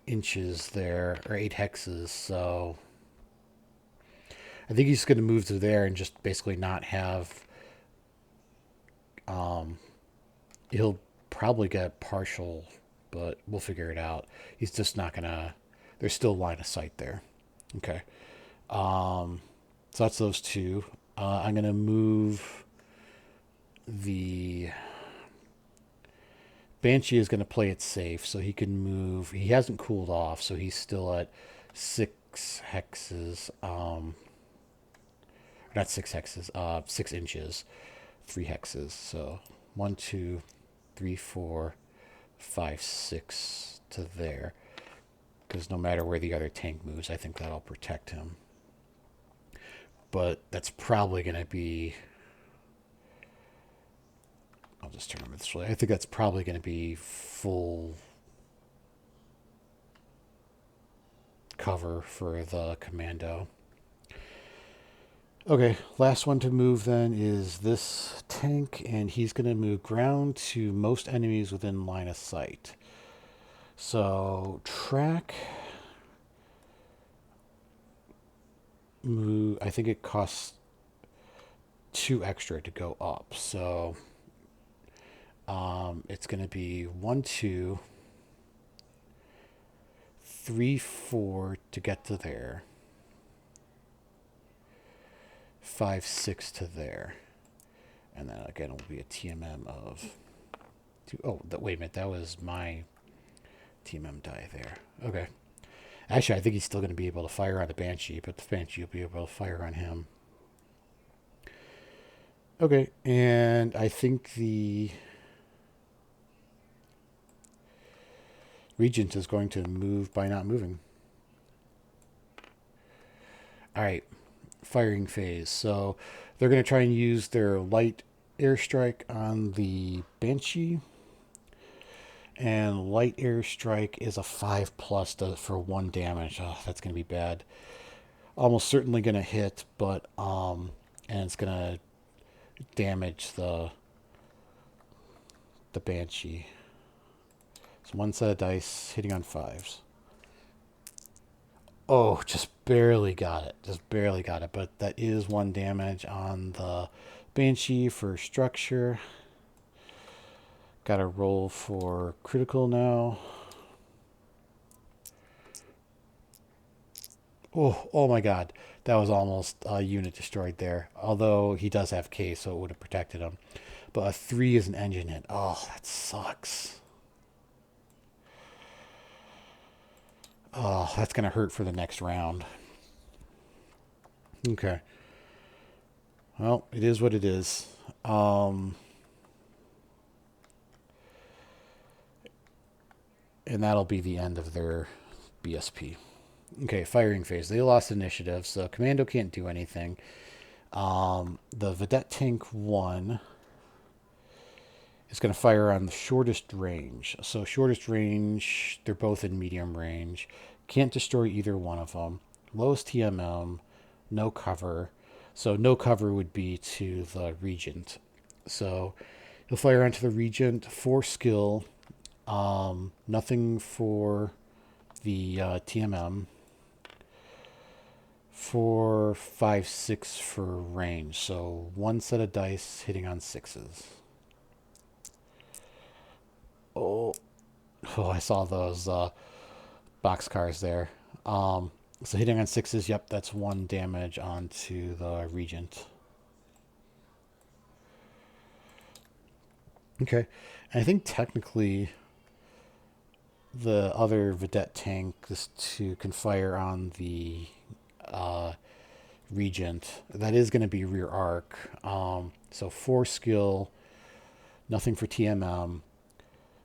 inches there, or 8 hexes, so I think he's going to move to there and just basically not have. Um, he'll probably get partial, but we'll figure it out. He's just not going to. There's still line of sight there. Okay. So that's those two. I'm going to move the Banshee is going to play it safe, so he can move. He hasn't cooled off, so he's still at 6 hexes. Not 6 hexes. 6 inches, 3 hexes. So 1, 2, 3, 4, 5, 6 to there. Because no matter where the other tank moves, I think that'll protect him. But that's probably going to be. I'll just turn him this way. I think that's probably going to be full cover for the commando. Okay, last one to move then is this tank, and he's going to move ground to most enemies within line of sight. So track move. I think it costs 2 extra to go up. So it's going to be 1, 2, 3, 4 to get to there. 5, 6 to there. And then again, it will be a TMM of 2. Oh, wait a minute. That was my TMM die there. Okay. Actually, I think he's still going to be able to fire on the Banshee, but the Banshee will be able to fire on him. Okay, and I think the Regent is going to move by not moving. All right, firing phase. So they're going to try and use their light airstrike on the Banshee. And light airstrike is a 5+ for 1 damage. Oh, that's going to be bad. Almost certainly going to hit, but and it's going to damage the Banshee. So 1 set of dice hitting on 5s. Oh, just barely got it. Just barely got it. But that is 1 damage on the Banshee for structure. Got to roll for critical now. Oh my god. That was almost a unit destroyed there. Although he does have K, so it would have protected him. But a 3 is an engine hit. Oh, that sucks. Oh, that's going to hurt for the next round. Okay. Well, it is what it is. And that'll be the end of their BSP. Okay, firing phase. They lost initiative, so Commando can't do anything. The Vedette Tank 1 is going to fire on the shortest range. So shortest range, they're both in medium range. Can't destroy either one of them. Lowest TMM, no cover. So no cover would be to the Regent. So he'll fire onto the Regent, 4 skill. Nothing for the TMM. 4, 5, 6 for range. So 1 set of dice hitting on 6s. Oh, I saw those boxcars there. So hitting on 6s, yep, that's 1 damage onto the Regent. Okay, and I think technically the other Vedette tank can fire on the Regent. That is going to be rear arc. So 4 skill, nothing for TMM.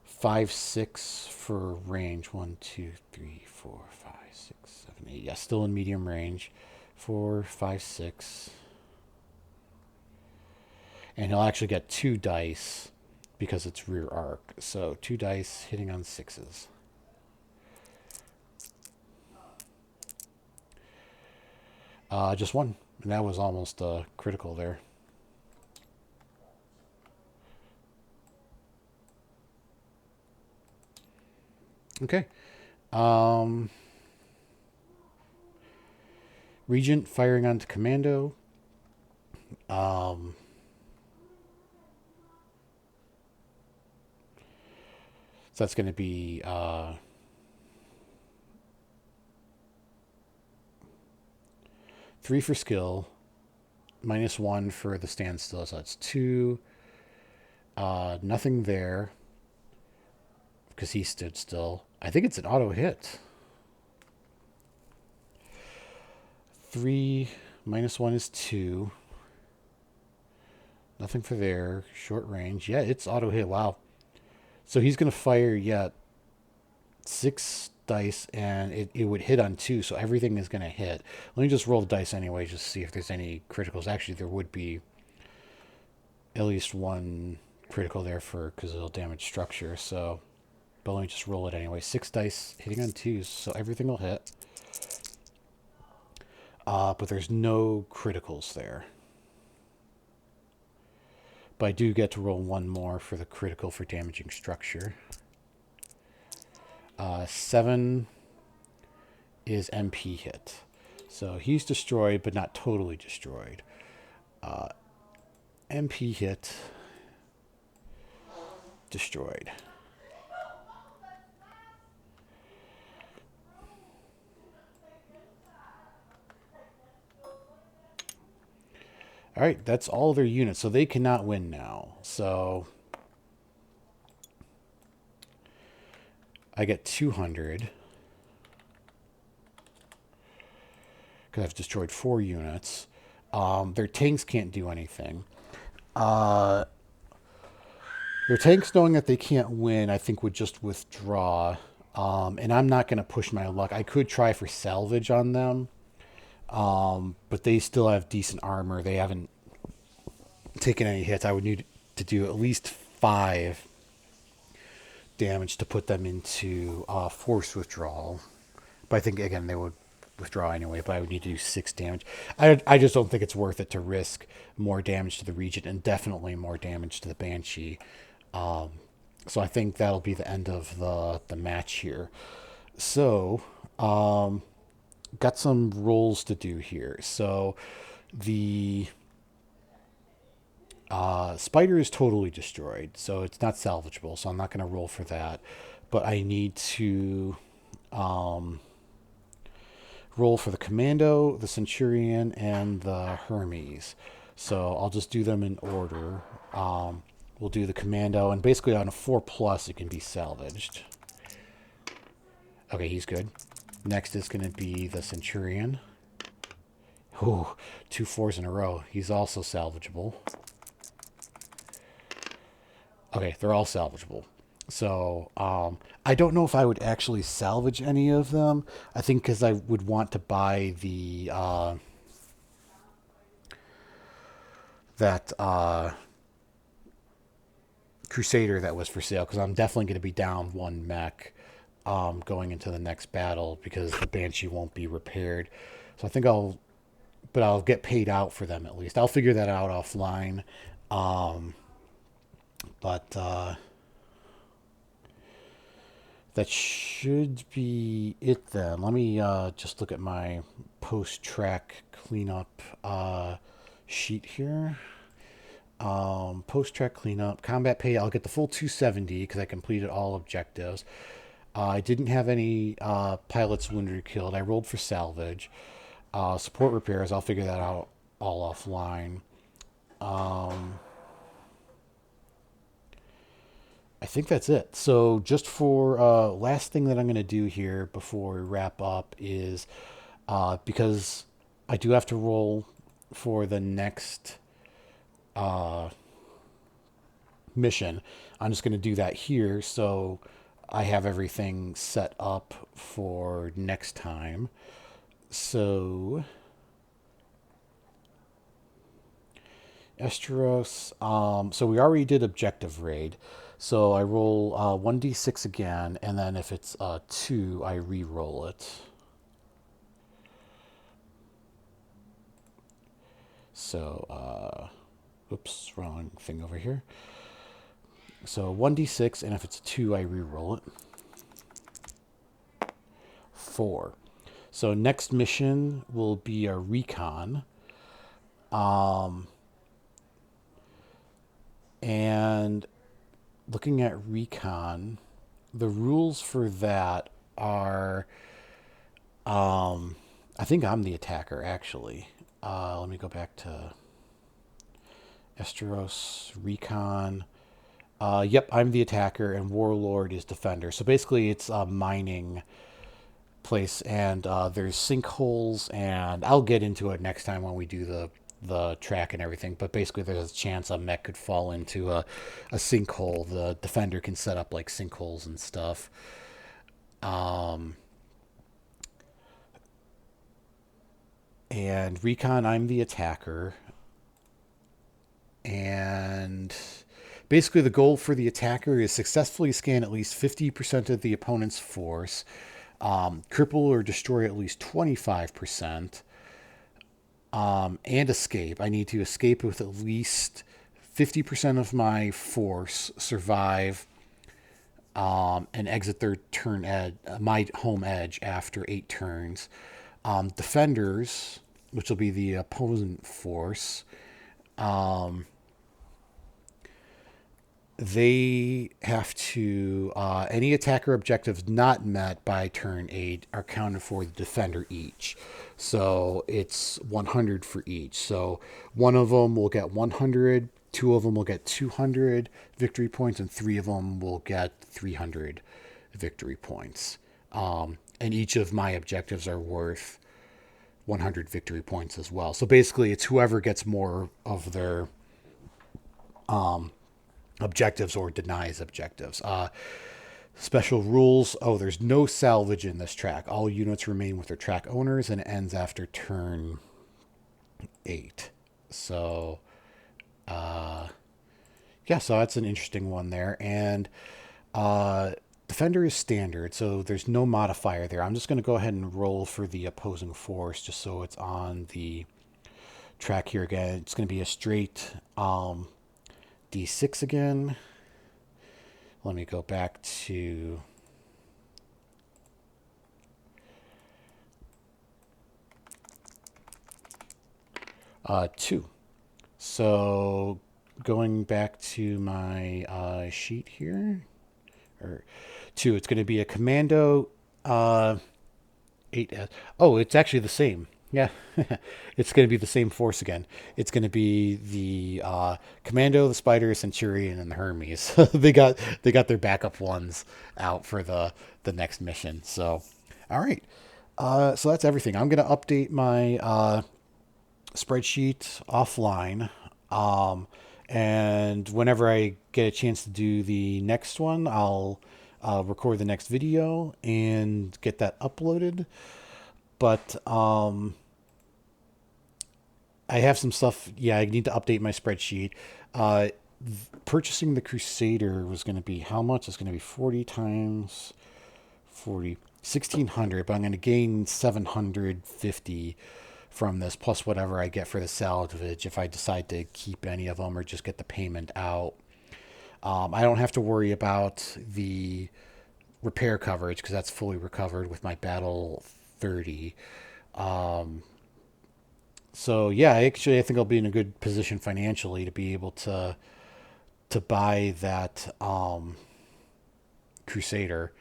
5, 6 for range. 1, 2, 3, 4, 5, 6, 7, 8. Yeah, still in medium range. 4, 5, 6. And he'll actually get 2 dice because it's rear arc. So 2 dice hitting on 6s. Just 1. And that was almost critical there. Okay. Regent firing onto commando. So that's going to be 3 for skill, -1 for the standstill. So that's 2. Nothing there because he stood still. I think it's an auto hit. 3 -1 is 2. Nothing for there. Short range. Yeah, it's auto hit. Wow. So he's going to fire yet 6 dice, and it would hit on 2, so everything is going to hit. Let me just roll the dice anyway, just to see if there's any criticals. Actually, there would be at least 1 critical there because it'll damage structure. So, but let me just roll it anyway. 6 dice hitting on 2s, so everything will hit. But there's no criticals there. But I do get to roll 1 more for the critical for damaging structure. 7 is MP hit. So he's destroyed, but not totally destroyed. MP hit, destroyed. All right, that's all their units. So they cannot win now. So I get 200 because I've destroyed 4 units. Their tanks can't do anything. Their tanks, knowing that they can't win, I think would just withdraw. And I'm not going to push my luck. I could try for salvage on them. But they still have decent armor. They haven't taken any hits. I would need to do at least 5 damage to put them into force withdrawal. But I think, again, they would withdraw anyway, but I would need to do 6 damage. I just don't think it's worth it to risk more damage to the Regent and definitely more damage to the Banshee. So I think that'll be the end of the match here. So, got some rolls to do here. So the spider is totally destroyed, so it's not salvageable, so I'm not going to roll for that. But I need to roll for the commando, the centurion, and the Hermes. So I'll just do them in order. We'll do the commando, and basically on a 4+, it can be salvaged. Okay, he's good. Next is going to be the centurion. Ooh, 2 4s in a row. He's also salvageable. Okay, they're all salvageable. So, I don't know if I would actually salvage any of them. I think because I would want to buy the, that, Crusader that was for sale, because I'm definitely going to be down 1 mech, going into the next battle, because the Banshee won't be repaired. So I think I'll get paid out for them at least. I'll figure that out offline. But that should be it then. Let me just look at my post-track cleanup sheet here. Post-track cleanup, combat pay, I'll get the full 270 because I completed all objectives. I didn't have any pilots wounded or killed. I rolled for salvage. Support repairs, I'll figure that out all offline. I think that's it. So just for last thing that I'm going to do here before we wrap up is because I do have to roll for the next mission, I'm just going to do that here so I have everything set up for next time. So Esteros, so we already did objective raid. So I roll 1d6 again, and then if it's 2, I re-roll it. So, oops, wrong thing over here. So 1d6, and if it's a 2, I re-roll it. 4. So next mission will be a recon. And looking at recon, the rules for that are, I think I'm the attacker, actually. Let me go back to Esteros Recon. Yep, I'm the attacker, and Warlord is defender. So basically, it's a mining place, and there's sinkholes, and I'll get into it next time when we do the track and everything. But basically, there's a chance a mech could fall into a sinkhole. The defender can set up like sinkholes and stuff. And recon, I'm the attacker. And basically, the goal for the attacker is successfully scan at least 50% of the opponent's force, cripple or destroy at least 25%, and escape. I need to escape with at least 50% of my force, survive, and exit their turn my home edge after 8 turns. Defenders, which will be the opposing force, they have to any attacker objectives not met by turn 8 are counted for the defender each. So it's 100 for each. So one of them will get 100, 2 of them will get 200 victory points, and 3 of them will get 300 victory points. And each of my objectives are worth 100 victory points as well. So basically, it's whoever gets more of their objectives or denies objectives. Special rules. Oh, there's no salvage in this track. All units remain with their track owners, and it ends after turn 8. So, yeah, so that's an interesting one there. And defender is standard, so there's no modifier there. I'm just going to go ahead and roll for the opposing force just so it's on the track here again. It's going to be a straight D6 again. Let me go back to two. So going back to my sheet here, or 2, it's going to be a commando 8S. Oh, it's actually the same. Yeah, it's going to be the same force again. It's going to be the Commando, the Spider, Centurion, and the Hermes. they got their backup ones out for the next mission. So, all right. So that's everything. I'm going to update my spreadsheet offline, and whenever I get a chance to do the next one, I'll record the next video and get that uploaded. But I have some stuff. Yeah, I need to update my spreadsheet. Purchasing the Crusader was going to be how much? It's going to be 40 times 40, 1,600. But I'm going to gain 750 from this, plus whatever I get for the salvage if I decide to keep any of them or just get the payment out. I don't have to worry about the repair coverage because that's fully recovered with my Battle 30. So yeah, actually, I think I'll be in a good position financially to be able to buy that Crusader.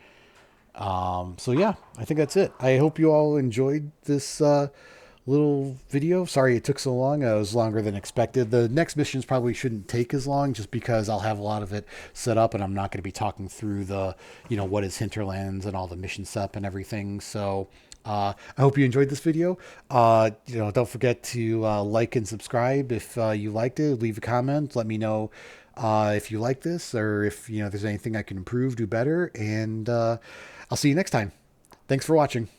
So yeah, I think that's it. I hope you all enjoyed this little video. Sorry it took so long. It was longer than expected. The next missions probably shouldn't take as long just because I'll have a lot of it set up and I'm not going to be talking through the, what is Hinterlands and all the mission setup and everything. So I hope you enjoyed this video. Don't forget to like and subscribe if you liked it. Leave a comment. Let me know if you like this or if there's anything I can improve, do better. And I'll see you next time. Thanks for watching.